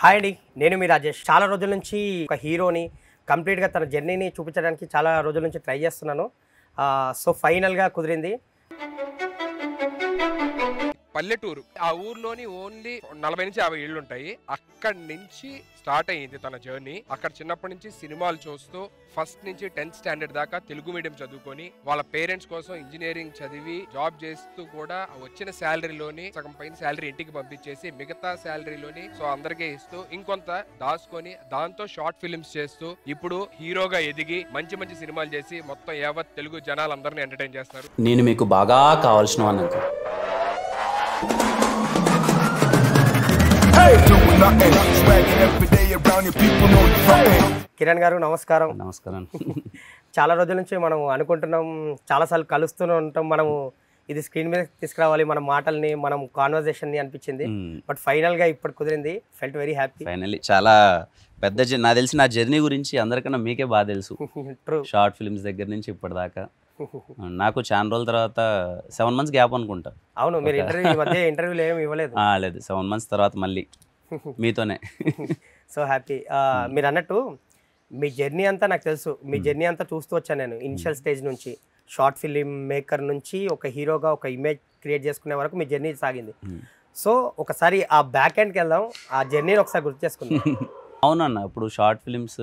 Hi అండి, నేను మీ రాజేష్. చాలా రోజుల నుంచి ఒక హీరోని కంప్లీట్గా తన జర్నీని చూపించడానికి చాలా రోజుల నుంచి ట్రై చేస్తున్నాను. సో ఫైనల్గా కుదిరింది. పల్లెటూరు ఆ ఊర్లోని ఓన్లీ 40 నుంచి 50 ఇళ్ళు ఉంటాయి. అక్కడి నుంచి స్టార్ట్ అయ్యింది తన జర్నీ. అక్కడ చిన్నప్పటి నుంచి సినిమాలు చూస్తూ ఫస్ట్ నుంచి 10th స్టాండర్డ్ దాకా తెలుగు మీడియం చదువుకొని వాళ్ళ పేరెంట్స్ కోసం ఇంజనీరింగ్ చదివి జాబ్ చేస్తూ కూడా వచ్చిన శాలరీలోని సగం పైన శాలరీ ఇంటికి పంపించేసి మిగతా శాలరీలోని సో అందరికీ ఇస్తూ ఇంకొంత దాచుకొని దాంతో షార్ట్ ఫిల్మ్స్ చేస్తూ ఇప్పుడు హీరోగా ఎదిగి మంచి మంచి సినిమాలు చేసి మొత్తం యావత్ తెలుగు జనాలందరినీ ఎంటర్టైన్ చేస్తారు. నేను మీకు బాగా కావాల్సిన వాడిని. కిరణ్ గారు నమస్కారం. నమస్కారం. చాలా రోజుల నుంచి మనం అనుకుంటున్నాం, చాలాసార్లు కలుస్తూనే ఉంటాం. మనము ఇది స్క్రీన్ మీద తీసుకురావాలి, మన మాటల్ని, మనం కాన్వర్జేషన్ని అనిపించింది. బట్ ఫైనల్గా ఇప్పుడు కుదిరింది. Felt very happy. ఫైనల్లీ చాలా పెద్ద నాకు తెలిసి నా జర్నీ గురించి అందరికన్నా మీకే బాగా తెలుసు. షార్ట్ ఫిల్మ్స్ దగ్గర నుంచి ఇప్పటిదాకా నాకు చాలా రోజుల తర్వాత 7 months గ్యాప్ అనుకుంటా. అవును, మీరు ఇంటర్వ్యూలు ఏమి ఇవ్వలేదు. లేదు, 7 months తర్వాత మళ్ళీ మీతోనే. So happy. మీరు అన్నట్టు మీ జర్నీ అంతా నాకు తెలుసు. మీ జర్నీ అంతా చూస్తూ వచ్చాను నేను. ఇనిషియల్ స్టేజ్ నుంచి షార్ట్ ఫిలిం మేకర్ నుంచి ఒక హీరోగా ఒక ఇమేజ్ క్రియేట్ చేసుకునే వరకు మీ జర్నీ సాగింది. సో ఒకసారి ఆ బ్యాక్ ఎండ్కి వెళ్దాం, ఆ జర్నీని ఒకసారి గుర్తు చేసుకుందాం. అవునన్న, ఇప్పుడు షార్ట్ ఫిలిమ్స్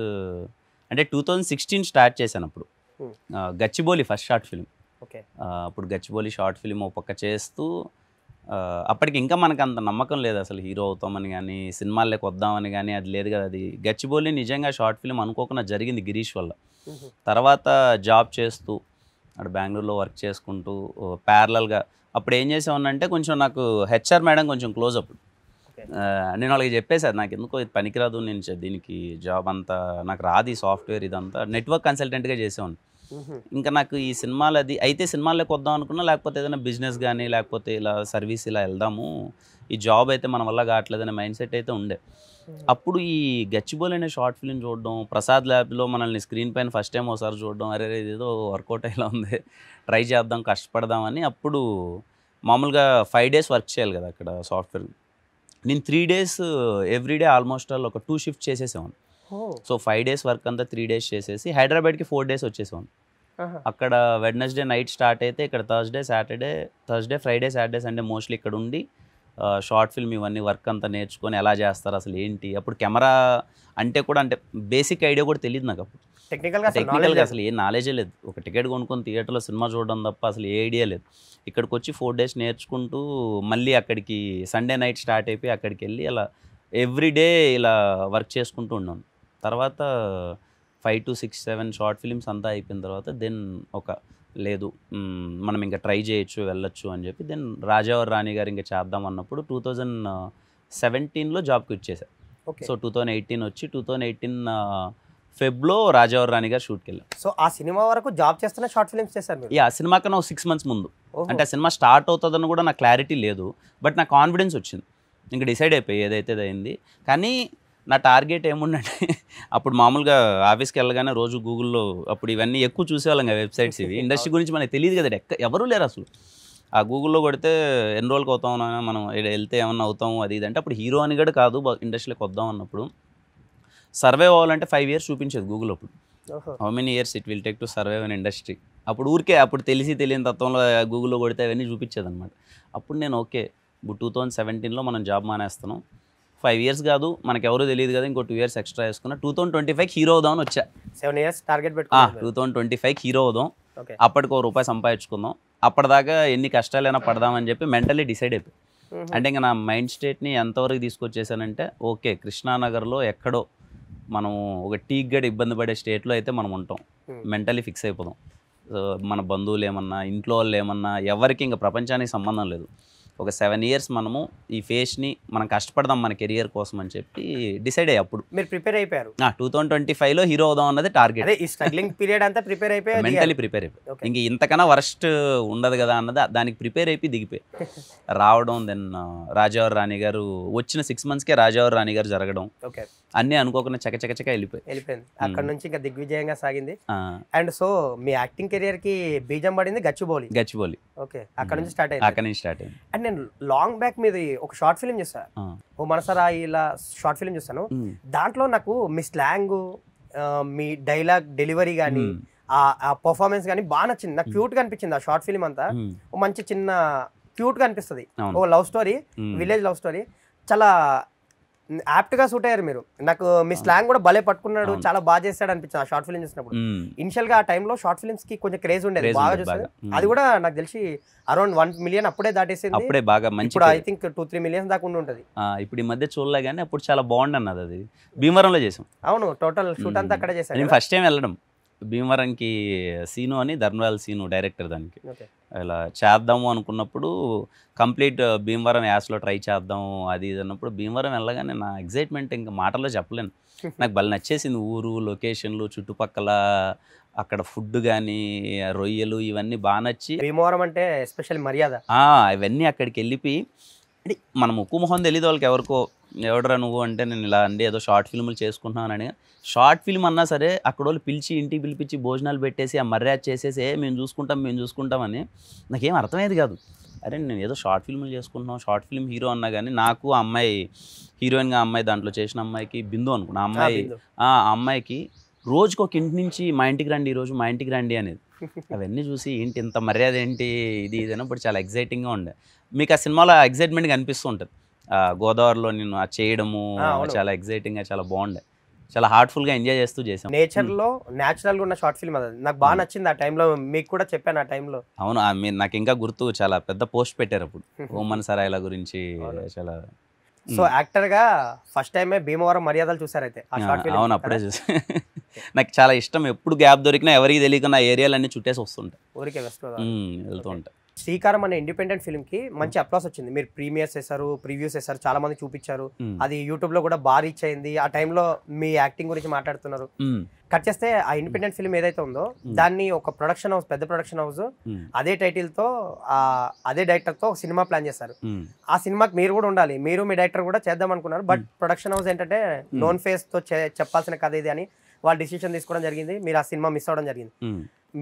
అంటే 2016 స్టార్ట్ చేశాను. అప్పుడు Gachibowli first short film. Okay. అప్పుడు గచ్చిబౌలి షార్ట్ ఫిలిం ఒక పక్క చేస్తూ అప్పటికి ఇంకా మనకు అంత నమ్మకం లేదు అసలు హీరో అవుతామని కానీ సినిమాల్లోకి వద్దామని కానీ. అది లేదు కదా. అది గచ్చిబౌలి నిజంగా షార్ట్ ఫిలిం అనుకోకుండా జరిగింది గిరీష్ వల్ల. తర్వాత జాబ్ చేస్తూ అక్కడ బెంగళూరులో వర్క్ చేసుకుంటూ ప్యారలల్గా అప్పుడు ఏం చేసామన్నంటే కొంచెం నాకు హెచ్ఆర్ మేడం కొంచెం క్లోజ్. అప్పుడు నేను వాళ్ళకి చెప్పేసాను, నాకు ఎందుకో ఇది పనికిరాదు, నేను దీనికి జాబ్ అంతా నాకు రాదు, ఈ సాఫ్ట్వేర్ ఇదంతా నెట్వర్క్ కన్సల్టెంట్గా చేసేవాడిని. ఇంకా నాకు ఈ సినిమాలు అది అయితే సినిమాల్లోకి వద్దాం అనుకున్నా, లేకపోతే ఏదైనా బిజినెస్ కానీ లేకపోతే ఇలా సర్వీస్ ఇలా వెళ్దాము, ఈ జాబ్ అయితే మన వల్ల కావట్లేదనే మైండ్ సెట్ అయితే ఉండే. అప్పుడు ఈ గచ్చిబౌలి అనే షార్ట్ ఫిల్మ్ చూడడం, ప్రసాద్ ల్యాబ్లో మనల్ని స్క్రీన్ పైన ఫస్ట్ టైం ఒకసారి చూడడం, అరే ఇదేదో వర్కౌట్ అయ్యేలా ఉంది, ట్రై చేద్దాం, కష్టపడదామని. అప్పుడు మామూలుగా 5 days వర్క్ చేయాలి కదా అక్కడ సాఫ్ట్వేర్. నేను 3 days ఎవ్రీడే ఆల్మోస్ట్ ఆల్ ఒక 2 shifts చేసేసేవాను. సో 5 days వర్క్ అంతా 3 days చేసేసి హైదరాబాద్కి 4 days వచ్చేసేవాను. అక్కడ వెడ్నెస్డే నైట్ స్టార్ట్ అయితే ఇక్కడ Thursday Friday Saturday Sunday mostly ఇక్కడ ఉండి షార్ట్ ఫిల్మ్ ఇవన్నీ వర్క్ అంతా నేర్చుకొని ఎలా చేస్తారు అసలు ఏంటి. అప్పుడు కెమెరా అంటే కూడా అంటే బేసిక్ ఐడియా కూడా తెలియదు నాకు. అప్పుడు టెక్నికల్గా అసలు ఏ నాలెడ్జే లేదు. ఒక టికెట్ కొనుక్కొని థియేటర్లో సినిమా చూడడం తప్ప అసలు ఏ ఐడియా లేదు. ఇక్కడికి వచ్చి 4 days నేర్చుకుంటూ మళ్ళీ అక్కడికి సండే నైట్ స్టార్ట్ అయిపోయి అక్కడికి వెళ్ళి అలా ఎవ్రీడే ఇలా వర్క్ చేసుకుంటూ ఉన్నాను. తర్వాత 5 to 6, 7 షార్ట్ ఫిలిమ్స్ అంతా అయిపోయిన తర్వాత దెన్ లేదు మనం ఇంకా ట్రై చేయొచ్చు, వెళ్ళొచ్చు అని చెప్పి దెన్ రాజావర్ రాణి గారు ఇంకా చేద్దాం అన్నప్పుడు 2017లో జాబ్కి వచ్చేసాను. సో 2018 వచ్చి 2018 ఫెబ్లో రాజావర్ రాణి గారు షూట్కి వెళ్ళాం. సో ఆ సినిమా వరకు జాబ్ చేస్తున్న షార్ట్ ఫిలిమ్స్ చేశారు. ఆ సినిమా కన్నా 6 months ముందు, అంటే ఆ సినిమా స్టార్ట్ అవుతుందని కూడా నాకు క్లారిటీ లేదు, బట్ నాకు కాన్ఫిడెన్స్ వచ్చింది, ఇంకా డిసైడ్ అయిపోయి ఏదైతే అయింది. కానీ నా టార్గెట్ ఏముండంటే అప్పుడు మామూలుగా ఆఫీస్కి వెళ్ళగానే రోజు గూగుల్లో అప్పుడు ఇవన్నీ ఎక్కువ చూసేవాళ్ళం కదా వెబ్సైట్స్. ఇవి ఇండస్ట్రీ గురించి మనకి తెలియదు కదా, ఎవరూ లేరు అసలు. ఆ గూగుల్లో కొడితే ఎన్ని రోజులకి అవుతాం మనం వెళ్తే ఏమన్నా అవుతాము అది ఇది అంటే అప్పుడు హీరో అని కూడా కాదు ఇండస్ట్రీలోకి వద్దాం అన్నప్పుడు సర్వైవ్ అవ్వాలంటే 5 years చూపించేది గూగుల్. అప్పుడు how many years it will take to survive an industry. అప్పుడు ఊరికే అప్పుడు తెలియని తత్వంలో గూగుల్లో కొడితే అవన్నీ చూపించేది అనమాట. అప్పుడు నేను ఓకే ఇప్పుడు 2017లో మనం జాబ్ మానేస్తున్నాం, 5 years కాదు మనకు ఎవరు తెలియదు కదా, ఇంకో 2 years ఎక్స్ట్రా వేసుకున్నా 2025కి హీరో అవుదామని వచ్చా. 7 years టార్గెట్ పెట్టుకున్నా. 2025కి హీరో అవుదాం, అప్పటికి ₹1 సంపాదించుకుందాం, అప్పటిదాకా ఎన్ని కష్టాలైనా పడదామని చెప్పి మెంటలీ డిసైడ్ అయిపోయి. అంటే ఇంకా నా మైండ్ స్టేట్ని ఎంతవరకు తీసుకొచ్చేసానంటే ఓకే కృష్ణానగర్లో ఎక్కడో మనం ఒక టీకి గడ ఇబ్బంది పడే స్టేట్లో అయితే మనం ఉంటాం, మెంటలీ ఫిక్స్ అయిపోదాం. మన బంధువులు ఏమన్నా ఇంట్లో వాళ్ళు ఏమన్నా ఎవరికి ఇంకా ప్రపంచానికి సంబంధం లేదు, ఒక 7 years మనము ఈ ఫేస్ని మనం కష్టపడదాం మన కెరియర్ కోసం అని చెప్పి డిసైడ్ అయ్యి అప్పుడు మీరు ప్రిపేర్ అయిపోయారు. 2025లో హీరో అవుదాం అన్నది టార్గెట్. ఈ స్ట్రగ్లింగ్ పీరియడ్ అంతా ప్రిపేర్ అయిపోయి మెంటలీ ప్రిపేర్ అయిపోయి ఇంక ఇంతకన్నా వరస్ట్ ఉండదు కదా అన్నది దానికి ప్రిపేర్ అయిపోయి దిగిపోయి రావడం. దెన్ రాజావర్ రాణి గారు వచ్చిన 6 monthsకే రాజావర్ రాణి గారు జరగడం, అన్నీ అనుకోకుండా చకచకచక వెళ్ళిపోయింది. అక్కడ నుంచి ఇంకా దిగ్విజయంగా సాగింది. And so me acting career కి బీజం పడింది గచ్చిబౌలి. ఓకే, అక్కడ నుంచి స్టార్ట్ అయింది. అండ్ నేను లాంగ్ బ్యాక్ మీది ఒక షార్ట్ ఫిల్మ్ చూసాను, ఓ మనసరా ఇలా షార్ట్ ఫిల్మ్ చూస్తాను. దాంట్లో నాకు మీ స్లాంగ్, మీ డైలాగ్ డెలివరీ కానీ ఆ పర్ఫార్మెన్స్ కానీ బాగా నచ్చింది. నాకు క్యూట్ గా అనిపించింది ఆ షార్ట్ ఫిల్మ్ అంతా. ఓ మంచి చిన్న క్యూట్ గా అనిపిస్తుంది, ఓ love story, village love story. చాలా యాప్ట్ గా సూట్ అయ్యారు మీరు. నాకు మీ స్లాంగ్ కూడా భలే పట్టుకున్నాడు, చాలా బాగా చేస్తాడు అనిపించింది ఆ షార్ట్ ఫిల్మ్ చూసినప్పుడు. ఇనిషియల్ గా ఆ టైంలో షార్ట్ ఫిల్మ్స్ కి కొంచెం క్రేజ్ ఉండేది, బాగా చూసారు. అది కూడా నాకు తెలిసి అరౌండ్ 1 million అప్పుడే దాటేసింది. అప్పుడే బాగా మంచి, ఇప్పుడు ఐ థింక్ 2-3 million దాకా ఉంటుంది. ఇప్పుడు ఈ మధ్య చూడలే కానీ అప్పుడు చాలా బాగుంది అన్నది. అది భీమవరంలో చేసాం. అవును, టోటల్ షూట్ అంతా అక్కడే చేశాను. నేను ఫస్ట్ టైం వెళ్ళడం భీమవరంకి. సీను అని ధర్మరాల్ సీను డైరెక్టర్, దానికి ఇలా చేద్దాము అనుకున్నప్పుడు కంప్లీట్ భీమవరం యాస్లో ట్రై చేద్దాం అది ఇది అన్నప్పుడు భీమవరం వెళ్ళగానే నా ఎగ్జైట్మెంట్ ఇంకా మాటల్లో చెప్పలేను. నాకు భలే నచ్చేసింది ఊరు, లొకేషన్లు, చుట్టుపక్కల అక్కడ ఫుడ్ కానీ రొయ్యలు ఇవన్నీ బాగా నచ్చి. భీమవరం అంటే ఎస్పెషల్ మర్యాద, ఇవన్నీ అక్కడికి వెళ్ళిపోయి అంటే మన ముక్కు మొహం తెలియదు వాళ్ళకి ఎవరికో, ఎవడరా నువ్వు అంటే నేను ఇలా అండి ఏదో షార్ట్ ఫిల్ములు చేసుకుంటున్నానని. షార్ట్ ఫిల్మ్ అన్నా సరే అక్కడ వాళ్ళు పిలిచి ఇంటికి పిలిపించి భోజనాలు పెట్టేసి ఆ మర్యాద చేసేసి మేము చూసుకుంటామని నాకేం అర్థమయ్యేది కాదు. అరే నేను ఏదో షార్ట్ ఫిల్ములు చేసుకుంటున్నాం, షార్ట్ ఫిల్మ్ హీరో అన్నా కానీ నాకు ఆ అమ్మాయి హీరోయిన్గా అమ్మాయి దాంట్లో చేసిన అమ్మాయికి బిందు అనుకున్నా, ఆ అమ్మాయికి రోజుకి ఒక ఇంటి నుంచి మా ఇంటికి రండి, ఈరోజు మా ఇంటికి రండి అనేది. అవన్నీ చూసి ఏంటి ఇంత మర్యాద ఏంటి ఇది అయినప్పుడు చాలా ఎగ్జైటింగ్గా ఉండే. మీకు ఆ సినిమాలో ఎగ్జైట్మెంట్ కనిపిస్తూ ఉంటుంది. గోదావరిలో నేను ఆ చేయడము చాలా ఎగ్జైటింగ్గా చాలా బాగుండే, చాలా హార్ట్ఫుల్గా ఎంజాయ్ చేస్తూ చేసాం. నేచర్లో న్యాచురల్గా ఉన్న షార్ట్ ఫిల్మ్ అది నాకు బాగా నచ్చింది. ఆ టైంలో మీకు కూడా చెప్పాను ఆ టైంలో. అవును, మీరు నాకు ఇంకా గుర్తు, చాలా పెద్ద పోస్ట్ పెట్టారు అప్పుడు ఓమన్ సరాయిల గురించి. చాలా సో యాక్టర్ గా ఫస్ట్ టైమే భీమవరం మర్యాదలు చూసారైతే ఆ షార్ట్ ఫిల్మ్? అవును, అప్పుడే చూసి. నాకు చాలా ఇష్టం, ఎప్పుడు గ్యాప్ దొరికినా ఎవరికి తెలియకుండా ఏరియాలన్నీ చుట్టేసి వస్తుంటాయి, ఊరికే వెళ్తూ ఉంటాయి. శ్రీకారం అనే ఇండిపెండెంట్ ఫిల్మ్ కి మంచి అప్లాస్ వచ్చింది. మీరు ప్రీమియర్స్ చేశారు, ప్రివ్యూస్ చేశారు, చాలా మంది చూపించారు. అది యూట్యూబ్ లో కూడా బాగా రీచ్ అయింది. ఆ టైంలో మీ యాక్టింగ్ గురించి మాట్లాడుతున్నారు. కట్ చేస్తే ఆ ఇండిపెండెంట్ ఫిల్మ్ ఏదైతే ఉందో దాన్ని ఒక ప్రొడక్షన్ హౌస్, పెద్ద ప్రొడక్షన్ హౌస్ అదే టైటిల్ తో అదే డైరెక్టర్ తో ఒక సినిమా ప్లాన్ చేశారు. ఆ సినిమాకి మీరు కూడా ఉండాలి, మీరు మీ డైరెక్టర్ కూడా చేద్దాం అనుకున్నారు. బట్ ప్రొడక్షన్ హౌస్ ఏంటంటే నోన్ ఫేస్ తో చెప్పాల్సిన కథ ఇది అని వాళ్ళు డిసిషన్ తీసుకోవడం జరిగింది. మీరు ఆ సినిమా మిస్ అవ్వడం జరిగింది.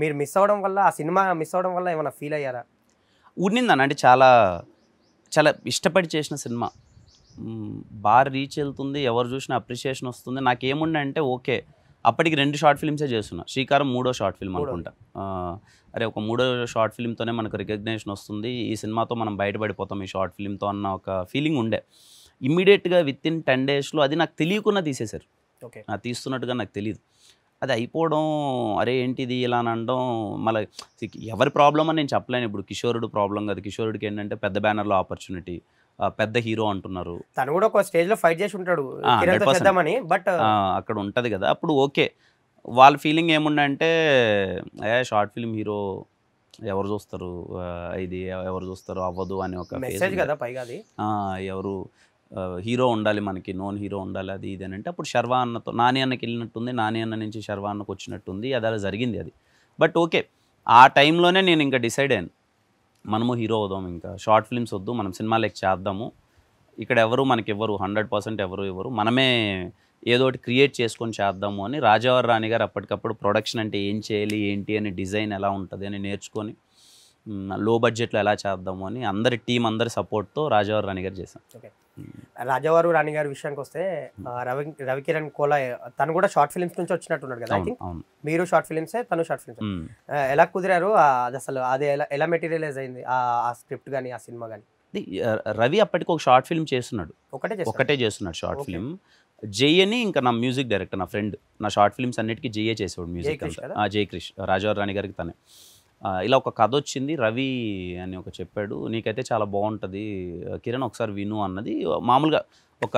మీరు మిస్ అవ్వడం వల్ల, ఆ సినిమా మిస్ అవ్వడం వల్ల ఏమైనా ఫీల్ అయ్యారా? ఉన్నిందన్న, అంటే చాలా చాలా ఇష్టపడి చేసిన సినిమా, బాగా రీచ్ వెళ్తుంది, ఎవరు చూసినా అప్రిషియేషన్ వస్తుంది. నాకేముండే అంటే ఓకే, అప్పటికి 2 షార్ట్ ఫిల్మ్సే చేస్తున్నా, శ్రీకారం 3వ షార్ట్ ఫిల్మ్ అనుకుంటా. అరే ఒక 3వ షార్ట్ ఫిల్మ్తోనే మనకు రికగ్నేషన్ వస్తుంది, ఈ సినిమాతో మనం బయటపడిపోతాం ఈ షార్ట్ ఫిల్మ్తో అన్న ఒక ఫీలింగ్ ఉండే. ఇమ్మీడియట్గా విత్ ఇన్ 10 daysలో అది నాకు తెలియకుండా తీసేశారు. తీస్తున్నట్టుగా నాకు తెలియదు. అది అయిపోవడం, అరే ఏంటిది ఇలా అని అనడం, మళ్ళీ ఎవరి ప్రాబ్లం అని నేను చెప్పలేను. ఇప్పుడు కిషోరుడు ప్రాబ్లం కాదు, కిషోరుడికి ఏంటంటే పెద్ద బ్యానర్లో ఆపర్చునిటీ, పెద్ద హీరో అంటున్నారు, తను కూడా ఒక స్టేజ్లో ఫైట్ చేసి ఉంటాడు బట్ అక్కడ ఉంటుంది కదా. అప్పుడు ఓకే, వాళ్ళ ఫీలింగ్ ఏముండంటే షార్ట్ ఫిల్మ్ హీరో ఎవరు చూస్తారు, ఇది ఎవరు చూస్తారు అవ్వదు అని ఒక మెసేజ్ కదా పైగా. అది ఎవరు హీరో ఉండాలి మనకి, నోన్ హీరో ఉండాలి అది ఇది అని అంటే అప్పుడు శర్వా అన్నతో నాని అన్నకి వెళ్ళినట్టుంది, నాని అన్న నుంచి శర్వా అన్నకు వచ్చినట్టుంది, అది అలా జరిగింది అది. బట్ ఓకే, ఆ టైంలోనే నేను ఇంకా డిసైడ్ అయ్యాను, మనము హీరో అవుదాం, ఇంకా షార్ట్ ఫిల్మ్స్ వద్దు, మనం సినిమాలకి చేద్దాము, ఇక్కడ ఎవరు మనకి ఇవ్వరు, 100% ఎవరు ఇవ్వరు, మనమే ఏదో ఒకటి క్రియేట్ చేసుకొని చేద్దాము అని రాజావారి రాణి గారు అప్పటికప్పుడు ప్రొడక్షన్ అంటే ఏం చేయాలి ఏంటి అని, డిజైన్ ఎలా ఉంటుంది అని నేర్చుకొని లో బడ్జెట్లో ఎలా చేద్దాము అని అందరి టీం అందరి సపోర్ట్తో రాజావారి రాణి గారు చేశాం. రాజావారు రాణి గారి విషయానికి వస్తే రవికిరణ్ కోలా తను కూడా షార్ట్ ఫిల్మ్స్ నుంచి వచ్చినట్టున్నాడు కదా. ఐ థింక్ మీరు షార్ట్ ఫిల్మ్సే, తను షార్ట్ ఫిల్మ్స్. ఎలా కుదిరారు అది, అసలు అది ఎలా మెటీరియలైజ్ అయింది ఆ స్క్రిప్ట్ కానీ ఆ సినిమా కానీ? రవి అప్పటికి ఒక షార్ట్ ఫిల్మ్ చేస్తున్నాడు, ఒకటే చేస్తున్నాడు షార్ట్ ఫిల్మ్. జై అని ఇంకా నా మ్యూజిక్ డైరెక్టర్, నా ఫ్రెండ్, నా షార్ట్ ఫిల్మ్స్ అన్నిటికీ జైయే చేసేవాడు మ్యూజిక్ అంతా. జై క్రిష్, రాజావారి రాణి గారికి తనే. ఇలా ఒక కథ వచ్చింది, రవి అని ఒక చెప్పాడు, నీకైతే చాలా బాగుంటుంది కిరణ్ ఒకసారి విను అన్నది. మామూలుగా ఒక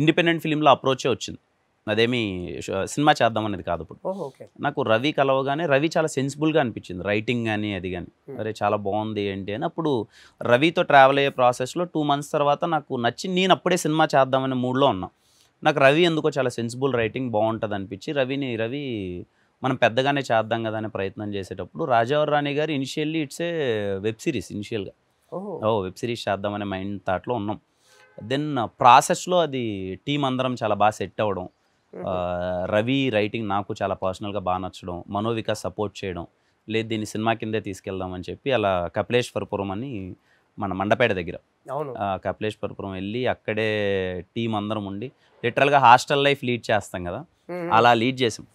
ఇండిపెండెంట్ ఫిలింలో అప్రోచే వచ్చింది, అదేమి సినిమా చేద్దాం అనేది కాదు. అప్పుడు నాకు రవి కలవగానే రవి చాలా సెన్సిబుల్గా అనిపించింది, రైటింగ్ కానీ అది కానీ, అరే చాలా బాగుంది ఏంటి అని. అప్పుడు రవితో ట్రావెల్ అయ్యే ప్రాసెస్లో 2 months తర్వాత నాకు నచ్చి నేను అప్పుడే సినిమా చేద్దామనే మూడ్లో ఉన్నా. నాకు రవి ఎందుకో చాలా సెన్సిబుల్ రైటింగ్ బాగుంటుంది అనిపించి రవి మనం పెద్దగానే చేద్దాం కదా అనే ప్రయత్నం చేసేటప్పుడు రాజావారి రాణి గారు initially it's a web series, ఇనిషియల్గా వెబ్ సిరీస్ చేద్దామనే మైండ్ థాట్లో ఉన్నాం. దెన్ ప్రాసెస్లో అది టీం అందరం చాలా బాగా సెట్ అవ్వడం, రవి రైటింగ్ నాకు చాలా పర్సనల్గా బాగా నచ్చడం, మనోవికాస్ సపోర్ట్ చేయడం, లేదు దీన్ని సినిమా కిందే తీసుకెళ్దామని చెప్పి అలా కపిలేశ్వరపురం అని మన మండపేట దగ్గర అవును. కపిలేశ్వరపురం వెళ్ళి అక్కడే టీం అందరం ఉండి లిటరల్గా హాస్టల్ లైఫ్ లీడ్ చేస్తాం కదా, అలా లీడ్ చేసాం.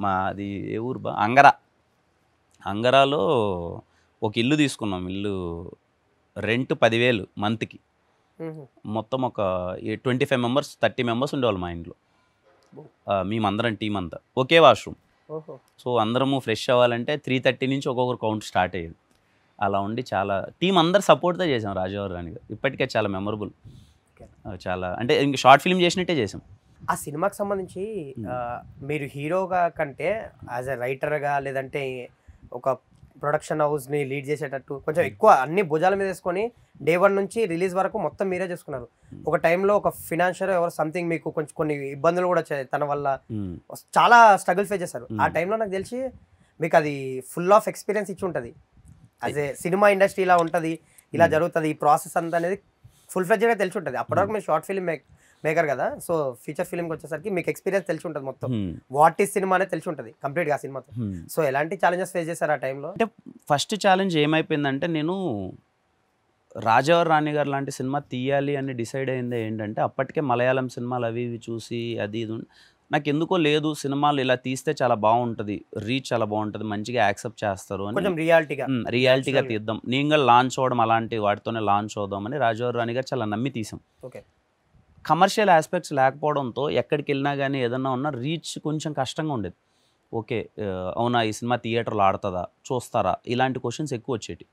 మాది ఏ ఊరు అంగరాలో ఒక ఇల్లు తీసుకున్నాం. ఇల్లు రెంట్ 10,000 మంత్కి. మొత్తం ఒక 25 మెంబర్స్ 30 మెంబర్స్ ఉండేవాళ్ళు మా ఇంట్లో. మేమందరం టీం అంతా ఒకే వాష్రూమ్. సో అందరము ఫ్రెష్ అవ్వాలంటే 3:30 నుంచి ఒక్కొక్కరు కౌంట్ స్టార్ట్ అయ్యేది. అలా ఉండి చాలా టీం అందరు సపోర్ట్తో చేసాం. రాజావారి రాణి గారు ఇప్పటికే చాలా మెమరబుల్. చాలా అంటే ఇంక షార్ట్ ఫిల్మ్ చేసినట్టే చేసాం. ఆ సినిమాకి సంబంధించి మీరు హీరోగా కంటే యాజ్ ఎ రైటర్గా లేదంటే ఒక ప్రొడక్షన్ హౌస్ని లీడ్ చేసేటట్టు కొంచెం ఎక్కువ అన్ని భుజాల మీద వేసుకొని డే 1 నుంచి రిలీజ్ వరకు మొత్తం మీరే చేసుకున్నారు. ఒక టైంలో ఒక ఫినాన్షియల్ ఎవరు సంథింగ్ మీకు కొంచెం కొన్ని ఇబ్బందులు కూడా వచ్చాయి తన వల్ల, చాలా స్ట్రగుల్ ఫేస్ చేశారు. ఆ టైంలో నాకు తెలిసి మీకు అది ఫుల్ ఆఫ్ ఎక్స్పీరియన్స్ ఇచ్చి ఉంటుంది. యాజ్ ఏ సినిమా ఇండస్ట్రీ ఇలా ఉంటుంది, ఇలా జరుగుతుంది, ఈ ప్రాసెస్ అంతా అనేది ఫుల్ ఫ్లెడ్జ్గా తెలిసి ఉంటుంది. అప్పటివరకు మీరు షార్ట్ ఫిల్మ్ మేకర్ కదా, సో ఫీచర్ ఫిల్మ్కి వచ్చేసరికి మీకు ఎక్స్పీరియన్స్ తెలిసి ఉంటుంది. మొత్తం వాట్ ఈస్ సినిమా అనేది తెలిసి ఉంటుంది కంప్లీట్గా ఆ సినిమాతో. సో ఎలాంటి ఛాలెంజెస్ ఫేస్ చేశారు ఆ టైంలో? అంటే ఫస్ట్ ఛాలెంజ్ ఏమైపోయిందంటే, నేను రాజావారి రాణి గారు లాంటి సినిమా తీయాలి అని డిసైడ్ అయింది ఏంటంటే, అప్పటికే మలయాళం సినిమాలు అవి ఇవి చూసి అది ఇది నాకు ఎందుకో లేదు సినిమాలు ఇలా తీస్తే చాలా బాగుంటుంది, రీచ్ చాలా బాగుంటుంది, మంచిగా యాక్సెప్ట్ చేస్తారు అని కొంచెం రియాలిటీగా తీద్దాం, నేను లాంచ్ అవ్వడం అలాంటి వాటితోనే లాంచ్ అవుదామని రాజావారి రాణి గారు చాలా నమ్మి తీసాం. ఓకే. కమర్షియల్ ఆస్పెక్ట్స్ లేకపోవడంతో ఎక్కడికి వెళ్ళినా కానీ ఏదన్నా ఉన్నా రీచ్ కొంచెం కష్టంగా ఉండేది. ఓకే అవునా ఈ సినిమా థియేటర్లో ఆడుతుందా, చూస్తారా, ఇలాంటి క్వశ్చన్స్ ఎక్కువ వచ్చేటి.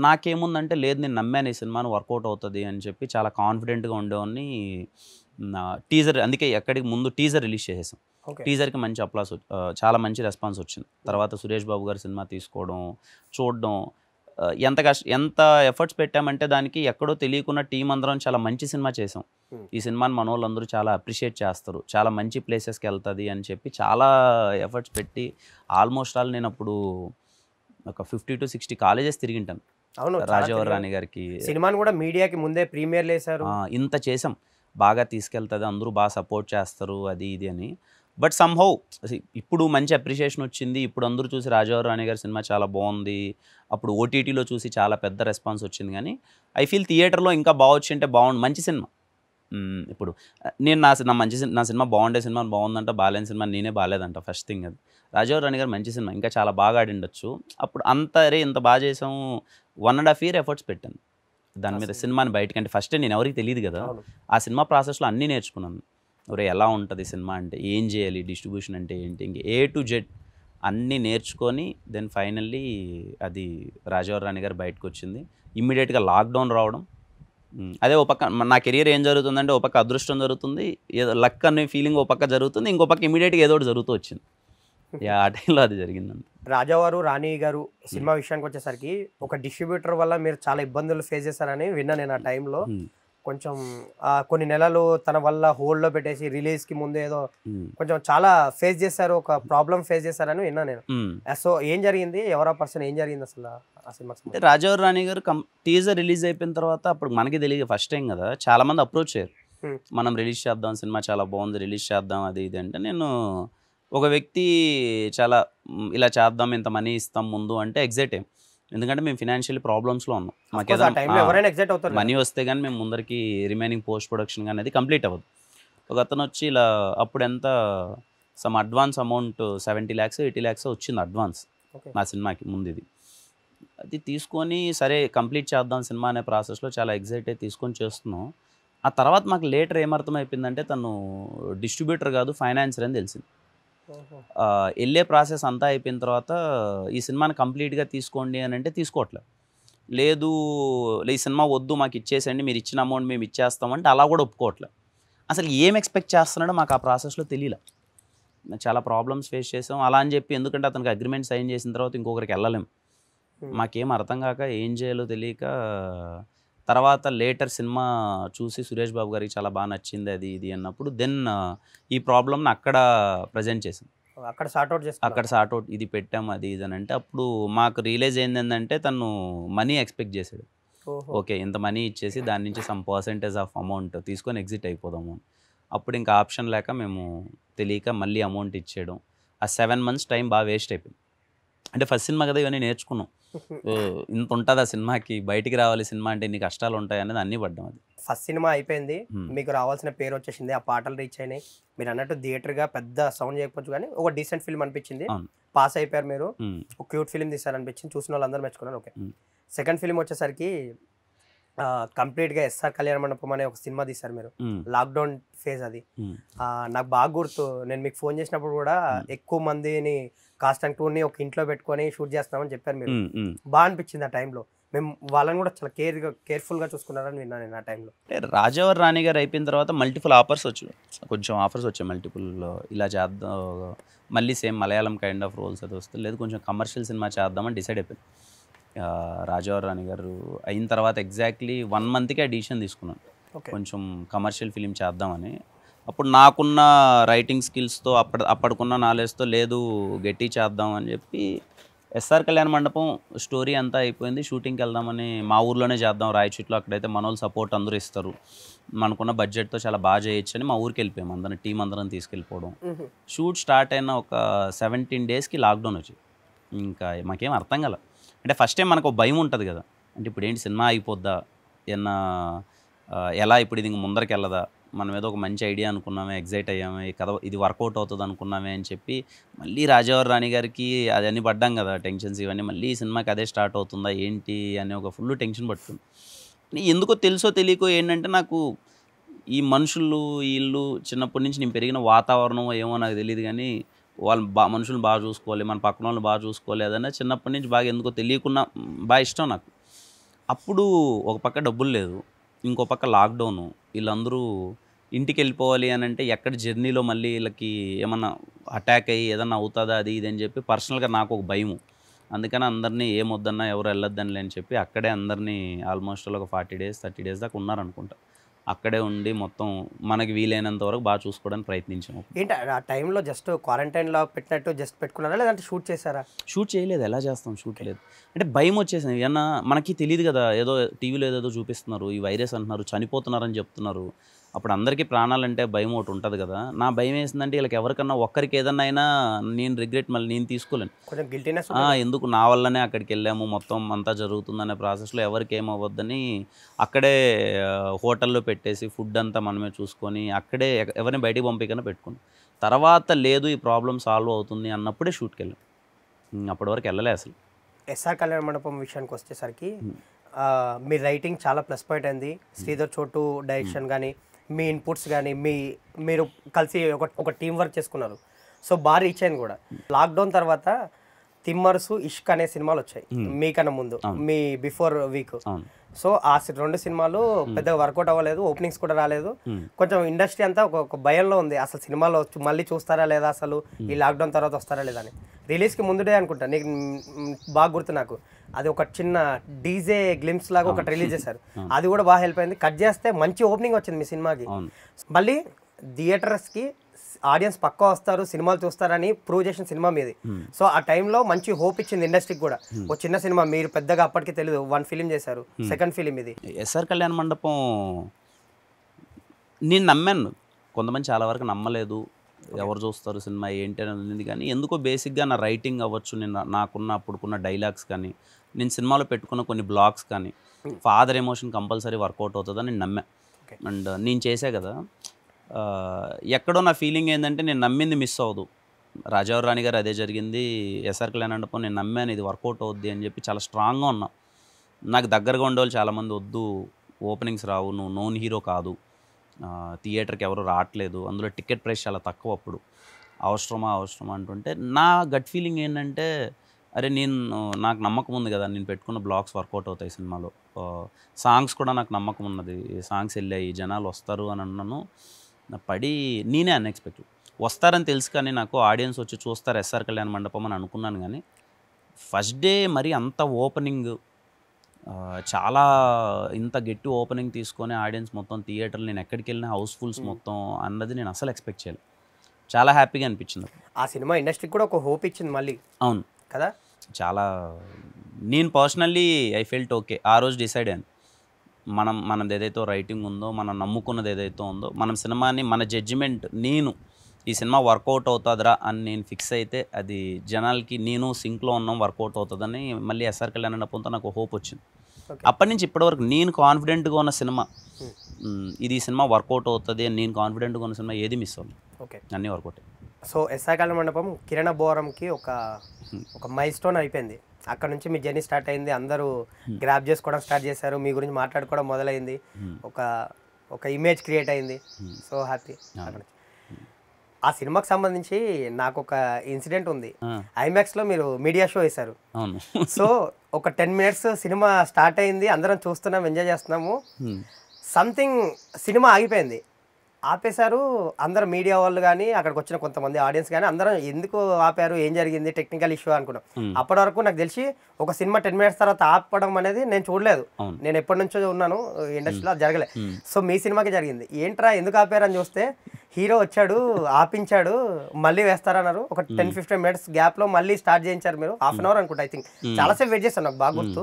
నాకేముందంటే లేదు నేను నమ్మాను ఈ సినిమాను వర్కౌట్ అవుతుంది అని చెప్పి చాలా కాన్ఫిడెంట్గా ఉండేవాడిని. టీజర్ అందుకే ఎక్కడికి ముందు టీజర్ రిలీజ్ చేసేసాం. టీజర్కి మంచి అప్లాస్ చాలా మంచి రెస్పాన్స్ వచ్చింది. తర్వాత సురేష్ బాబు గారు సినిమా తీసుకోవడం చూడడం ఎంత ఎఫర్ట్స్ పెట్టామంటే దానికి ఎక్కడో తెలియకుండా టీం అందరం చాలా మంచి సినిమా చేసాం. ఈ సినిమాని మన వాళ్ళందరూ చాలా అప్రిషియేట్ చేస్తారు, చాలా మంచి ప్లేసెస్కి వెళ్తుంది అని చెప్పి చాలా ఎఫర్ట్స్ పెట్టి ఆల్మోస్ట్ ఆల్ నేను అప్పుడు ఒక 50 to 60 కాలేజెస్ తిరిగింటాను. రాజావారి రాణి గారికి సినిమాని కూడా మీడియాకి ముందే ప్రీమియర్ చేశారు. ఇంత చేసాం, బాగా తీసుకెళ్తుంది, అందరూ బాగా సపోర్ట్ చేస్తారు అది ఇది అని. బట్ సమ్హౌ ఇప్పుడు మంచి అప్రిషియేషన్ వచ్చింది. ఇప్పుడు అందరూ చూసి రాజావారి రాణి గారి సినిమా చాలా బాగుంది, అప్పుడు ఓటీటీలో చూసి చాలా పెద్ద రెస్పాన్స్ వచ్చింది. కానీ ఐ ఫీల్ థియేటర్లో ఇంకా బాగా వచ్చింటే బాగుండు, మంచి సినిమా. ఇప్పుడు నేను నా సినిమా బాగుండే సినిమా బాగుందంట, బాగాలేని సినిమా నేనే బాగాలేదంట. ఫస్ట్ థింగ్ అది. రాజావారి రాణి గారు మంచి సినిమా, ఇంకా చాలా బాగా ఆడిండొచ్చు. అప్పుడు ఇంత బాగా చేసాము. 1.5 year ఎఫర్ట్స్ పెట్టాను దాని మీద, సినిమాని బయటకంటే. ఫస్ట్ నేను ఎవరికి తెలియదు కదా, ఆ సినిమా ప్రాసెస్లో అన్నీ నేర్చుకున్నాను. ఎలా ఉంటుంది సినిమా అంటే, ఏం చేయాలి, డిస్ట్రిబ్యూషన్ అంటే ఏంటి, ఇంక A to Z అన్నీ నేర్చుకొని దెన్ ఫైనల్లీ అది రాజావారి రాణి గారు బయటకు వచ్చింది. ఇమ్మీడియట్గా లాక్డౌన్ రావడం, అదే ఓ పక్క నా కెరియర్ ఏం జరుగుతుందంటే, ఓ పక్క అదృష్టం జరుగుతుంది, ఏదో లక్ అనే ఫీలింగ్ ఓ పక్క జరుగుతుంది, ఇంకో పక్క ఇమీడియట్గా ఏదో ఒకటి జరుగుతూ వచ్చింది. ఆ టైంలో అది జరిగిందండి. రాజావారు రాణి గారు సినిమా విషయానికి వచ్చేసరికి ఒక డిస్ట్రిబ్యూటర్ వల్ల మీరు చాలా ఇబ్బందులు ఫేస్ చేశారని విన్నా నేను. ఆ టైంలో కొంచెం కొన్ని నెలలు తన వల్ల హోల్డ్లో పెట్టేసి రిలీజ్కి ముందు ఏదో కొంచెం చాలా ఫేస్ చేశారు, ఒక ప్రాబ్లం ఫేస్ చేశారని విన్నా నేను. సో ఏం జరిగింది, ఎవరా పర్సన్, ఏం జరిగింది అసలు ఆ సినిమాకి? రాజావారి రాణి గారు టీజర్ రిలీజ్ అయిపోయిన తర్వాత, అప్పుడు మనకి తెలియదు ఫస్ట్ టైం కదా, చాలా మంది అప్రోచ్ అయ్యారు, మనం రిలీజ్ చేద్దాం, సినిమా చాలా బాగుంది, రిలీజ్ చేద్దాం అది ఇది అంటే. నేను ఒక వ్యక్తి చాలా ఇలా చేద్దాం, ఇంత మనీ ఇస్తాం ముందు అంటే ఎగ్జైట్ అయ్యాం. ఎందుకంటే మేము ఫినాన్షియల్ ప్రాబ్లమ్స్లో ఉన్నాం, మాకు ఏదైనా మనీ వస్తే కానీ మేము ముందరికి రిమైనింగ్ పోస్ట్ ప్రొడక్షన్ కానీ అది కంప్లీట్ అవ్వదు. ఒక అతను వచ్చి ఇలా అప్పుడు ఎంత some advance amount 70 lakhs 80 lakhs వచ్చింది అడ్వాన్స్ నా సినిమాకి ముందు. అది తీసుకొని సరే కంప్లీట్ చేద్దాం సినిమా అనే ప్రాసెస్లో చాలా ఎగ్జైట్ అయ్యి తీసుకొని చేస్తున్నాం. ఆ తర్వాత మాకు లేటర్ ఏమర్థం అయిపోయిందంటే, తను డిస్ట్రిబ్యూటర్ కాదు, ఫైనాన్సర్ అని తెలిసింది. వెళ్ళే ప్రాసెస్ అంతా అయిపోయిన తర్వాత ఈ సినిమాని కంప్లీట్గా తీసుకోండి అని అంటే తీసుకోవట్లేదు. లేదు ఈ సినిమా వద్దు మాకు ఇచ్చేసండి, మీరు ఇచ్చిన అమౌంట్ మేము ఇచ్చేస్తామంటే అలా కూడా ఒప్పుకోవట్లేదు. అసలు ఏం ఎక్స్పెక్ట్ చేస్తున్నాడో మాకు ఆ ప్రాసెస్లో తెలియలే. చాలా ప్రాబ్లమ్స్ ఫేస్ చేసాం అలా అని చెప్పి. ఎందుకంటే అతనికి అగ్రిమెంట్ సైన్ చేసిన తర్వాత ఇంకొకరికి వెళ్ళలేం. మాకేం అర్థం కాక ఏం చేయాలో తెలియక తర్వాత లేటర్ సినిమా చూసి సురేష్ బాబు గారికి చాలా బాగా నచ్చింది అది ఇది అన్నప్పుడు దెన్ ఈ ప్రాబ్లమ్ని అక్కడ ప్రజెంట్ చేసాం, అక్కడ సార్ట్ అవుట్ ఇది పెట్టాం అది ఇది అని అంటే. అప్పుడు మాకు రియలైజ్ అయింది ఏంటంటే, తను మనీ ఎక్స్పెక్ట్ చేశాడు. ఓహో. ఓకే ఇంత మనీ ఇచ్చేసి దాని నుంచి సమ్ పర్సెంటేజ్ ఆఫ్ అమౌంట్ తీసుకొని ఎగ్జిట్ అయిపోదాము. అప్పుడు ఇంకా ఆప్షన్ లేక మేము తెలియక మళ్ళీ అమౌంట్ ఇచ్చేయడం. ఆ 7 months టైం బాగా వేస్ట్ అయిపోయింది. అంటే ఫస్ట్ సినిమా కదా ఇవన్నీ నేర్చుకున్నాం. ఇంత ఉంటుంది ఆ సినిమాకి, బయటికి రావాలి సినిమా అంటే ఇన్ని కష్టాలు ఉంటాయి అనేది అన్నీ పడ్డాం అది. ఫస్ట్ సినిమా అయిపోయింది, మీకు రావాల్సిన పేరు వచ్చేసింది, ఆ పాటలు రీచ్ అయినాయి, మీరు అన్నట్టు థియేటర్గా పెద్ద సౌండ్ చేయకపోవచ్చు కానీ ఒక డీసెంట్ ఫిల్మ్ అనిపించింది, పాస్ అయిపోయారు మీరు, ఒక క్యూట్ ఫిల్మ్ తీసారనిపించింది, చూసిన వాళ్ళందరూ మెచ్చుకున్నారు. ఓకే, సెకండ్ ఫిల్మ్ వచ్చేసరికి కంప్లీట్గా ఎస్ఆర్ కళ్యాణ మండపం అనే ఒక సినిమా తీశారు మీరు, లాక్డౌన్ ఫేజ్ అది. నాకు బాగా గుర్తు, నేను మీకు ఫోన్ చేసినప్పుడు కూడా ఎక్కువ మందిని కాస్ట్ అండ్ క్రూని ఒక ఇంట్లో పెట్టుకొని షూట్ చేస్తామని చెప్పారు మీరు. బాగా అనిపించింది ఆ టైంలో, మేము వాళ్ళని కూడా చాలా కేర్ఫుల్గా చూసుకున్నారని విన్నాను నేను ఆ టైంలో. రాజావారి రాణి గారు అయిపోయిన తర్వాత మల్టిపుల్ ఆఫర్స్ వచ్చాయి, కొంచెం ఆఫర్స్ వచ్చాయి మల్టిపుల్, ఇలా చేద్దాం మళ్ళీ same Malayalam kind of roles అది వస్తుంది, లేదు కొంచెం కమర్షియల్ సినిమా చేద్దామని డిసైడ్ అయిపోయింది. రాజావారి రాణి గారు అయిన తర్వాత ఎగ్జాక్ట్లీ 1 monthకే ఆ డిసిషన్ తీసుకున్నాను, కొంచెం కమర్షియల్ ఫిలిం చేద్దామని. అప్పుడు నాకున్న రైటింగ్ స్కిల్స్తో అప్పటికున్న నాలెడ్జ్తో లేదు గట్టి చేద్దాం అని చెప్పి ఎస్ఆర్ కళ్యాణ మండపం స్టోరీ అంతా అయిపోయింది, షూటింగ్కి వెళ్దామని మా ఊర్లోనే చేద్దాం రాయచూట్లో, అక్కడైతే మన వాళ్ళు సపోర్ట్ అందరూ ఇస్తారు, మనకున్న బడ్జెట్తో చాలా బాగా చేయొచ్చు అని మా ఊరికి వెళ్ళిపోయాం, అందరం టీం అందరం తీసుకెళ్ళిపోవడం. షూట్ స్టార్ట్ అయిన ఒక 17 daysకి లాక్డౌన్ వచ్చింది. ఇంకా మాకేం అర్థం కాల, అంటే ఫస్ట్ టైం మనకు భయం ఉంటుంది కదా, అంటే ఇప్పుడు ఏంటి సినిమా అయిపోద్దా ఏమన్నా, ఎలా ఇప్పుడు ఇది ఇంక ముందరికి వెళ్ళదా, మనం ఏదో ఒక మంచి ఐడియా అనుకున్నామే, ఎగ్జైట్ అయ్యామే, ఈ కథ ఇది వర్కౌట్ అవుతుంది అనుకున్నామే అని చెప్పి మళ్ళీ రాజావారి రాణి గారికి అది అన్నీ పడ్డాం కదా టెన్షన్స్ ఇవన్నీ, మళ్ళీ ఈ సినిమాకి అదే స్టార్ట్ అవుతుందా ఏంటి అని ఒక ఫుల్ టెన్షన్ పట్టుకుంది. ఎందుకో తెలుసో తెలియకో ఏంటంటే నాకు ఈ మనుషులు వీళ్ళు చిన్నప్పటి నుంచి నేను పెరిగిన వాతావరణం ఏమో నాకు తెలియదు కానీ వాళ్ళు మనుషులను బాగా చూసుకోవాలి, మన పక్కన వాళ్ళని బాగా చూసుకోవాలి, అదన్నా చిన్నప్పటి నుంచి బాగా ఎందుకో తెలియకుండా బాగా ఇష్టం నాకు. అప్పుడు ఒక పక్క డబ్బులు లేదు, ఇంకో పక్క లాక్డౌను, వీళ్ళందరూ ఇంటికి వెళ్ళిపోవాలి అని అంటే ఎక్కడ జర్నీలో మళ్ళీ వీళ్ళకి ఏమన్నా అటాక్ అయ్యి ఏదన్నా అవుతుందా అది ఇది అని చెప్పి పర్సనల్గా నాకు ఒక భయము. అందుకని అందరినీ ఏమొద్దన్నా ఎవరు వెళ్ళొద్దని అని చెప్పి అక్కడే అందరినీ ఆల్మోస్ట్ ఒక 40 days 30 days దాకా ఉన్నారనుకుంటా. అక్కడే ఉండి మొత్తం మనకి వీలైనంత వరకు బాగా చూసుకోవడానికి ప్రయత్నించాము. ఏంటి ఆ టైంలో జస్ట్ క్వారంటైన్లో పెట్టినట్టు జస్ట్ పెట్టుకున్నారా లేదంటే షూట్ చేశారా? షూట్ చేయలేదు, ఎలా చేస్తాం, షూట్ లేదు, అంటే భయం వచ్చేసింది. ఏమన్నా మనకి తెలియదు కదా, ఏదో టీవీలో ఏదేదో చూపిస్తున్నారు, ఈ వైరస్ అంటున్నారు, చనిపోతున్నారని చెప్తున్నారు, అప్పుడు అందరికీ ప్రాణాలంటే భయం ఒకటి ఉంటుంది కదా. నా భయం వేసిందంటే వీళ్ళకి ఎవరికన్నా ఒక్కరికి ఏదన్నా అయినా నేను రిగ్రెట్ మళ్ళీ నేను తీసుకోలేను, కొంచెం గిల్టీనెస్, ఎందుకు నా వల్లనే అక్కడికి వెళ్ళాము మొత్తం అంతా జరుగుతుందనే ప్రాసెస్లో ఎవరికి ఏమవ్వద్దని అక్కడే హోటల్లో పెట్టేసి ఫుడ్ అంతా మనమే చూసుకొని అక్కడే ఎవరిని బయటికి పంపికన్నా పెట్టుకుని తర్వాత లేదు ఈ ప్రాబ్లం సాల్వ్ అవుతుంది అన్నప్పుడే షూట్కి వెళ్ళాం, అప్పటి వరకు వెళ్ళలే అసలు. ఎస్ఆర్ కళ్యాణ మండపం విషయానికి వచ్చేసరికి మీ రైటింగ్ చాలా ప్లస్ పాయింట్ అయింది, శ్రీధర్ చోటు డైరెక్షన్ కానీ మీ ఇన్పుట్స్ కానీ మీరు కలిసి ఒక టీం వర్క్ చేసుకున్నారు, సో బాగా రీచ్ అయింది కూడా. లాక్డౌన్ తర్వాత తిమ్మర్సు ఇష్క్ అనే సినిమాలు వచ్చాయి మీకన్నా ముందు, మీ బిఫోర్ వీక్. సో ఆ 2 సినిమాలు పెద్దగా వర్కౌట్ అవ్వలేదు, ఓపెనింగ్స్ కూడా రాలేదు, కొంచెం ఇండస్ట్రీ అంతా ఒక భయంలో ఉంది, అసలు సినిమాలో మళ్ళీ చూస్తారా లేదా, అసలు ఈ లాక్డౌన్ తర్వాత వస్తారా లేదా అని. రిలీజ్కి ముందుడే అనుకుంటా, నీకు బాగా గుర్తు నాకు, అది ఒక చిన్న డీజే గ్లిమ్స్ లాగా ఒకటి రిలీజ్ చేశారు, అది కూడా బాగా హెల్ప్ అయింది. కట్ చేస్తే మంచి ఓపెనింగ్ వచ్చింది మీ సినిమాకి, మళ్ళీ థియేటర్స్కి ఆడియన్స్ పక్కా వస్తారు, సినిమాలు చూస్తారని ప్రూవ్ చేసిన సినిమా మీది. సో ఆ టైంలో మంచి హోప్ ఇచ్చింది ఇండస్ట్రీకి కూడా. ఒక చిన్న సినిమా, మీరు పెద్దగా అప్పటికి తెలియదు, 1 ఫిలిం చేశారు, సెకండ్ ఫిలిం ఇది. ఎస్ఆర్ కళ్యాణ మండపం నేను నమ్మాను, కొంతమంది చాలా వరకు నమ్మలేదు, ఎవరు చూస్తారు సినిమా ఏంటి అనేది, కానీ ఎందుకో బేసిక్గా నా రైటింగ్ అవ్వచ్చు, నేను నాకున్న అప్పుడుకున్న డైలాగ్స్ కానీ నేను సినిమాలో పెట్టుకున్న కొన్ని బ్లాగ్స్ కానీ ఫాదర్ ఎమోషన్ కంపల్సరీ వర్కౌట్ అవుతుందని నేను నమ్మా. అండ్ నేను చేసా కదా, ఎక్కడో నా ఫీలింగ్ ఏంటంటే నేను నమ్మింది మిస్ అవ్వదు. రాజావారి రాణి గారు అదే జరిగింది, ఎస్ఆర్ కళ్యాణ మండపం నేను నమ్మాను ఇది వర్కౌట్ అవుద్ది అని చెప్పి చాలా స్ట్రాంగ్గా ఉన్నా. నాకు దగ్గరగా ఉండేవాళ్ళు చాలామంది వద్దు ఓపెనింగ్స్ రావు, నువ్వు నోన్ హీరో కాదు, థియేటర్కి ఎవరు రావట్లేదు, అందులో టికెట్ ప్రైస్ చాలా తక్కువ, అప్పుడు అవసరమా అంటుంటే నా గట్ ఫీలింగ్ ఏంటంటే అరే నాకు నమ్మకం ఉంది కదా, నేను పెట్టుకున్న బ్లాగ్స్ వర్కౌట్ అవుతాయి సినిమాలో, సాంగ్స్ కూడా నాకు నమ్మకం ఉన్నది, సాంగ్స్ వెళ్ళాయి జనాలు వస్తారు అని అన్నాను. పడి నేనే అన్ఎక్స్పెక్టెడ్ వస్తారని తెలుసు, కానీ నాకు ఆడియన్స్ వచ్చి చూస్తారు ఎస్ఆర్ కళ్యాణ మండపం అని అనుకున్నాను. కానీ ఫస్ట్ డే మరి అంత ఓపెనింగ్, చాలా ఇంత గట్టి ఓపెనింగ్ తీసుకొని ఆడియన్స్ మొత్తం థియేటర్లు నేను ఎక్కడికి వెళ్ళినా హౌస్ఫుల్స్ మొత్తం అన్నది నేను అసలు ఎక్స్పెక్ట్ చేయలేదు, చాలా హ్యాపీగా అనిపించింది. ఆ సినిమా ఇండస్ట్రీకి కూడా ఒక హోప్ ఇచ్చింది మళ్ళీ. అవును కదా, చాలా నేను పర్సనల్లీ ఐ ఫెల్ట్ ఓకే, ఆ రోజు డిసైడ్ అయ్యాను మనది ఏదైతే రైటింగ్ ఉందో, మనం నమ్ముకున్నది ఏదైతే ఉందో, మనం సినిమాని మన జడ్జిమెంట్, నేను ఈ సినిమా వర్కౌట్ అవుతుందిరా అని నేను ఫిక్స్ అయితే అది జనాలకి నేను సింక్లో ఉన్నాం వర్కౌట్ అవుతుందని మళ్ళీ ఎస్ఆర్ కళ్యాణ్ అన్నప్పుడు నాకు హోప్ వచ్చింది. అప్పటి నుంచి ఇప్పటివరకు నేను కాన్ఫిడెంట్గా ఉన్న సినిమా, ఇది సినిమా వర్కౌట్ అవుతుంది అని నేను కాన్ఫిడెంట్గా ఉన్న సినిమా ఏది మిస్ అవ్వదు. ఓకే, అన్నీ వర్కౌట్. సో ఎస్ఆర్ కళ్యాణ మండపం కిరణ బోరంకి ఒక మైల్ స్టోన్ అయిపోయింది. అక్కడ నుంచి మీ జర్నీ స్టార్ట్ అయింది, అందరూ గ్రాప్ చేసుకోవడం స్టార్ట్ చేశారు, మీ గురించి మాట్లాడుకోవడం మొదలైంది, ఒక ఇమేజ్ క్రియేట్ అయింది. So happy. ఆ సినిమాకి సంబంధించి నాకు ఒక ఇన్సిడెంట్ ఉంది. ఐమాక్స్లో మీరు మీడియా షో వేశారు. సో ఒక 10 minutes సినిమా స్టార్ట్ అయింది, అందరం చూస్తున్నాం, ఎంజాయ్ చేస్తున్నాము. సంథింగ్ సినిమా ఆగిపోయింది, ఆపేశారు. అందరు మీడియా వాళ్ళు కానీ అక్కడికి వచ్చిన కొంతమంది ఆడియన్స్ కానీ అందరం ఎందుకు ఆపారు, ఏం జరిగింది, టెక్నికల్ ఇష్యూ అనుకున్నాం. అప్పటి వరకు నాకు తెలిసి ఒక సినిమా 10 minutes తర్వాత ఆపడం అనేది నేను చూడలేదు. నేను ఎప్పటి నుంచో ఉన్నాను ఇండస్ట్రీలో, అది జరగలేదు. సో మీ సినిమాకి జరిగింది. ఏంట్రా ఎందుకు ఆపారు అని చూస్తే హీరో వచ్చాడు, ఆపించాడు, మళ్ళీ వేస్తారన్నారు. ఒక 10-15 minutes గ్యాప్లో మళ్ళీ స్టార్ట్ చేయించారు. మీరు 1/2 hour అనుకుంటా, ఐ థింక్. చాలాసేపు వెయిట్ చేస్తాను, నాకు బాగా గుర్తు.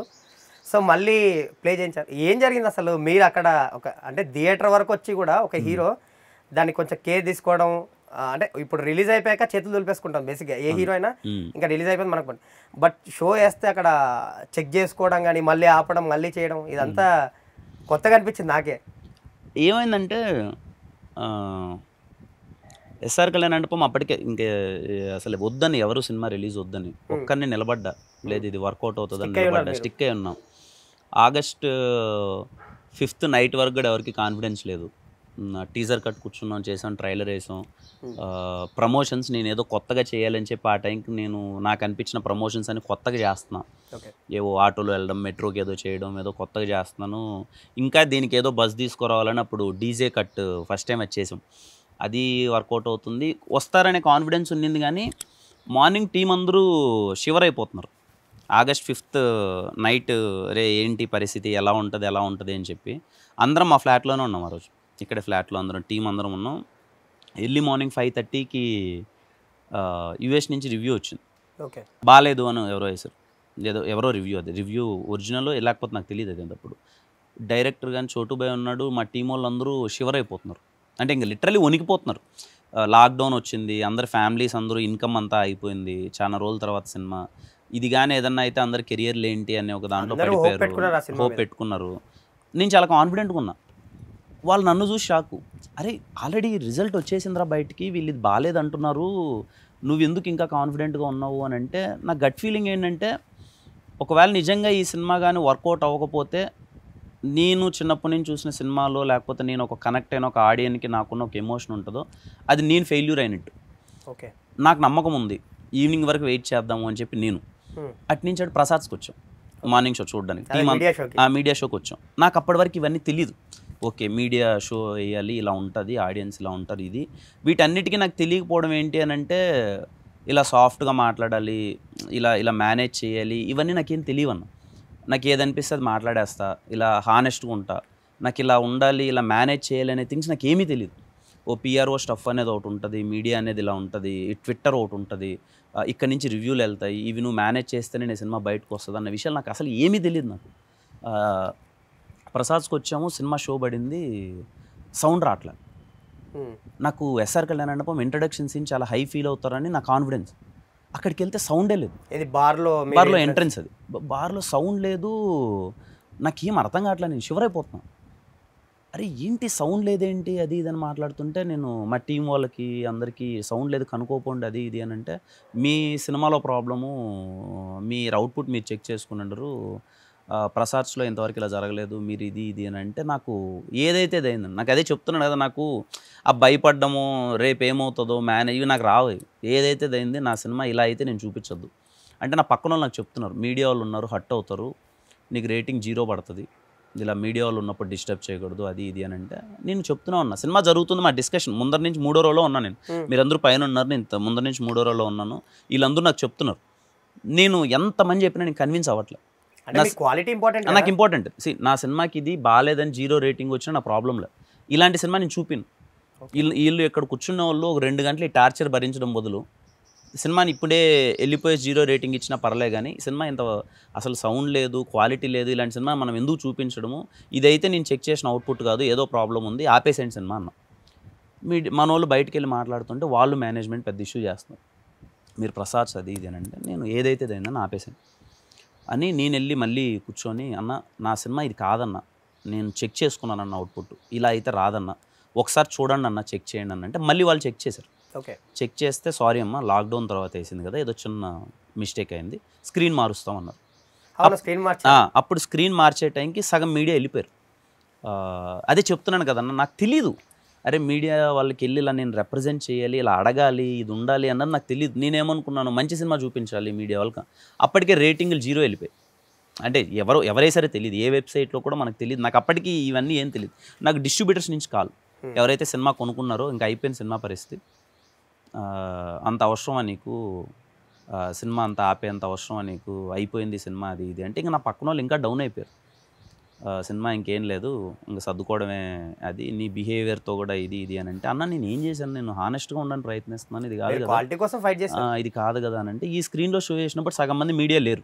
సో మళ్ళీ ప్లే చేయించారు. ఏం జరిగింది అసలు? మీరు అక్కడ అంటే థియేటర్ వరకు వచ్చి కూడా ఒక హీరో దాన్ని కొంచెం కేర్ తీసుకోవడం, అంటే ఇప్పుడు రిలీజ్ అయిపోయాక చేతులు దులిపేసుకుంటాం బేసిక్గా ఏ హీరో అయినా, ఇంకా రిలీజ్ అయిపోయింది మనకు. బట్ షో వేస్తే అక్కడ చెక్ చేసుకోవడం కానీ, మళ్ళీ ఆపడం, మళ్ళీ చేయడం, ఇదంతా కొత్తగా అనిపించింది నాకే. ఏమైందంటే ఎస్ఆర్ కళ్యాణ్ మండపం అప్పటికే ఇంకా అసలు వద్దని, ఎవరు సినిమా రిలీజ్ వద్దని ఒక్కరిని నిలబడ్డా, లేదు ఇది వర్కౌట్ అవుతుందని నిలబడ్డా, స్టిక్ అయి ఉన్నాం. August 5th నైట్ వరకు కూడా ఎవరికి కాన్ఫిడెన్స్ లేదు. టీజర్ కట్ కూర్చున్నాం, చేసాం, ట్రైలర్ వేసాం, ప్రమోషన్స్ నేను ఏదో కొత్తగా చేయాలని చెప్పి ఆ టైంకి నాకు అనిపించిన ప్రమోషన్స్ అని కొత్తగా చేస్తున్నా. ఏవో ఆటోలో వెళ్ళడం, మెట్రోకి ఏదో చేయడం, ఏదో కొత్తగా చేస్తున్నాను. ఇంకా దీనికి ఏదో బస్ తీసుకురావాలని అప్పుడు డీజే కట్ ఫస్ట్ టైం వచ్చేసాం. అది వర్కౌట్ అవుతుంది, వస్తారనే కాన్ఫిడెన్స్ ఉన్నింది. కానీ మార్నింగ్ టీం అందరూ షివర్ అయిపోతున్నారు. August 5th నైట్ రే ఏంటి పరిస్థితి, ఎలా ఉంటుంది అని చెప్పి అందరం మా ఫ్లాట్లోనే ఉన్నాం. ఆ రోజు ఇక్కడ ఫ్లాట్లో అందరం టీం అందరం ఉన్నాం. ఎర్లీ మార్నింగ్ 5:30కి యుఎస్ నుంచి రివ్యూ వచ్చింది. బాగాలేదు అని ఎవరో వేశారు, ఎవరో రివ్యూ, అది రివ్యూ ఒరిజినల్ లేకపోతే నాకు తెలియదు. అది అప్పుడు డైరెక్టర్ కానీ చోటు బాయ్ ఉన్నాడు, మా టీం వాళ్ళందరూ షివర్ అయిపోతున్నారు. అంటే ఇంకా లిటరలీ వణికిపోతున్నారు. లాక్డౌన్ వచ్చింది, అందరి ఫ్యామిలీస్ అందరూ ఇన్కమ్ అంతా అయిపోయింది, చాలా రోజుల తర్వాత సినిమా. ఇది కానీ ఏదన్నా అయితే అందరి కెరియర్లు ఏంటి అని ఒక దాంట్లో పడిపోయారు, హోప్ పెట్టుకున్నారు. నేను చాలా కాన్ఫిడెంట్గా ఉన్నా. వాళ్ళు నన్ను చూసి షాకు, అరే ఆల్రెడీ రిజల్ట్ వచ్చేసిందిరా బయటికి, వీళ్ళు ఇది బాగాలేదంటున్నారు, నువ్వు ఎందుకు ఇంకా కాన్ఫిడెంట్గా ఉన్నావు అని అంటే, నా గట్ ఫీలింగ్ ఏంటంటే, ఒకవేళ నిజంగా ఈ సినిమా కానీ వర్కౌట్ అవ్వకపోతే, నేను చిన్నప్పటి నుంచి చూసిన సినిమాలో లేకపోతే నేను ఒక కనెక్ట్ అయిన ఒక ఆడియన్కి నాకున్న ఒక ఎమోషన్ ఉంటుందో అది నేను ఫెయిల్యూర్ అయినట్టు. నాకు నమ్మకం ఉంది, ఈవినింగ్ వరకు వెయిట్ చేద్దాము అని చెప్పి నేను అటు నుంచి అటు ప్రసాద్స్కి వచ్చాం, మార్నింగ్ షో చూడడానికి, మీడియా షోకి వచ్చాం. నాకు అప్పటి వరకు ఇవన్నీ తెలీదు. ఓకే మీడియా షో వేయాలి, ఇలా ఉంటుంది, ఆడియన్స్ ఇలా ఉంటారు, ఇది వీటన్నిటికీ నాకు తెలియకపోవడం ఏంటి అని అంటే, ఇలా సాఫ్ట్గా మాట్లాడాలి, ఇలా మేనేజ్ చేయాలి, ఇవన్నీ నాకేం తెలియవన్నా. నాకు ఏదనిపిస్తే అది మాట్లాడేస్తా, ఇలా హానెస్ట్గా ఉంటా, నాకు ఇలా ఉండాలి, ఇలా మేనేజ్ చేయాలి అనే థింగ్స్ నాకు ఏమీ తెలియదు. ఓ పిఆర్ఓ స్టఫ్ అనేది ఒకటి ఉంటుంది, మీడియా అనేది ఇలా ఉంటుంది, ట్విట్టర్ ఒకటి ఉంటుంది, ఇక్కడ నుంచి రివ్యూలు వెళ్తాయి, ఇవి నువ్వు మేనేజ్ చేస్తేనే నేను సినిమా బయటకు వస్తుంది అన్న విషయాలు నాకు అసలు ఏమీ తెలియదు. నాకు ప్రసాద్స్కి వచ్చాము, సినిమా షో పడింది, సౌండ్ రావట్లేదు. నాకు ఎస్ఆర్ కళ్యాణ్ మండపం ఇంట్రడక్షన్ సీన్ చాలా హై ఫీల్ అవుతారని నా కాన్ఫిడెన్స్. అక్కడికి వెళ్తే సౌండే లేదు. ఇది బార్లో ఎంట్రన్స్, అది బార్లో సౌండ్ లేదు. నాకేం అర్థం కావట్లేదు, నేను షివర్ అయిపోతున్నాను. అరే ఏంటి సౌండ్ లేదేంటి అది ఇది అని మాట్లాడుతుంటే, నేను మా టీం వాళ్ళకి అందరికీ సౌండ్ లేదు కనుక్కోపోండి అది ఇది అని అంటే, మీ సినిమాలో ప్రాబ్లము, మీరు అవుట్పుట్ మీరు చెక్ చేసుకున్నారు, ప్రసాద్స్లో ఇంతవరకు ఇలా జరగలేదు, మీరు ఇది అని అంటే, నాకు ఏదైతే అయిందండి, నాకు అదే చెప్తున్నాను కదా, నాకు ఆ భయపడ్డము, రేపు ఏమవుతుందో ఇవి నాకు రావు. ఏదైతే అయింది నా సినిమా ఇలా అయితే నేను చూపించొద్దు అంటే, నా పక్కన వాళ్ళు నాకు చెప్తున్నారు, మీడియా వాళ్ళు ఉన్నారు, హట్ అవుతారు, నీకు రేటింగ్ 0 పడుతుంది, ఇలా మీడియా వాళ్ళు ఉన్నప్పుడు డిస్టర్బ్ చేయకూడదు అది ఇది అని అంటే, నేను చెప్తున్నా ఉన్నా, సినిమా జరుగుతుంది, మా డిస్కషన్ ముందర నుంచి 3వ రోలో ఉన్నాను నేను, మీరందరూ పైన ఉన్నారు, నేను ముందర నుంచి 3వ రోలో ఉన్నాను, వీళ్ళందరూ నాకు చెప్తున్నారు. నేను ఎంతమంది చెప్పినా నేను కన్విన్స్ అవ్వట్లేదు. నాకు ఇంపార్టెంట్ నా సినిమాకి ఇది బాగాలేదని 0 రేటింగ్ వచ్చినా నా ప్రాబ్లం లేదు. ఇలాంటి సినిమా నేను చూపిను. వీళ్ళు ఇక్కడ కూర్చున్న వాళ్ళు ఒక 2 గంటలు ఈ టార్చర్ భరించడం బదులు సినిమాని ఇప్పుడే వెళ్ళిపోయి 0 రేటింగ్ ఇచ్చినా పర్లే కానీ సినిమా ఇంత అసలు సౌండ్ లేదు, క్వాలిటీ లేదు, ఇలాంటి సినిమా మనం ఎందుకు చూపించడము, ఇదైతే నేను చెక్ చేసిన అవుట్పుట్ కాదు, ఏదో ప్రాబ్లం ఉంది, ఆపేసేయండి సినిమా అన్న. మన వాళ్ళు బయటికి వెళ్ళి మాట్లాడుతుంటే వాళ్ళు మేనేజ్మెంట్ పెద్ద ఇష్యూ చేస్తున్నారు, మీరు ప్రసాద్ అది ఇది అని అంటే నేను ఏదైతే అయిందని ఆపేసాను అని నేను వెళ్ళి మళ్ళీ కూర్చొని అన్న నా సినిమా ఇది కాదన్న, నేను చెక్ చేసుకున్నాను అన్న అవుట్పుట్, ఇలా అయితే రాదన్న, ఒకసారి చూడండి అన్న, చెక్ చేయండి అన్న అంటే మళ్ళీ వాళ్ళు చెక్ చేశారు. ఓకే, చెక్ చేస్తే సారీ అమ్మ లాక్డౌన్ తర్వాత వేసింది కదా, ఏదో చిన్న మిస్టేక్ అయింది, స్క్రీన్ మారుస్తామన్నారు. స్క్రీన్ అప్పుడు స్క్రీన్ మార్చే టైంకి సగం మీడియా వెళ్ళిపోయారు. అదే చెప్తున్నాను కదన్న, నాకు తెలీదు, అరే మీడియా వాళ్ళకి వెళ్ళి ఇలా నేను రిప్రజెంట్ చేయాలి, ఇలా అడగాలి, ఇది ఉండాలి అన్నది నాకు తెలియదు. నేనేమనుకున్నాను మంచి సినిమా చూపించాలి మీడియా వాళ్ళకి, అప్పటికే రేటింగ్లు 0 వెళ్ళిపోయాయి. అంటే ఎవరైనా తెలియదు, ఏ వెబ్సైట్లో కూడా మనకు తెలియదు, నాకు అప్పటికి ఇవన్నీ ఏం తెలియదు. నాకు డిస్ట్రిబ్యూటర్స్ నుంచి కాల్, ఎవరైతే సినిమా కొనుక్కున్నారో ఇంకా అయిపోయిన సినిమా పరిస్థితి, అంత అవసరమా నీకు, సినిమా అంత ఆపేంత అవసరమా నీకు, అయిపోయింది సినిమా అది ఇది అంటే ఇంకా నా పక్కన వాళ్ళు ఇంకా డౌన్ అయిపోయారు. సినిమా ఇంకేం లేదు, ఇంకా సర్దుకోవడమే, అది నీ బిహేవియర్తో కూడా ఇది ఇది అని అంటే అన్న నేను ఏం చేశాను, నేను హానెస్ట్గా ఉండడానికి ప్రయత్నిస్తున్నాను, ఇది కాదు క్వాలిటీ కోసం ఫైట్ చేస్తాను, ఇది కాదు కదా అని అంటే ఈ స్క్రీన్లో షో చేసినప్పుడు సగం మంది మీడియా లేరు.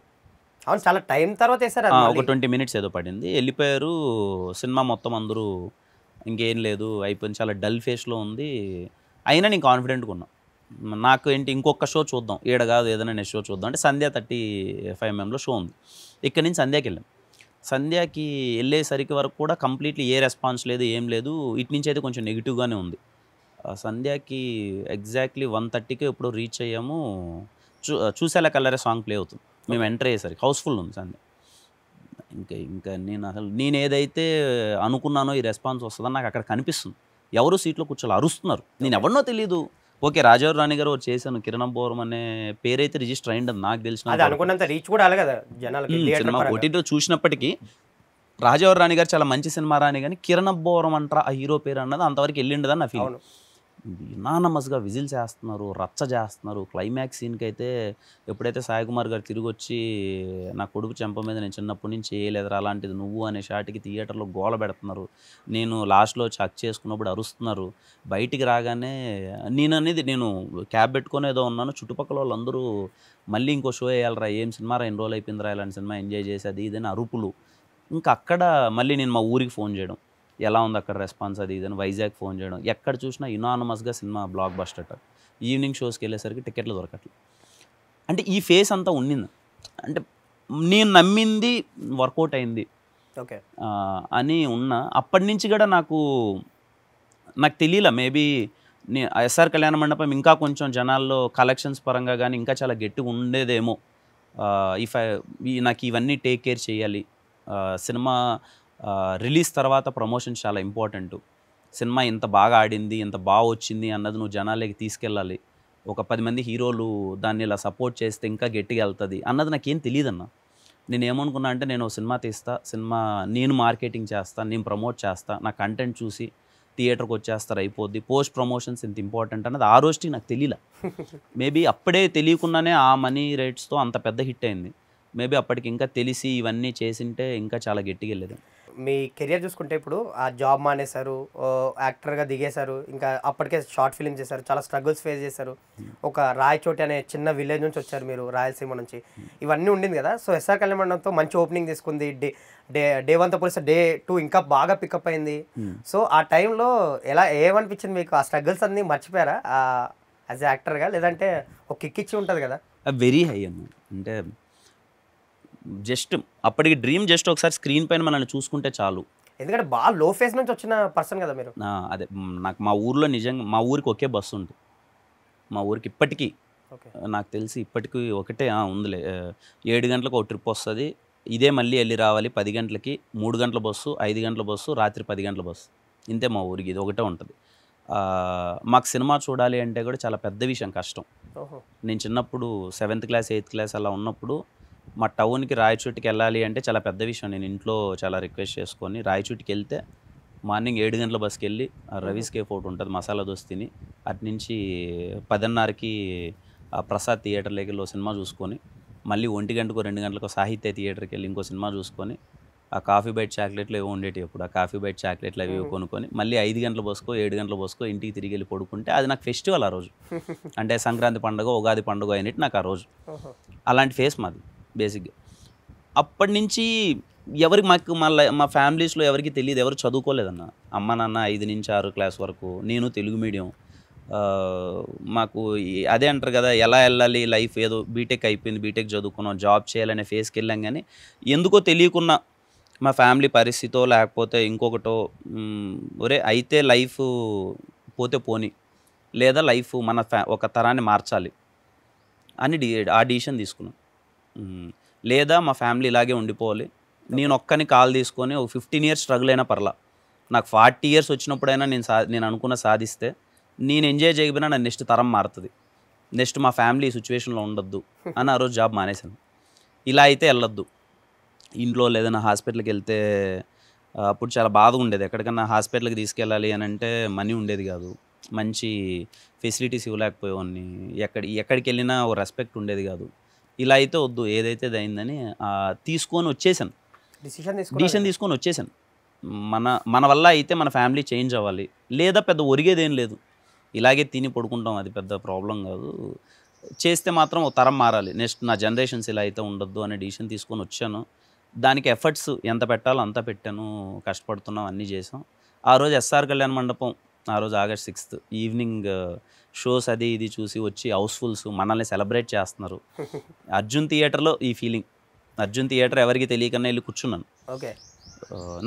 అవును, చాలా టైం తర్వాత వేసారు, ఒక 20 minutes ఏదో పడింది, వెళ్ళిపోయారు. సినిమా మొత్తం అందరూ ఇంకేం లేదు అయిపోయింది, చాలా డల్ ఫేస్లో ఉంది. అయినా నేను కాన్ఫిడెంట్గా ఉన్నా, నాకు ఏంటి ఇంకొక షో చూద్దాం, ఈడ కాదు ఏదైనా నెక్స్ట్ షో చూద్దాం అంటే సంధ్య 35mm షో ఉంది. ఇక్కడి నుంచి సంధ్యాకి వెళ్ళాం. సంధ్యాకి వెళ్ళేసరికి వరకు కూడా కంప్లీట్లీ ఏ రెస్పాన్స్ లేదు, ఏం లేదు. ఇటు నుంచి అయితే కొంచెం నెగిటివ్గానే ఉంది. సంధ్యాకి ఎగ్జాక్ట్లీ 1:30కి ఎప్పుడో రీచ్ అయ్యాము. చూసేలా కలరే సాంగ్ ప్లే అవుతుంది. మేము ఎంటర్ అయ్యేసరికి హౌస్ఫుల్ ఉంది సంధ్య. ఇంకా నేను ఏదైతే అనుకున్నానో ఈ రెస్పాన్స్ వస్తుందని నాకు అక్కడ కనిపిస్తుంది. ఎవరు సీట్లో కూర్చోాలి, అరుస్తున్నారు. నేను ఎవరినో తెలియదు. ఓకే, రాజారావు రాణి గారు చేశాను, కిరణ్ అబ్బోరం అనే పేరైతే రిజిస్టర్ అయ్యింది, నాకు తెలిసిన అనుకున్నంత రీచ్ కూడా కదా జనాలకి. సినిమా ఓటీటీలో చూసినప్పటికీ రాజారావు రాణి గారు చాలా మంచి సినిమా రాని కానీ కిరణ్ అబ్బోరం అంటారా ఆ హీరో పేరు అన్నది అంతవరకు వెళ్ళిండదని నా ఫీల్. యునానమస్గా విజిల్ చేస్తున్నారు, రచ్చ చేస్తున్నారు. క్లైమాక్స్ సీన్కి అయితే ఎప్పుడైతే సాయి కుమార్ గారు తిరిగి వచ్చి నా కొడుకు చెంప మీద నేను చిన్నప్పటి నుంచి చేయలేదురా అలాంటిది నువ్వు అనే షాట్కి థియేటర్లో గోల పెడుతున్నారు. నేను లాస్ట్లో హక్ చేసుకున్నప్పుడు అరుస్తున్నారు. బయటికి రాగానే నేను క్యాబ్ పెట్టుకొని ఏదో ఉన్నాను, చుట్టుపక్కల వాళ్ళందరూ మళ్ళీ ఇంకో షో వేయాలరా, ఏం సినిమా రా, ఎన్ని రోజులు అయిపోయిందిరా ఇలాంటి సినిమా ఎంజాయ్ చేసి అది ఇదని అరుపులు. ఇంకా అక్కడ మళ్ళీ నేను మా ఊరికి ఫోన్ చేయడం, ఎలా ఉంది అక్కడ రెస్పాన్స్ అది ఇదని వైజాగ్ ఫోన్ చేయడం. ఎక్కడ చూసినా యునానమస్గా సినిమా బ్లాక్ బస్టర్ అట. ఈవినింగ్ షోస్కి వెళ్ళేసరికి టికెట్లు దొరకట్లేదు. అంటే ఈ ఫేస్ అంతా ఉండింది. అంటే నేను నమ్మింది వర్కౌట్ అయింది ఓకే అని ఉన్నా. అప్పటి నుంచి కూడా నాకు తెలియలే, మేబీ ఎస్ఆర్ కళ్యాణ మండపం ఇంకా కొంచెం జనాల్లో కలెక్షన్స్ పరంగా కానీ ఇంకా చాలా గట్టిగా ఉండేదేమో. నాకు ఇవన్నీ టేక్ కేర్ చేయాలి. సినిమా రిలీజ్ తర్వాత ప్రమోషన్స్ చాలా ఇంపార్టెంట్. సినిమా ఇంత బాగా ఆడింది, ఇంత బాగా వచ్చింది అన్నది నువ్వు జనాలకి తీసుకెళ్ళాలి. ఒక 10 మంది హీరోలు దాన్ని ఇలా సపోర్ట్ చేస్తే ఇంకా గట్టిగా వెళ్తుంది అన్నది నాకేం తెలియదన్న. నేను ఏమనుకున్నా అంటే నేను సినిమా తీస్తా, సినిమా నేను మార్కెటింగ్ చేస్తా, నేను ప్రమోట్ చేస్తా, నా కంటెంట్ చూసి థియేటర్కి వచ్చేస్తారు అయిపోద్ది, పోస్ట్ ప్రమోషన్స్ ఇంత ఇంపార్టెంట్ అన్నది ఆ రోజుకి నాకు తెలియలే. మేబీ అప్పుడే తెలియకుండానే ఆ మనీ రేట్స్తో అంత పెద్ద హిట్ అయింది. మేబీ అప్పటికి ఇంకా తెలిసి ఇవన్నీ చేసింటే ఇంకా చాలా గట్టిగా వెళ్ళేది. మీ కెరియర్ చూసుకుంటే ఇప్పుడు ఆ జాబ్ మానేశారు, యాక్టర్గా దిగేశారు, ఇంకా అప్పటికే షార్ట్ ఫిలిం చేశారు, చాలా స్ట్రగుల్స్ ఫేస్ చేశారు. ఒక రాయచోటి అనే చిన్న విలేజ్ నుంచి వచ్చారు మీరు, రాయలసీమ నుంచి. ఇవన్నీ ఉండింది కదా. సో ఎస్ఆర్ కళ్యాణ మండపంతో మంచి ఓపెనింగ్ తీసుకుంది. డే 1తో పోలిస్తే Day 2 ఇంకా బాగా పికప్ అయింది. సో ఆ టైంలో ఏమనిపించింది మీకు? ఆ స్ట్రగుల్స్ అన్నీ మర్చిపోయారా యాజ్ యాక్టర్గా, లేదంటే ఒక కిక్ ఇచ్చి ఉంటుంది కదా? వెరీ హై అన్న. అంటే జస్ట్ అప్పటికి డ్రీమ్ జస్ట్ ఒకసారి స్క్రీన్ పైన మనల్ని చూసుకుంటే చాలు. ఎందుకంటే బాగా లో ఫేస్ నుంచి వచ్చిన పర్సన్ కదా మీరు. అదే నాకు మా ఊర్లో నిజంగా మా ఊరికి ఒకే బస్సు ఉంటుంది. మా ఊరికి ఇప్పటికీ నాకు తెలిసి ఇప్పటికీ ఒకటే ఉందిలే. 7 గంటలకు ఒక ట్రిప్ వస్తుంది. ఇదే మళ్ళీ వెళ్ళి రావాలి. 10 గంటలకి 3 గంటల బస్సు, 5 గంటల బస్సు, రాత్రి 10 గంటల బస్సు. ఇంతే మా ఊరికి, ఇది ఒకటే ఉంటుంది. మాకు సినిమా చూడాలి అంటే కూడా చాలా పెద్ద విషయం, కష్టం. నేను చిన్నప్పుడు 7th క్లాస్ 8th క్లాస్ అలా ఉన్నప్పుడు మా టౌన్కి రాయచోటికి వెళ్ళాలి అంటే చాలా పెద్ద విషయం. నేను ఇంట్లో చాలా రిక్వెస్ట్ చేసుకొని రాయచోటికి వెళ్తే మార్నింగ్ 7 గంటల బస్కి వెళ్ళి రవీస్ కేఫ్ ఒకటి ఉంటుంది, మసాలా దోశ తిని అటు నుంచి 10:30కి ప్రసాద్ థియేటర్లోకి వెళ్ళి సినిమా చూసుకొని మళ్ళీ 1 గంటకో 2 గంటలకో సాహిత్య థియేటర్కి వెళ్ళి ఇంకో సినిమా చూసుకొని ఆ కాఫీ బైట్ చాక్లెట్లు ఏవో ఉండేవి అప్పుడు. ఆ కాఫీ బైట్ చాక్లెట్లు అవి కొనుక్కొని మళ్ళీ 5 గంటలు పోసుకో 7 గంటలు పోసుకో ఇంటికి తిరిగి వెళ్ళి పడుకుంటే అది నాకు ఫెస్టివల్ ఆ రోజు. అంటే సంక్రాంతి పండుగ, ఉగాది పండుగ అయినట్టు నాకు ఆ రోజు. అలాంటి ఫేస్ మాది బేసిక్గా. అప్పటి నుంచి ఎవరికి మాకు మా ఫ్యామిలీస్లో ఎవరికి తెలియదు, ఎవరు చదువుకోలేదన్న. అమ్మ నాన్న 5 నుంచి 6 క్లాస్ వరకు, నేను తెలుగు మీడియం. మాకు అదే అంటారు కదా, ఎలా వెళ్ళాలి లైఫ్, ఏదో బీటెక్ అయిపోయింది, బీటెక్ చదువుకున్నాం, జాబ్ చేయాలనే ఫేస్కి వెళ్ళాం. కానీ ఎందుకో తెలియకున్నా మా ఫ్యామిలీ పరిస్థితో లేకపోతే ఇంకొకటో ఒరే అయితే లైఫ్ పోతే పోని, లేదా లైఫ్ మన ఒక తరాన్ని మార్చాలి అని ఆ డిసిషన్ తీసుకున్నాం. లేదా మా ఫ్యామిలీ ఇలాగే ఉండిపోవాలి, నేను ఒక్కని కాల్ తీసుకొని ఒక 15 years స్ట్రగుల్ అయినా పర్లా, నాకు 40 years వచ్చినప్పుడైనా నేను అనుకున్న సాధిస్తే, నేను ఎంజాయ్ చేయకపోయినా నా నెక్స్ట్ తరం మారుతుంది, నెక్స్ట్ మా ఫ్యామిలీ సిచ్యువేషన్లో ఉండొద్దు అని ఆ రోజు జాబ్ మానేశాను. ఇలా అయితే వెళ్ళొద్దు. ఇంట్లో లేదన్నా హాస్పిటల్కి వెళ్తే అప్పుడు చాలా బాధగా ఉండేది. ఎక్కడికన్నా హాస్పిటల్కి తీసుకెళ్ళాలి అని అంటే మనీ ఉండేది కాదు, మంచి ఫెసిలిటీస్ ఇవ్వలేకపోయేవాడిని, ఎక్కడికి వెళ్ళినా ఓ రెస్పెక్ట్ ఉండేది కాదు. ఇలా అయితే వద్దు, ఏదైతే అయిందని తీసుకొని వచ్చేసాను, డిసిషన్ తీసుకొని వచ్చేసాను. మన వల్ల అయితే మన ఫ్యామిలీ చేంజ్ అవ్వాలి, లేదా పెద్ద ఒరిగేదేం లేదు, ఇలాగే తిని పడుకుంటాం, అది పెద్ద ప్రాబ్లం కాదు, చేస్తే మాత్రం ఒక తరం మారాలి, నెక్స్ట్ నా జనరేషన్స్ ఇలా అయితే ఉండొద్దు అనే డిసిషన్ తీసుకొని వచ్చాను. దానికి ఎఫర్ట్స్ ఎంత పెట్టాలో అంతా పెట్టాను, కష్టపడుతున్నాం, అన్నీ చేసాం. ఆ రోజు ఎస్ఆర్ కళ్యాణ మండపం, ఆ రోజు August 6th ఈవినింగ్ షోస్ అది ఇది చూసి వచ్చి హౌస్ఫుల్స్ మనల్ని సెలబ్రేట్ చేస్తున్నారు. అర్జున్ థియేటర్లో ఈ ఫీలింగ్, అర్జున్ థియేటర్ ఎవరికి తెలియకన్నా వెళ్ళి కూర్చున్నాను. ఓకే,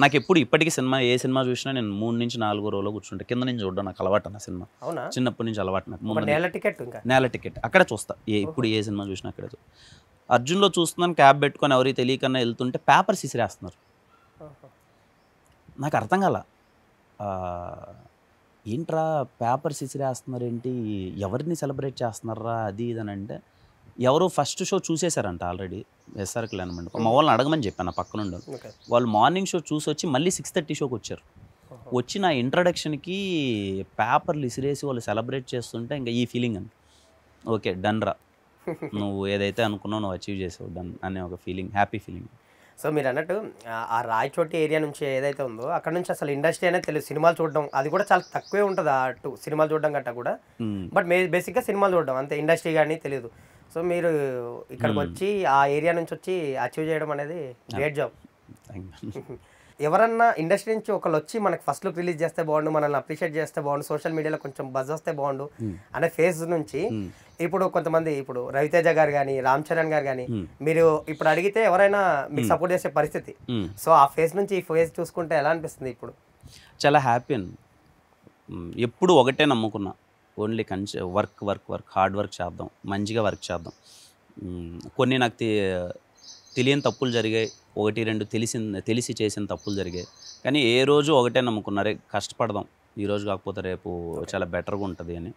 నాకు ఎప్పుడు ఇప్పటికీ ఏ సినిమా చూసినా నేను 3 నుంచి 4 రోజుల్లో కూర్చుంటా, కింద నుంచి చూడడం నాకు అలవాటు అన్న సినిమా, చిన్నప్పటి నుంచి అలవాటు నాకు. నేల టికెట్ అక్కడ చూస్తా, ఇప్పుడు ఏ సినిమా చూసినా అక్కడే. అర్జున్లో చూస్తున్నాను, క్యాబ్ పెట్టుకొని ఎవరికి తెలియకన్నా వెళ్తుంటే పేపర్స్ ఇసిరేస్తున్నారు. నాకు అర్థం కాల, ఏంట్రా పేపర్స్ ఇసిరేస్తున్నారు ఏంటి, ఎవరిని సెలబ్రేట్ చేస్తున్నారా అది ఇది అని అంటే, ఎవరో ఫస్ట్ షో చూసేశారంట ఆల్రెడీ ఎస్ఆర్ కళ్యాణ మండపం. మా వాళ్ళని అడగమని చెప్పాను, పక్కన ఉండాలి. వాళ్ళు మార్నింగ్ షో చూసి వచ్చి మళ్ళీ 6:30 షోకి వచ్చారు. వచ్చి నా ఇంట్రడక్షన్కి పేపర్లు ఇసిరేసి వాళ్ళు సెలబ్రేట్ చేస్తుంటే ఇంకా ఈ ఫీలింగ్ అని, ఓకే డన్ రా, నువ్వు ఏదైతే అనుకున్నావు నువ్వు అచీవ్ చేసావు, డన్ అనే ఒక ఫీలింగ్, హ్యాపీ ఫీలింగ్. సో మీరు అన్నట్టు ఆ రాయచోటి ఏరియా నుంచి ఏదైతే ఉందో అక్కడ నుంచి అసలు ఇండస్ట్రీ అనేది తెలియదు, సినిమాలు చూడడం అది కూడా చాలా తక్కువే ఉంటుంది, అటు సినిమాలు చూడడం గట్టా కూడా. బట్ బేసిక్గా సినిమాలు చూడడం అంతే, ఇండస్ట్రీ కానీ తెలియదు. సో మీరు ఇక్కడికి వచ్చి ఆ ఏరియా నుంచి వచ్చి అచీవ్ చేయడం అనేది గ్రేట్ జాబ్. ఎవరన్నా ఇండస్ట్రీ నుంచి ఒకళ్ళు వచ్చి మనకి ఫస్ట్ లుక్ రిలీజ్ చేస్తే బాగుండు, మనల్ని అప్రిషియేట్ చేస్తే బాగుండు, సోషల్ మీడియాలో కొంచెం బజ్ వస్తే బాగుండు అనే ఫేజ్ నుంచి ఇప్పుడు కొంతమంది, ఇప్పుడు రవితేజ గారు కానీ రామ్ చరణ్ గారు కానీ, మీరు ఇప్పుడు అడిగితే ఎవరైనా మీకు సపోర్ట్ చేసే పరిస్థితి. సో ఆ ఫేజ్ నుంచి ఈ ఫేజ్ చూసుకుంటే ఎలా అనిపిస్తుంది ఇప్పుడు? చాలా హ్యాపీ అండి. ఎప్పుడు ఒకటే నమ్ముకున్నా, only work work work, hard work చేద్దాం, మంచిగా వర్క్ చేద్దాం. కొన్ని నాకు తెలియని తప్పులు జరిగాయి, 1-2 తెలిసి చేసిన తప్పులు జరిగాయి. కానీ ఏ రోజు ఒకటే నమ్ముకున్నారే, కష్టపడదాం, ఈరోజు కాకపోతే రేపు చాలా బెటర్గా ఉంటుంది అని.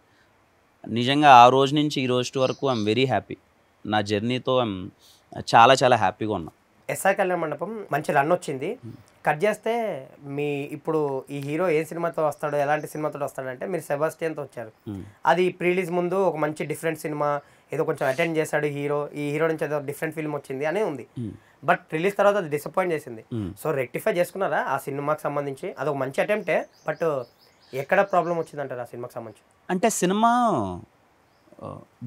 నిజంగా ఆ రోజు నుంచి ఈ రోజు వరకు ఐఎమ్ వెరీ హ్యాపీ. నా జర్నీతో ఐఎమ్ చాలా చాలా హ్యాపీగా ఉన్నా. ఎస్ఆర్ కళ్యాణ మండపం మంచి రన్ వచ్చింది. కట్ చేస్తే మీ ఇప్పుడు ఈ హీరో ఏ సినిమాతో వస్తాడో, ఎలాంటి సినిమాతో వస్తాడంటే మీరు సెబాస్టియన్తో వచ్చారు. అది ప్రీలీజ్ ముందు ఒక మంచి డిఫరెంట్ సినిమా, ఏదో కొంచెం అటెండ్ చేశాడు హీరో, ఈ హీరో నుంచి ఏదో డిఫరెంట్ ఫిల్మ్ వచ్చింది అనే ఉంది. బట్ రిలీజ్ తర్వాత అది డిసప్పాయింట్ చేసింది. సో రెక్టిఫై చేసుకున్నారా ఆ సినిమాకి సంబంధించి? అదొక మంచి అటెంప్టే, బట్ ఎక్కడ ప్రాబ్లం వచ్చిందంటారు ఆ సినిమాకి సంబంధించి? అంటే సినిమా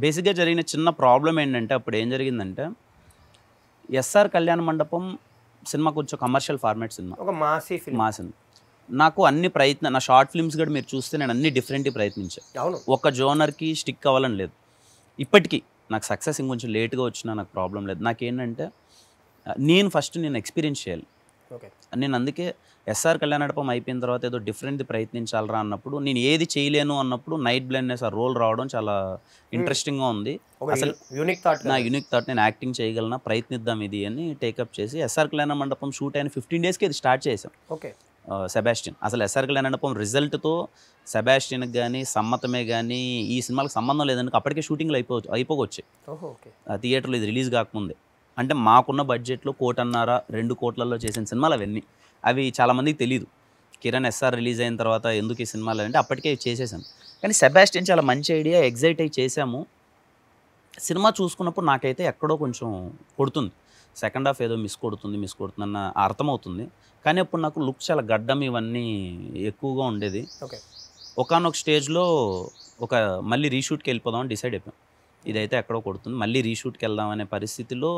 బేసిక్గా జరిగిన చిన్న ప్రాబ్లం ఏంటంటే, అప్పుడు ఏం జరిగిందంటే, ఎస్ఆర్ కళ్యాణ మండపం సినిమా కొంచెం కమర్షియల్ ఫార్మాట్ సినిమా, ఒక మాసీ సినిమా. నాకు అన్ని నా షార్ట్ ఫిల్మ్స్ కూడా మీరు చూస్తే నేను అన్ని డిఫరెంట్ ప్రయత్నించాను. అవును, ఒక జోనర్కి స్టిక్ అవ్వాలని లేదు. ఇప్పటికీ నాకు సక్సెస్ ఇంకొంచెం లేట్గా వచ్చినా నాకు ప్రాబ్లం లేదు. నాకేంటంటే నేను ఎక్స్పీరియన్స్ చేయాలి. నేను అందుకే ఎస్ఆర్ కళ్యాణ మండపం అయిపోయిన తర్వాత ఏదో డిఫరెంట్ది ప్రయత్నించాలరా అన్నప్పుడు, నేను ఏది చేయలేను అన్నప్పుడు నైట్ బ్లైండ్నెస్ ఆ రోల్ రావడం చాలా ఇంట్రెస్టింగ్గా ఉంది. అసలు నా యూనిక్ థాట్, నేను యాక్టింగ్ చేయగలనా, ప్రయత్నిద్దాం ఇది అని టేకప్ చేసి ఎస్ఆర్ కళ్యాణ మండపం షూట్ అయిన 15 daysకి ఇది స్టార్ట్ చేసాం. Okay, Sebastian. అసలు ఎస్ఆర్ కళ్యాణ మండపం రిజల్ట్తో సెబాస్టియన్కి కానీ సమ్మతమే కానీ ఈ సినిమాలకు సంబంధం లేదని అప్పటికే షూటింగ్లు అయిపోవచ్చు థియేటర్లో ఇది రిలీజ్ కాకముందే. అంటే మాకున్న బడ్జెట్లో 1.5-2 కోట్లలో చేసిన సినిమాలు అవన్నీ. అవి చాలామందికి తెలియదు. కిరణ్ ఎస్ఆర్ రిలీజ్ అయిన తర్వాత ఎందుకు ఈ సినిమాలు అంటే అప్పటికే చేసేసాను. కానీ సెబాస్టియన్ చాలా మంచి ఐడియా, ఎగ్జైట్ అయ్యి చేసాము. సినిమా చూసుకున్నప్పుడు నాకైతే ఎక్కడో కొంచెం కొడుతుంది. సెకండ్ హాఫ్ ఏదో మిస్ కొడుతుంది అన్న అర్థమవుతుంది. కానీ అప్పుడు నాకు లుక్ చాలా గడ్డం ఇవన్నీ ఎక్కువగా ఉండేది. ఓకే. ఒకానొక స్టేజ్లో మళ్ళీ రీషూట్కి వెళ్ళిపోదామని డిసైడ్ అయిపోయాం. ఇదైతే ఎక్కడో కొడుతుంది, మళ్ళీ రీషూట్కి వెళ్దాం అనే పరిస్థితిలో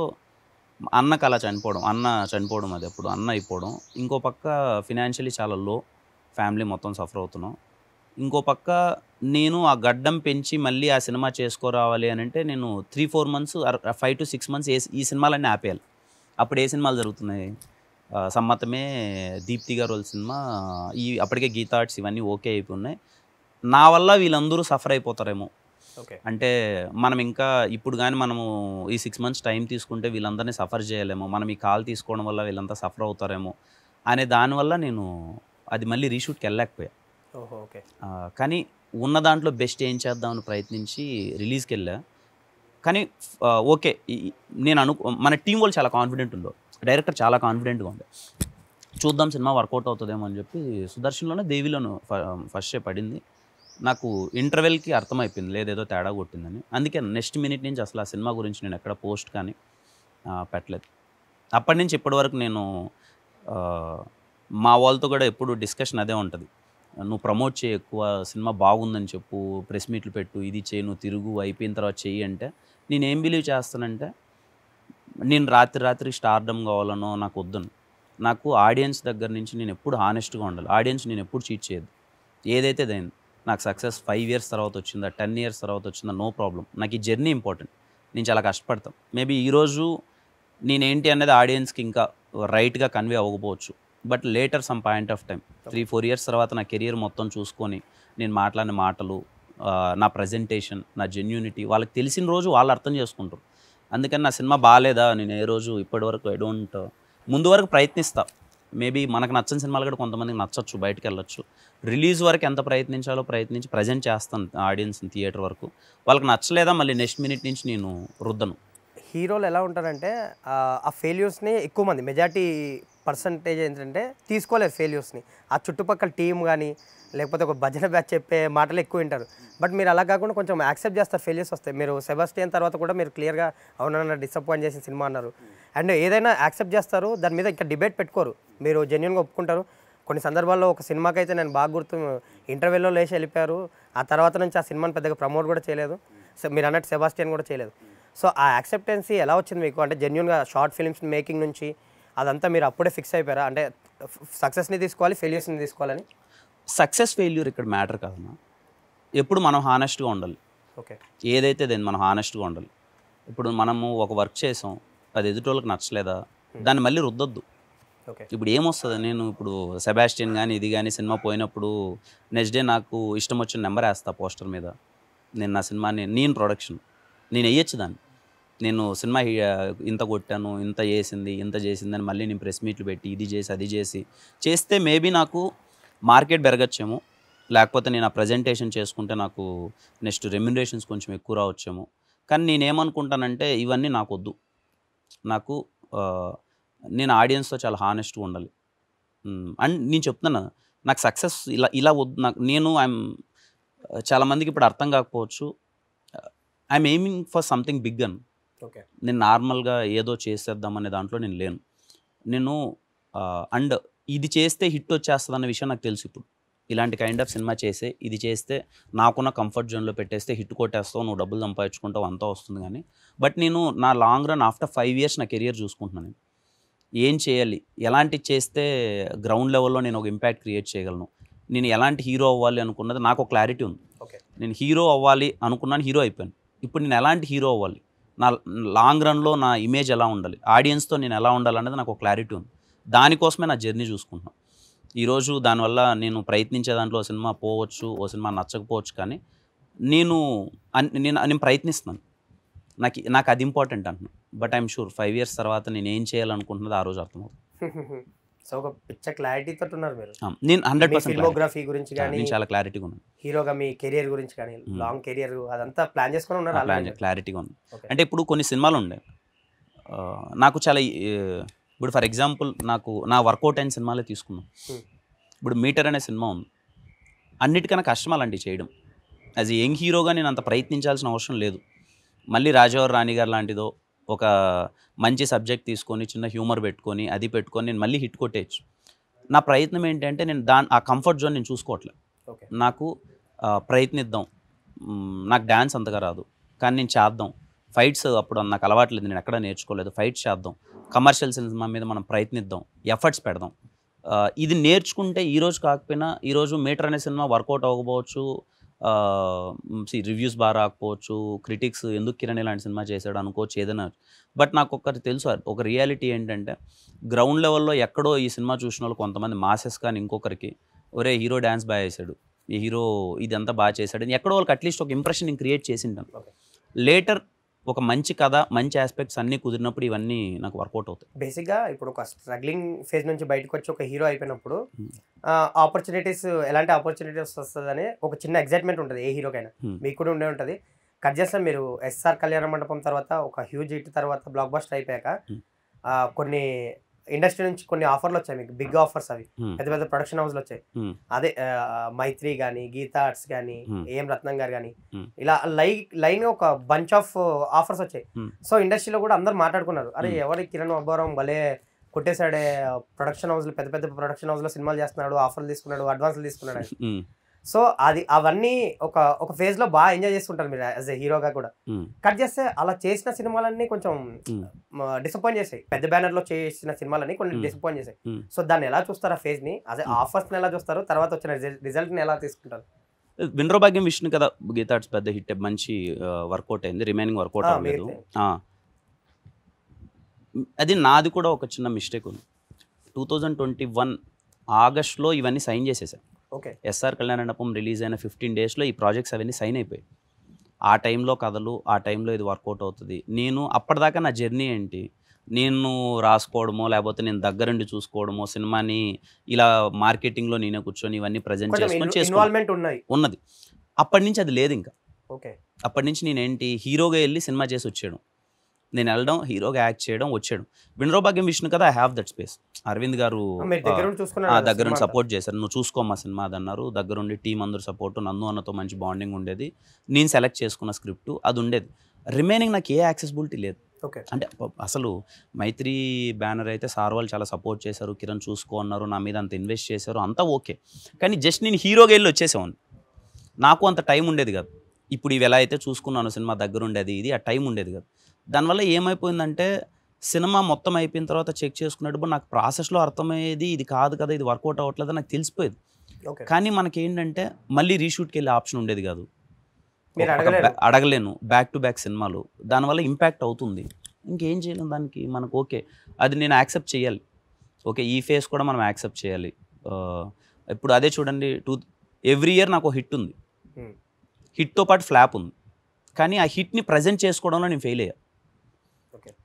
అన్నకు అలా చనిపోవడం అది అప్పుడు అన్న అయిపోవడం. ఇంకో పక్క ఫినాన్షియలీ చాలా లో, ఫ్యామిలీ మొత్తం సఫర్ అవుతున్నాం. ఇంకో పక్క నేను ఆ గడ్డం పెంచి మళ్ళీ ఆ సినిమా చేసుకోరావాలి అని అంటే నేను 3-4 months 5 to 6 months ఈ సినిమాలన్నీ ఆపేయాలి. అప్పుడు ఏ సినిమాలు జరుగుతున్నాయి? సమ్మతమే, దీప్తి గారు వాళ్ళ సినిమా, అప్పటికే గీతా ఆర్ట్స్ ఇవన్నీ ఓకే అయిపోయి ఉన్నాయి. నా వల్ల వీళ్ళందరూ సఫర్ అయిపోతారేమో, అంటే మనం ఇంకా ఇప్పుడు కానీ మనము ఈ 6 months టైం తీసుకుంటే వీళ్ళందరినీ సఫర్ చేయలేమో, మనం ఈ కాల్ తీసుకోవడం వల్ల వీళ్ళంతా సఫర్ అవుతారేమో అనే దానివల్ల నేను అది మళ్ళీ రీషూట్కి వెళ్ళలేకపోయా. కానీ ఉన్న దాంట్లో బెస్ట్ ఏం చేద్దామని ప్రయత్నించి రిలీజ్కి వెళ్ళా. కానీ ఓకే, నేను మన టీం వాళ్ళు చాలా కాన్ఫిడెంట్ ఉందో, డైరెక్టర్ చాలా కాన్ఫిడెంట్గా ఉండే, చూద్దాం సినిమా వర్కౌట్ అవుతుందేమో అని చెప్పి సుదర్శన్లోనే దేవిలోను ఫస్ట్ షే పడింది. నాకు ఇంటర్వెల్కి అర్థమైపోయింది లేదేదో తేడా కొట్టిందని. అందుకే నెక్స్ట్ మినిట్ నుంచి అసలు ఆ సినిమా గురించి నేను ఎక్కడ పోస్ట్ కానీ పెట్టలేదు. అప్పటి నుంచి ఇప్పటి వరకు నేను మా వాళ్ళతో కూడా ఎప్పుడు డిస్కషన్ అదే ఉంటుంది, నువ్వు ప్రమోట్ చేయి ఎక్కువ, సినిమా బాగుందని చెప్పు, ప్రెస్ మీట్లు పెట్టు, ఇది చేయి, నువ్వు తిరుగు, అయిపోయిన తర్వాత చెయ్యి అంటే నేను ఏం బిలీవ్ చేస్తానంటే నేను రాత్రి స్టార్డమ్ కావాలనో నాకు వద్దును. నాకు ఆడియన్స్ దగ్గర నుంచి నేను ఎప్పుడు హానెస్ట్గా ఉండాలి, ఆడియన్స్ నేను ఎప్పుడు చీట్ చేయదు. ఏదైతే అదైంది, నాకు సక్సెస్ 5 years తర్వాత వచ్చిందా, 10 years తర్వాత వచ్చిందా, నో ప్రాబ్లం. నాకు ఈ జర్నీ ఇంపార్టెంట్, నేను చాలా కష్టపడతాను. మేబీ ఈరోజు నేనేంటి అనేది ఆడియన్స్కి ఇంకా రైట్గా కన్వే అవ్వకపోవచ్చు, but later some point of time 3-4 years తర్వాత నా కెరియర్ మొత్తం చూసుకొని నేను మాట్లాడిన మాటలు, నా ప్రజెంటేషన్, నా జెన్యూనిటీ వాళ్ళకి తెలిసిన రోజు వాళ్ళు అర్థం చేసుకుంటారు. అందుకని నా సినిమా బాగాలేదా నేను ఏ రోజు ఇప్పటివరకు ముందు వరకు ప్రయత్నిస్తా. మేబీ మనకు నచ్చని సినిమాలు కూడా కొంతమందికి నచ్చచ్చు, బయటకు వెళ్ళొచ్చు. రిలీజ్ వరకు ఎంత ప్రయత్నించాలో ప్రయత్నించి ప్రజెంట్ చేస్తాను ఆడియన్స్ని థియేటర్ వరకు. వాళ్ళకి నచ్చలేదా మళ్ళీ నెక్స్ట్ మినిట్ నుంచి నేను రుద్దను. హీరోలు ఎలా ఉంటారంటే ఆ ఫెయిల్యూర్స్ని ఎక్కువ మంది మెజారిటీ పర్సంటేజ్ ఏంటంటే తీసుకోలేదు ఫెయిల్యూర్స్ని. ఆ చుట్టుపక్కల టీం కానీ లేకపోతే ఒక భజన బ్యాచ్ చెప్పే మాటలు ఎక్కువ వింటారు. బట్ మీరు అలా కాకుండా కొంచెం యాక్సెప్ట్ చేస్తారు, ఫెయిల్యూర్స్ వస్తాయి. మీరు సెబాస్టియన్ తర్వాత కూడా మీరు క్లియర్గా అవునన్నా డిసప్పాయింట్ చేసిన సినిమా అన్నారు. అండ్ ఏదైనా యాక్సెప్ట్ చేస్తారు, దాని మీద ఇంకా డిబేట్ పెట్టుకోరు, మీరు జెన్యున్గా ఒప్పుకుంటారు. కొన్ని సందర్భాల్లో ఒక సినిమాకి అయితే నేను బాగా గుర్తు, ఇంటర్వ్యూలో లేచి వెళ్ళిపోయారు, ఆ తర్వాత నుంచి ఆ సినిమాని పెద్దగా ప్రమోట్ కూడా చేయలేదు, మీరు అన్నట్టు సెబాస్టియన్ కూడా చేయలేదు. సో ఆ యాక్సెప్టెన్సీ ఎలా వచ్చింది మీకు? అంటే జెన్యున్గా షార్ట్ ఫిల్మ్స్ మేకింగ్ నుంచి అదంతా మీరు అప్పుడే ఫిక్స్ అయిపోయారా, అంటే సక్సెస్ని తీసుకోవాలి, ఫెయిల్యూర్స్ని తీసుకోవాలని? సక్సెస్ ఫెయిల్యూర్ ఇక్కడ మ్యాటర్ కాదన్నా, ఎప్పుడు మనం హానెస్ట్గా ఉండాలి. ఓకే, ఏదైతే దాన్ని మనం హానెస్ట్గా ఉండాలి. ఇప్పుడు మనము ఒక వర్క్ చేసాం, అది ఎదుటోళ్ళకి నచ్చలేదా, దాన్ని మళ్ళీ రుద్దొద్దు. ఇప్పుడు ఏమొస్తుంది, నేను ఇప్పుడు సెబాస్టియన్ కానీ ఇది కానీ సినిమా పోయినప్పుడు నెక్స్ట్ డే నాకు ఇష్టం వచ్చిన నెంబర్ వేస్తా పోస్టర్ మీద. నేను నా సినిమాని నేను ప్రొడక్షన్ నేను వేయచ్చు దాన్ని, నేను సినిమా ఇంత కొట్టాను, ఇంత చేసింది అని మళ్ళీ నేను ప్రెస్ మీట్లు పెట్టి ఇది చేసి అది చేస్తే మేబీ నాకు మార్కెట్ పెరగచ్చేమో, లేకపోతే నేను ఆ ప్రజెంటేషన్ చేసుకుంటే నాకు నెక్స్ట్ రెమ్యునరేషన్స్ కొంచెం ఎక్కువ రావచ్చేమో. కానీ నేనేమనుకుంటానంటే ఇవన్నీ నాకు వద్దు, నేను ఆడియన్స్తో చాలా హానెస్ట్గా ఉండాలి. అండ్ నేను చెప్తున్నాను, నాకు సక్సెస్ ఇలా వద్దు. నేను చాలామందికి ఇప్పుడు అర్థం కాకపోవచ్చు, I'm aiming for something big అని. నేను నార్మల్గా ఏదో చేసేద్దామనే దాంట్లో నేను లేను. అండ్ ఇది చేస్తే హిట్ వచ్చేస్తుంది అన్న విషయం నాకు తెలుసు. ఇప్పుడు ఇలాంటి కైండ్ ఆఫ్ సినిమా ఇది చేస్తే నాకున్న కంఫర్ట్ జోన్లో పెట్టేస్తే హిట్ కొట్టేస్తావు, నువ్వు డబ్బులు సంపాదించుకుంటావు, అంతా వస్తుంది. కానీ బట్ నేను నా లాంగ్ రన్ ఆఫ్టర్ 5 years నా కెరియర్ చూసుకుంటున్నాను. ఏం చేయాలి, ఎలాంటి చేస్తే గ్రౌండ్ లెవెల్లో నేను ఒక ఇంపాక్ట్ క్రియేట్ చేయగలను, నేను ఎలాంటి హీరో అవ్వాలి అనుకున్నది నాకు ఒక క్లారిటీ ఉంది. నేను హీరో అవ్వాలి అనుకున్నాను, హీరో అయిపోయాను. ఇప్పుడు నేను ఎలాంటి హీరో అవ్వాలి, నా లాంగ్ రన్లో నా ఇమేజ్ ఎలా ఉండాలి, ఆడియన్స్తో నేను ఎలా ఉండాలనేది నాకు ఒక క్లారిటీ ఉంది. దానికోసమే నా జర్నీ చూసుకుంటున్నాను. ఈరోజు దానివల్ల నేను ప్రయత్నించే దాంట్లో ఓ సినిమా పోవచ్చు, ఓ సినిమా నచ్చకపోవచ్చు, కానీ నేను ప్రయత్నిస్తున్నాను. నాకు అది ఇంపార్టెంట్ అంటున్నాను. బట్ ఐఎమ్ షూర్ 5 years తర్వాత నేను ఏం చేయాలనుకుంటున్నది ఆ రోజు అర్థమవుతుంది. సో ఒక పిచ్చ క్లారిటీతో ఉన్నారు మీరు. నేను 100% ఫిల్మోగ్రఫీ గురించి కానీ నేను చాలా క్లారిటీగా ఉన్నాను, హీరోగా మీ కెరియర్ గురించి కానీ, లాంగ్ కెరియర్ అదంతా ప్లాన్ చేసుకుని ఉన్నారు, క్లారిటీగా ఉంది. అంటే ఇప్పుడు కొన్ని సినిమాలు ఉండే నాకు చాలా, ఇప్పుడు ఫర్ ఎగ్జాంపుల్ నా వర్కౌట్ అయిన సినిమాలే తీసుకున్నాం. ఇప్పుడు మీటర్ అనే సినిమా ఉంది, అన్నిటికన్నా కష్టం అలాంటివి చేయడం. యాజ్ ఏ యంగ్ హీరోగా నేను అంత ప్రయత్నించాల్సిన అవసరం లేదు. మళ్ళీ రాజావారి రాణి గారు లాంటిదో ఒక మంచి సబ్జెక్ట్ తీసుకొని చిన్న హ్యూమర్ పెట్టుకొని అది పెట్టుకొని నేను మళ్ళీ హిట్ కొట్టేయచ్చు. నా ప్రయత్నం ఏంటంటే నేను ఆ కంఫర్ట్ జోన్ నేను చూసుకోవట్లే. ఓకే. నాకు ప్రయత్నిద్దాం, నాకు డ్యాన్స్ అంతగా రాదు కానీ నేను చేద్దాం, ఫైట్స్ అప్పుడు నాకు అలవాట్లేదు, నేను ఎక్కడ నేర్చుకోలేదు, ఫైట్స్ చేద్దాం, కమర్షియల్ సినిమా మీద మనం ప్రయత్నిద్దాం, ఎఫర్ట్స్ పెడదాం. ఇది నేర్చుకుంటే ఈరోజు కాకపోయినా ఈరోజు మీటర్ అనే సినిమా వర్కౌట్ అవ్వకపోవచ్చు, రివ్యూస్ బాగా రాకపోవచ్చు, క్రిటిక్స్ ఎందుకు కిరణ్ ఇలాంటి సినిమా చేశాడు అనుకోవచ్చు, ఏదైనా. బట్ నాకు ఒకటి తెలుసు, ఒక రియాలిటీ ఏంటంటే గ్రౌండ్ లెవెల్లో ఎక్కడో ఈ సినిమా చూసిన వాళ్ళు కొంతమంది మాసెస్ కానీ ఇంకొకరికి ఒరే హీరో డ్యాన్స్ బాగా వేసాడు, ఈ హీరో ఇదంతా బాగా చేశాడు అని ఎక్కడో వాళ్ళకి అట్లీస్ట్ ఒక ఇంప్రెషన్ నేను క్రియేట్ చేసింటాను. లేటర్ ఒక మంచి కథ, మంచి ఆస్పెక్ట్స్ అన్నీ కుదిరినప్పుడు ఇవన్నీ నాకు వర్కౌట్ అవుతాయి. బేసిక్గా ఇప్పుడు ఒక స్ట్రగ్లింగ్ ఫేజ్ నుంచి బయటకు వచ్చి ఒక హీరో అయిపోయినప్పుడు ఆపర్చునిటీస్, ఎలాంటి ఆపర్చునిటీస్ వస్తుందని ఒక చిన్న ఎగ్జైట్మెంట్ ఉంటుంది ఏ హీరోకైనా. మీకు కూడా ఉండే ఉంటుంది. కట్ చేస్తే మీరు ఎస్ఆర్ కళ్యాణ మండపం తర్వాత ఒక హ్యూజ్ హిట్ తర్వాత బ్లాక్ బస్టర్ అయిపోయాక కొన్ని ఇండస్ట్రీ నుంచి కొన్ని ఆఫర్లు వచ్చాయి మీకు, బిగ్ ఆఫర్స్, అవి పెద్ద పెద్ద ప్రొడక్షన్ హౌస్లు వచ్చాయి. అదే మైత్రి కానీ, గీతా ఆర్ట్స్ కానీ, ఏఎం రత్నం గారు కానీ, ఇలా లైన్ ఒక బంచ్ ఆఫ్ ఆఫర్స్ వచ్చాయి. సో ఇండస్ట్రీలో కూడా అందరు మాట్లాడుకున్నారు, అరే ఎవరి కిరణ్ అబ్బవరం భలే కొట్టేశాడే, ప్రొడక్షన్ హౌస్లు పెద్ద పెద్ద ప్రొడక్షన్ హౌస్లో సినిమాలు చేస్తున్నాడు, ఆఫర్లు తీసుకున్నాడు, అడ్వాన్స్లు తీసుకున్నాడు. సో అవన్నీ ఒక ఫేజ్ లో బాగా ఎంజాయ్ చేసుకుంటారు మీరు యాజ్ ఎ హీరోగా కూడా. కట్ చేస్తే అలా చేసిన సినిమాలన్నీ కొంచెం డిసప్పాయింట్ చేసాయి, పెద్ద బ్యానర్ లో చేసిన సినిమాలన్నీ కొన్ని డిసప్పాయింట్ చేసాయి. సో దాన్ని ఎలా చూస్తారు, ఆ ఫేజ్ ని, అదే ఆఫర్స్ ని ఎలా చూస్తారు, తర్వాత వచ్చిన రిజల్ట్ ని ఎలా తీసుకుంటారు? వినరోభాగ్యం విష్ణు కదా గీతా ఆర్ట్స్ పెద్ద హిట్, మంచి వర్కౌట్ అయింది, రిమైనింగ్ వర్కౌట్ అవ్వలేదు. అది నాది కూడా ఒక చిన్న మిస్టేక్ ఉంది. 2021 ఆగస్ట్లో ఇవన్నీ సైన్ చేసేసాను. ఓకే. ఎస్ఆర్ కళ్యాణ మండపం రిలీజ్ అయిన 15 డేస్లో ఈ ప్రాజెక్ట్స్ అవన్నీ సైన్ అయిపోయాయి. ఆ టైంలో కథలు, ఆ టైంలో ఇది వర్కౌట్ అవుతుంది. నేను అప్పటిదాకా నా జర్నీ ఏంటి, నేను రాసుకోవడమో లేకపోతే నేను దగ్గరుండి చూసుకోవడమో, సినిమాని ఇలా మార్కెటింగ్లో నేనే కూర్చొని ఇవన్నీ ప్రజెంట్ చేసుకొని ఉన్నది. అప్పటి నుంచి అది లేదు ఇంకా. ఓకే. అప్పటి నుంచి నేనేంటి హీరోగా వెళ్ళి సినిమా చేసి వచ్చాడు, నేను వెళ్ళడం, హీరోగా యాక్ట్ చేయడం, వచ్చాడు. వినరోభాగ్యం విష్ణు కదా, I have that space. Arvind garu దగ్గరుండి సపోర్ట్ చేశారు, నువ్వు చూసుకోమ్మా సినిమా అది అన్నారు. దగ్గరుండి టీం అందరూ సపోర్ట్, నందు అన్నతో మంచి బాండింగ్ ఉండేది, నేను సెలెక్ట్ చేసుకున్న స్క్రిప్ట్ అది ఉండేది. రిమైనింగ్ నాకు ఏ యాక్సెసిబిలిటీ లేదు. అంటే అసలు మైత్రి బ్యానర్ అయితే సార్ వాళ్ళు చాలా సపోర్ట్ చేశారు, కిరణ్ చూసుకో అన్నారు, నా మీద అంత ఇన్వెస్ట్ చేశారు, అంతా ఓకే. కానీ జస్ట్ నేను హీరోగా వెళ్ళి వచ్చేసేవాడిని, నాకు అంత టైం ఉండేది కాదు. ఇప్పుడు ఇవి ఎలా అయితే చూసుకున్నాను సినిమా దగ్గర ఉండేది, ఇది ఆ టైం ఉండేది కాదు. దానివల్ల ఏమైపోయిందంటే సినిమా మొత్తం అయిపోయిన తర్వాత చెక్ చేసుకునేటప్పుడు నాకు ప్రాసెస్లో అర్థమయ్యేది, ఇది కాదు కదా, ఇది వర్కౌట్ అవ్వట్లేదు నాకు తెలిసిపోయేది. కానీ మనకేంటంటే మళ్ళీ రీషూట్కి వెళ్ళే ఆప్షన్ ఉండేది కాదు, అడగలేను, బ్యాక్ టు బ్యాక్ సినిమాలు, దానివల్ల ఇంపాక్ట్ అవుతుంది, ఇంకేం చేయలేము దానికి. మనకు ఓకే, అది నేను యాక్సెప్ట్ చేయాలి. ఓకే, ఈ ఫేస్ కూడా మనం యాక్సెప్ట్ చేయాలి. ఇప్పుడు అదే చూడండి, ఎవ్రీ ఇయర్ నాకు హిట్ ఉంది, హిట్తో పాటు ఫ్లాప్ ఉంది, కానీ ఆ హిట్ని ప్రజెంట్ చేసుకోవడంలో నేను ఫెయిల్ అయ్యా.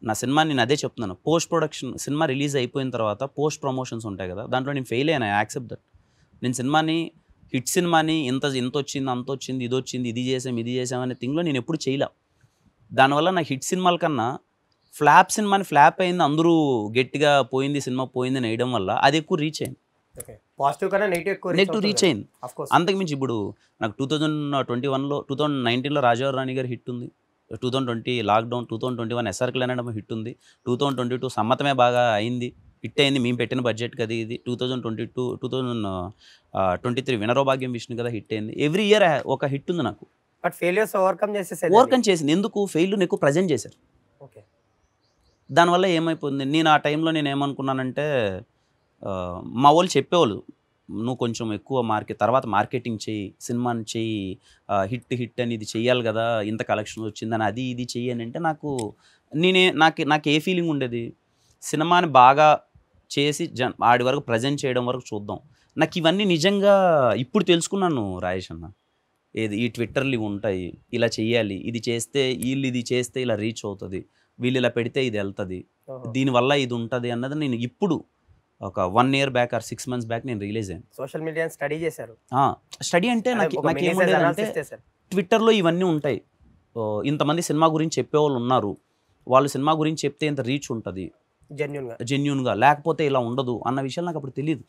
నా సినిమా నేను అదే చెప్తున్నాను, పోస్ట్ ప్రొడక్షన్ సినిమా రిలీజ్ అయిపోయిన తర్వాత పోస్ట్ ప్రమోషన్స్ ఉంటాయి కదా, దాంట్లో నేను ఫెయిల్ అయ్యాను. I accept that. నేను సినిమాని, హిట్ సినిమాని ఇంత వచ్చింది, అంత వచ్చింది, ఇది చేసామనే థింగ్లో నేను ఎప్పుడు చేయలే. దానివల్ల నా హిట్ సినిమాల కన్నా ఫ్లాప్ సినిమాని ఫ్లాప్ అయింది, అందరూ గట్టిగా పోయింది సినిమా పోయింది అని వేయడం వల్ల అది ఎక్కువ రీచ్ అయింది, నెగిటివ్ రీచ్ అయింది. అంతకుమించి ఇప్పుడు నాకు 2021లో 2019లో రాజావారి రాణి గారి హిట్ ఉంది, 2020 లాక్డౌన్, 2021 ఎస్ఆర్ కళ్యాణ హిట్ ఉంది, 2022 సమ్మతమే బాగా అయింది, హిట్ అయింది, మేము పెట్టిన బడ్జెట్ కదా ఇది. 2023 వినరోభాగ్యం విష్ణు కదా హిట్ అయింది. ఎవ్రీ ఇయర్ ఒక హిట్ ఉంది నాకు. బట్ ఫెయిల్యూర్స్ ఓవర్కమ్ చేసింది. ఎందుకు ఫెయిల్యూర్ని ఎక్కువ ప్రజెంట్ చేశారు. దానివల్ల ఏమైపోయింది, నేను ఆ టైంలో నేను ఏమనుకున్నానంటే, మా వాళ్ళు చెప్పేవాళ్ళు నువ్వు కొంచెం ఎక్కువ తర్వాత మార్కెటింగ్ చెయ్యి, సినిమాని చెయ్యి, హిట్ అని ఇది చెయ్యాలి కదా, ఇంత కలెక్షన్ వచ్చిందని అది ఇది చెయ్యి అని అంటే నాకు ఏ ఫీలింగ్ ఉండేది, సినిమాని బాగా చేసి ఆడి వరకు ప్రజెంట్ చేయడం వరకు చూద్దాం. నాకు ఇవన్నీ నిజంగా ఇప్పుడు తెలుసుకున్నాను రాజేష్ అన్న. ఏది ఈ ట్విట్టర్లు ఉంటాయి, ఇలా చెయ్యాలి, ఇది చేస్తే వీళ్ళు ఇది చేస్తే ఇలా రీచ్ అవుతుంది, వీళ్ళు ఇలా పెడితే ఇది వెళ్తుంది, దీనివల్ల ఇది ఉంటుంది అన్నది నేను ఇప్పుడు ఒక 1 year back or 6 months back నేను రిలీజ్ అయ్యాను. సోషల్ మీడియా స్టడీ చేశారు. స్టడీ అంటే నాకేమంటే ట్విట్టర్లో ఇవన్నీ ఉంటాయి, ఇంతమంది సినిమా గురించి చెప్పేవాళ్ళు ఉన్నారు, వాళ్ళు సినిమా గురించి చెప్తే ఇంత రీచ్ ఉంటుంది జెన్యూన్గా, లేకపోతే ఇలా ఉండదు అన్న విషయాలు నాకు అప్పుడు తెలియదు.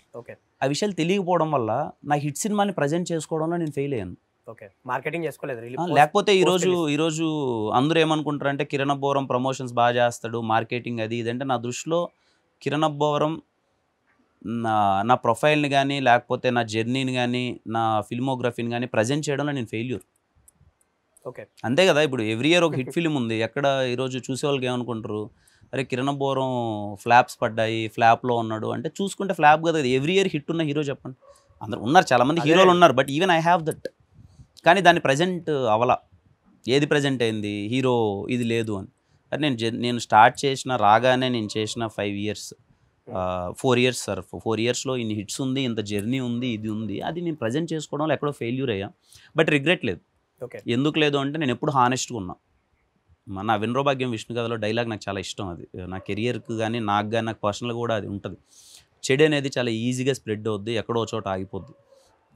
ఆ విషయాలు తెలియకపోవడం వల్ల నా హిట్ సినిమాని ప్రజెంట్ చేసుకోవడంలో నేను ఫెయిల్ అయ్యాను. ఓకే, మార్కెటింగ్ చేసుకోలేదు లేకపోతే ఈరోజు అందరూ ఏమనుకుంటారంటే కిరణ్ అబ్బోరం ప్రమోషన్స్ బాగా చేస్తాడు, మార్కెటింగ్ అది ఇదంటే నా దృష్టిలో కిరణ్ అబ్బోరం నా ప్రొఫైల్ని కానీ లేకపోతే నా జర్నీని కానీ నా ఫిల్మోగ్రఫీని కానీ ప్రజెంట్ చేయడంలో నేను ఫెయిల్యూర్. ఓకే, అంతే కదా. ఇప్పుడు ఎవ్రీ ఇయర్ ఒక హిట్ ఫిలిం ఉంది, ఎక్కడ ఈరోజు చూసే వాళ్ళకి ఏమనుకుంటారు, అరే కిరణ్ అబ్బోరం ఫ్లాప్స్ పడ్డాయి, ఫ్లాప్లో ఉన్నాడు అంటే చూసుకుంటే ఫ్లాప్ కదా. ఎవ్రీ ఇయర్ హిట్ ఉన్న హీరో చెప్పండి, అందరు ఉన్నారు, చాలామంది హీరోలు ఉన్నారు, but even I have that. కానీ దాన్ని ప్రజెంట్ అవలా. ఏది ప్రజెంట్ అయింది, హీరో ఇది లేదు అని. అది నేను స్టార్ట్ చేసిన రాగానే నేను చేసిన 5 years 4 years సార్, 4 yearsలో ఇన్ని హిట్స్ ఉంది, ఇంత జర్నీ ఉంది, ఇది ఉంది, అది నేను ప్రజెంట్ చేసుకోవడంలో ఎక్కడో ఫెయిల్యూర్ అయ్యా. బట్ రిగ్రెట్ లేదు. ఓకే, ఎందుకు లేదు అంటే నేను ఎప్పుడు హానెస్ట్గా ఉన్నా. నా వినరో భాగ్యం విష్ణు కథలో డైలాగ్ నాకు చాలా ఇష్టం. అది నా కెరియర్కి కానీ నాకు కానీ నాకు పర్సనల్గా కూడా అది ఉంటుంది. చెడు అనేది చాలా ఈజీగా స్ప్రెడ్ అవుద్ది, ఎక్కడో చోట ఆగిపోద్ది.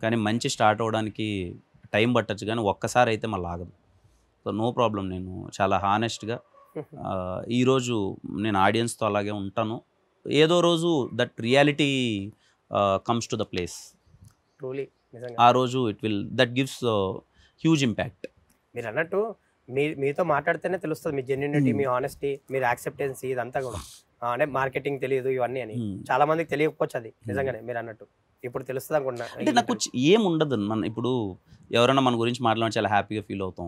కానీ మంచి స్టార్ట్ అవ్వడానికి టైం పట్టచ్చు, కానీ ఒక్కసారి అయితే మళ్ళీ ఆగదు. సో నో ప్రాబ్లం, నేను చాలా హానెస్ట్గా ఈరోజు నేను ఆడియన్స్తో అలాగే ఉంటాను. ఏదో రోజు that reality comes to the place, truly నిజంగా ఆ రోజు దట్ గివ్స్ హ్యూజ్ ఇంపాక్ట్. మీరు అన్నట్టు మీతో మాట్లాడితేనే తెలుస్తుంది మీ జెన్యూనిటీ, మీ ఆనెస్టీ, మీరు యాక్సెప్టెన్సీ, ఇదంతా కూడా. అంటే మార్కెటింగ్ తెలియదు ఇవన్నీ అని చాలా మందికి తెలియకపోవచ్చు. అది నిజంగానే మీరు అన్నట్టు ఇప్పుడు తెలుస్తుంది అనుకుంటున్నా. అంటే నాకు ఏముండదు, మన ఇప్పుడు ఎవరైనా మన గురించి మాట్లాడి చాలా హ్యాపీగా ఫీల్ అవుతాం.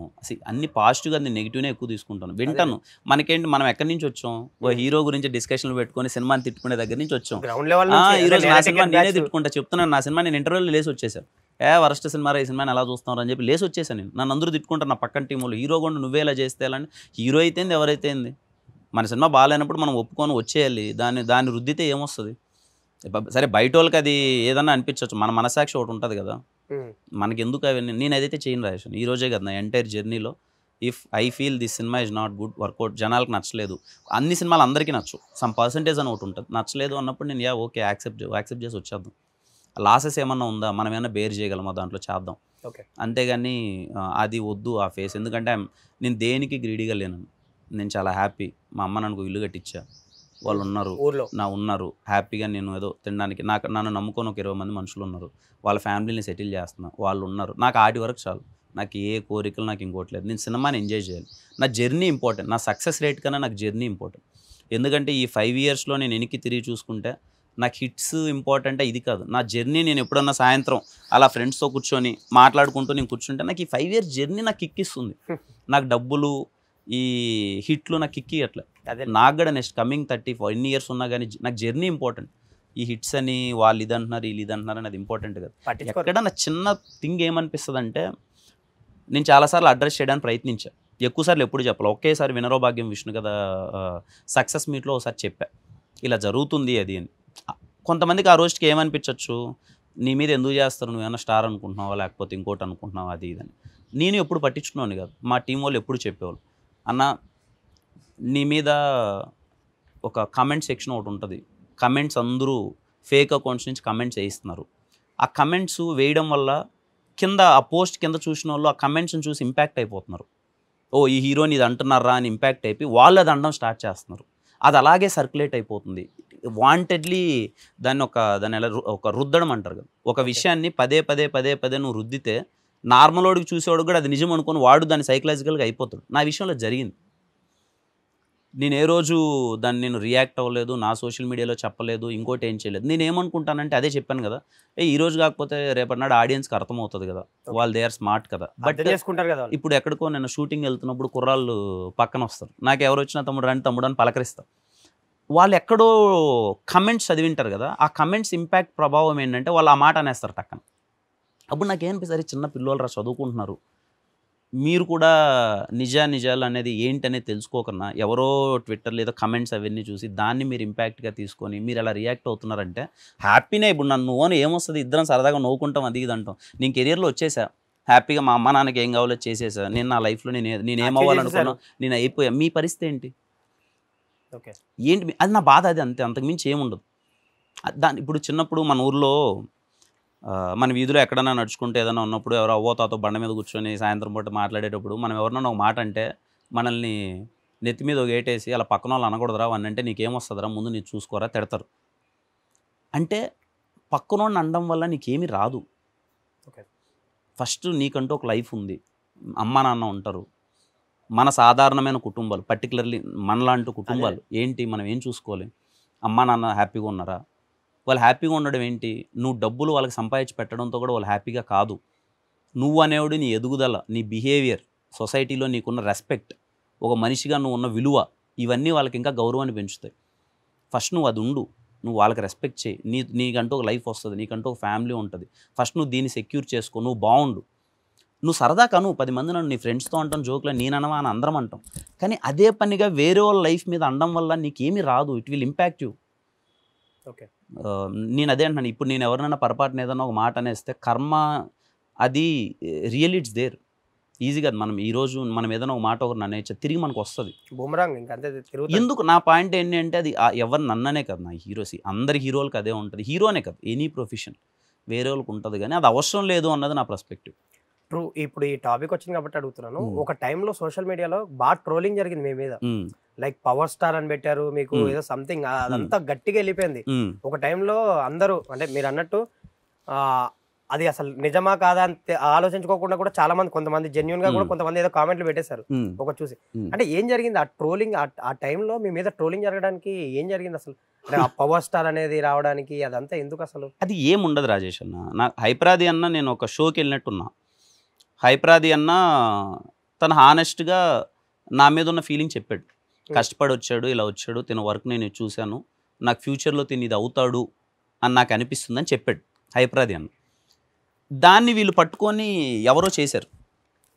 అన్ని పాజిటివ్గా, అన్ని నెగిటివ్నే ఎక్కువ తీసుకుంటాను, వింటాను. మనకేంటి, మనం ఎక్కడి నుంచి వచ్చాం, ఓ హీరో గురించి డిస్కషన్లు పెట్టుకొని సినిమాని తిట్టుకునే దగ్గర నుంచి వచ్చాం. ఈరోజు నా సినిమా నేనే తిట్టుకుంటా చెప్తున్నాను. నా సినిమా నేను ఇంటర్వ్యూలో లేసి వచ్చేసాను, వరస్ట్ సినిమా ఈ సినిమాని ఎలా చూస్తాను అని చెప్పి లేసి వచ్చేసాను నేను. నన్ను అందరూ తిట్టుకుంటారు నా పక్కన టీంలో, హీరో కూడా నువ్వే ఇలా చేస్తే ఎలా అని. హీరో అయితే ఎవరైతే ఏంది, మన సినిమా బాగాలేనప్పుడు మనం ఒప్పుకొని వచ్చేయాలి. దాన్ని రుద్దితే ఏమొస్తుంది. సరే బయట వాళ్ళకి అది ఏదన్నా అనిపించవచ్చు, మన మనసాక్షి ఒకటి ఉంటుంది కదా, మనకి ఎందుకు అవన్నీ. నేను అదైతే చేయను రాజేషన్, ఈ రోజే కదా నా ఎంటైర్ జర్నీలో. If I feel this cinema is not good, work out, జనాలకు నచ్చలేదు. అన్ని సినిమాలు అందరికీ నచ్చు, సమ్ పర్సంటేజ్ అని ఒకటి ఉంటుంది, నచ్చలేదు అన్నప్పుడు నేను ఓకే యాక్సెప్ట్ చేసి వచ్చేద్దాం. లాసెస్ ఏమన్నా ఉందా, మనం ఏమైనా బేర్ చేయగలమా, దాంట్లో చేద్దాం. అంతేగాని అది వద్దు ఆ ఫేస్. ఎందుకంటే నేను దేనికి గ్రీడీగా లేను, నేను చాలా హ్యాపీ. మా అమ్మ నాకు ఇల్లు కట్టించా, వాళ్ళు ఉన్నారు, ఉన్నారు హ్యాపీగా. నేను ఏదో తినడానికి నన్ను నమ్ముకొని ఒక 20 మంది మనుషులు ఉన్నారు, వాళ్ళ ఫ్యామిలీని సెటిల్ చేస్తున్నా, వాళ్ళు ఉన్నారు. నాకు ఆటి వరకు చాలు, నాకు ఏ కోరికలు నాకు ఇంకోట్లేదు. నేను సినిమాని ఎంజాయ్ చేయాలి, నా జర్నీ ఇంపార్టెంట్. నా సక్సెస్ రేట్ కన్నా నాకు జర్నీ ఇంపార్టెంట్. ఎందుకంటే ఈ 5 yearsలో నేను వెనక్కి తిరిగి చూసుకుంటే నాకు హిట్స్ ఇంపార్టెంట్ ఇది కాదు, నా జర్నీ. నేను ఎప్పుడన్నా సాయంత్రం అలా ఫ్రెండ్స్తో కూర్చొని మాట్లాడుకుంటూ నేను కూర్చుంటే నాకు ఈ 5 years జర్నీ నాకు కిక్కిస్తుంది. నాకు డబ్బులు, ఈ హిట్లు నాకు కిక్కి అట్లా. నాకు కూడా నెక్స్ట్ కమింగ్ 30-40 years ఉన్నా కానీ నాకు జర్నీ ఇంపార్టెంట్. ఈ హిట్స్ అని వాళ్ళు ఇది అంటున్నారు, వీళ్ళు ఇది అంటున్నారు అని అది ఇంపార్టెంట్ కదా. ఎక్కడ నా చిన్న థింగ్ ఏమనిపిస్తుంది అంటే, నేను చాలాసార్లు అడ్రస్ చేయడానికి ప్రయత్నించాను, ఎక్కువసార్లు ఎప్పుడు చెప్పాలి. ఒకేసారి వినరో భాగ్యం విష్ణు కదా సక్సెస్ మీట్లో ఒకసారి చెప్పా ఇలా జరుగుతుంది అది అని. కొంతమందికి ఆ రోజుకి ఏమనిపించవచ్చు, నీ మీద ఎందుకు చేస్తారు, నువ్వేమైనా స్టార్ అనుకుంటున్నావా లేకపోతే ఇంకోటి అనుకుంటున్నావా అది ఇదని. నేను ఎప్పుడు పట్టించుకున్నాను కాదు, మా టీం వాళ్ళు ఎప్పుడు చెప్పేవాళ్ళు, అన్న నీ మీద ఒక కమెంట్ సెక్షన్ ఒకటి ఉంటుంది, కమెంట్స్ అందరూ ఫేక్ అకౌంట్స్ నుంచి కమెంట్స్ వేయిస్తున్నారు. ఆ కమెంట్స్ వేయడం వల్ల కింద ఆ పోస్ట్ కింద చూసిన వాళ్ళు ఆ కమెంట్స్ని చూసి ఇంపాక్ట్ అయిపోతున్నారు. ఓ ఈ హీరోని ఇది అంటున్నారా అని ఇంపాక్ట్ అయిపోయి వాళ్ళు అది అనడం స్టార్ట్ చేస్తున్నారు. అది అలాగే సర్క్యులేట్ అయిపోతుంది వాంటెడ్లీ. దాన్ని ఎలా ఒక రుద్దడం అంటారు కదా, ఒక విషయాన్ని పదే నువ్వు రుద్దితే నార్మల్ వాడికి చూసేవాడు కూడా అది నిజం అనుకొని వాడు దాన్ని సైకలాజికల్గా అయిపోతాడు. నా విషయంలో జరిగింది. నేను ఏ రోజు దాన్ని నేను రియాక్ట్ అవ్వలేదు, నా సోషల్ మీడియాలో చెప్పలేదు, ఇంకోటి ఏం చేయలేదు. నేను ఏమనుకుంటానంటే అదే చెప్పాను కదా, ఈ రోజు కాకపోతే రేపటి నాడు ఆడియన్స్కి అర్థమవుతుంది కదా, వాళ్ళు దే ఆర్ స్మార్ట్ కదా. బట్ చేసుకుంటారు కదా. ఇప్పుడు ఎక్కడికో నేను షూటింగ్ వెళ్తున్నప్పుడు కుర్రాళ్ళు పక్కన వస్తారు, నాకు ఎవరు వచ్చినా తమ్ముడు రండి తమ్ముడు అని పలకరిస్తారు. వాళ్ళు ఎక్కడో కమెంట్స్ చదివింటారు కదా, ఆ కమెంట్స్ ఇంపాక్ట్ ప్రభావం ఏంటంటే వాళ్ళు ఆ మాట అనేస్తారు టక్కన. అప్పుడు నాకేమనిపిస్తుంది, చిన్న పిల్లలు రా చదువుకుంటున్నారు, మీరు కూడా నిజాలు అనేది ఏంటనేది తెలుసుకోకన్నా ఎవరో ట్విట్టర్ లేదా కమెంట్స్ అవన్నీ చూసి దాన్ని మీరు ఇంపాక్ట్గా తీసుకొని మీరు అలా రియాక్ట్ అవుతున్నారంటే హ్యాపీనే. ఇప్పుడు నన్ను ఓన్ ఏమొస్తుంది, ఇద్దరం సరదాగా నవ్వుకుంటాం అది ఇది అంటాం. నేను కెరియర్లో వచ్చేసా హ్యాపీగా, మా అమ్మ నాన్నకి ఏం కావాలో చేసేసా, నేను నా లైఫ్లో నేను ఏమవ్వాలనుకున్నా నేను అయిపోయా. మీ పరిస్థితి ఏంటి అది నా బాధ, అది అంతే, అంతకుమించి ఏముండదు. ఇప్పుడు చిన్నప్పుడు మన ఊర్లో మన వీధిలో ఎక్కడైనా నడుచుకుంటే ఏదైనా ఉన్నప్పుడు ఎవరో అవ్వో తాతో బండ మీద కూర్చొని సాయంత్రం పూట మాట్లాడేటప్పుడు మనం ఎవరినైనా ఒక మాట అంటే మనల్ని నెత్తి మీద ఒక ఏటేసి అలా పక్కన వాళ్ళు అనకూడదురా అని అంటే నీకేమొస్తుందిరా ముందు నీకు చూసుకోరా తిడతారు. అంటే పక్కనోడిని అనడం వల్ల నీకేమీ రాదు. ఫస్ట్ నీకంటూ ఒక లైఫ్ ఉంది, అమ్మ నాన్న ఉంటారు, మన సాధారణమైన కుటుంబాలు, పర్టికులర్లీ మనలాంటి కుటుంబాలు ఏంటి, మనం ఏం చూసుకోవాలి, అమ్మ నాన్న హ్యాపీగా ఉన్నారా, వాళ్ళు హ్యాపీగా ఉండడం ఏంటి, నువ్వు డబ్బులు వాళ్ళకి సంపాదించి పెట్టడంతో కూడా వాళ్ళు హ్యాపీగా కాదు, నువ్వు అనేవాడు నీ ఎదుగుదల, నీ బిహేవియర్, సొసైటీలో నీకున్న రెస్పెక్ట్, ఒక మనిషిగా నువ్వు ఉన్న విలువ, ఇవన్నీ వాళ్ళకి ఇంకా గౌరవాన్ని పెంచుతాయి. ఫస్ట్ నువ్వు అది ఉండు, నువ్వు వాళ్ళకి రెస్పెక్ట్ చేయి, నీకంటూ ఒక లైఫ్ వస్తుంది, నీకంటూ ఒక ఫ్యామిలీ ఉంటుంది, ఫస్ట్ నువ్వు దీన్ని సెక్యూర్ చేసుకో, నువ్వు బాగుండు, నువ్వు సరదా కను 10 మంది నన్ను నీ ఫ్రెండ్స్తో అంటాం, జోక్లో నేననవా అని అందరం అంటాం, కానీ అదే పనిగా వేరే వాళ్ళ లైఫ్ మీద అనడం వల్ల నీకేమీ రాదు, it will impact you. Okay, నేను అదే అంటున్నాను, ఇప్పుడు నేను ఎవరినైనా పొరపాటున ఏదైనా ఒక మాట అనేస్తే కర్మ అది రియల్ ఇట్స్ దేర్, ఈజీగా మనం ఈరోజు మనం ఏదైనా ఒక మాట ఒకరు అనేచ్చా తిరిగి మనకు వస్తుంది, బూమరాంగ్ ఇంకా అంతే తిరుగుతుంది. ఎందుకు నా పాయింట్ ఏంటి అంటే అది ఎవరు నన్ననే కదా, నా హీరోసి అందరి హీరోలకు అదే ఉంటుంది, హీరోనే కదా ఎనీ ప్రొఫెషన్ వేరే వాళ్ళకి ఉంటుంది, కానీ అది అవసరం లేదు అన్నది నా పర్స్పెక్టివ్. ట్రూ. ఇప్పుడు ఈ టాపిక్ వచ్చింది కాబట్టి అడుగుతున్నాను, ఒక టైంలో సోషల్ మీడియాలో బాగా ట్రోలింగ్ జరిగింది మీ మీద, లైక్ పవర్ స్టార్ అని పెట్టారు మీకు ఏదో సంథింగ్, అదంతా గట్టిగా వెళ్ళిపోయింది. ఒక టైంలో అందరూ అంటే మీరు అన్నట్టు అది అసలు నిజమా కాదా అని ఆలోచించుకోకుండా కూడా చాలా మంది, కొంతమంది జెన్యున్ గా కూడా కొంతమంది ఏదో కామెంట్లు పెట్టేశారు ఒక చూసి. అంటే ఏం జరిగింది ఆ ట్రోలింగ్, ఆ టైంలో మీ మీద ట్రోలింగ్ జరగడానికి ఏం జరిగింది అసలు, అంటే ఆ పవర్ స్టార్ అనేది రావడానికి అదంతా ఎందుకు అసలు? అది ఏముండదు రాజేష్ అన్న, నాకు హైపరాది అన్న నేను ఒక షోకి వెళ్ళినట్టున్నా, హైపరాది అన్న తను హానెస్ట్గా నా మీద ఉన్న ఫీలింగ్ చెప్పాడు, కష్టపడి వచ్చాడు, ఇలా వచ్చాడు, తిన వర్క్ నేను చూశాను, నాకు ఫ్యూచర్లో తిని ఇది అవుతాడు అని నాకు అనిపిస్తుందని చెప్పాడు హైపరాది అన్న. దాన్ని వీళ్ళు పట్టుకొని ఎవరో చేశారు,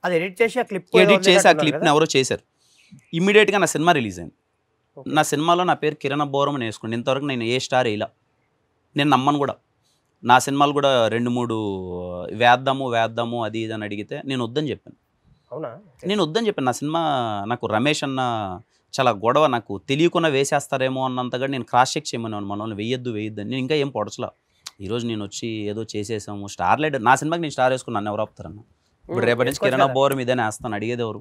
అది ఎడిట్ చేసి ఆ క్లిప్ని ఎవరో చేశారు. ఇమ్మీడియట్గా నా సినిమా రిలీజ్ అయింది, నా సినిమాలో నా పేరు కిరణ్ బోరం అని వేసుకోండి, ఇంతవరకు నేను ఏ స్టార్ వేయలా, నేను నమ్మను కూడా, నా సినిమాలు కూడా 2-3 వేద్దాము అది ఇది అని అడిగితే నేను వద్దని చెప్పాను. అవునా? నేను వద్దని చెప్పాను, నా సినిమా నాకు రమేష్ అన్న చాలా గొడవ, నాకు తెలియకుండా వేసేస్తారేమో అన్నంతగా నేను క్రాస్ చెక్ చేయమని మనల్ని వేయొద్దు అని, నేను ఇంకా ఏం పొడచలా. ఈరోజు నేను వచ్చి ఏదో చేసేసాము స్టార్ లైట్, నా సినిమాకి నేను స్టార్ వేసుకుని నన్ను ఎవరు ఆపుతారన్న, ఇప్పుడు రేపటి నుంచి కిరణ్ బోరం ఇదేనే వేస్తాను, అడిగేది ఎవరు,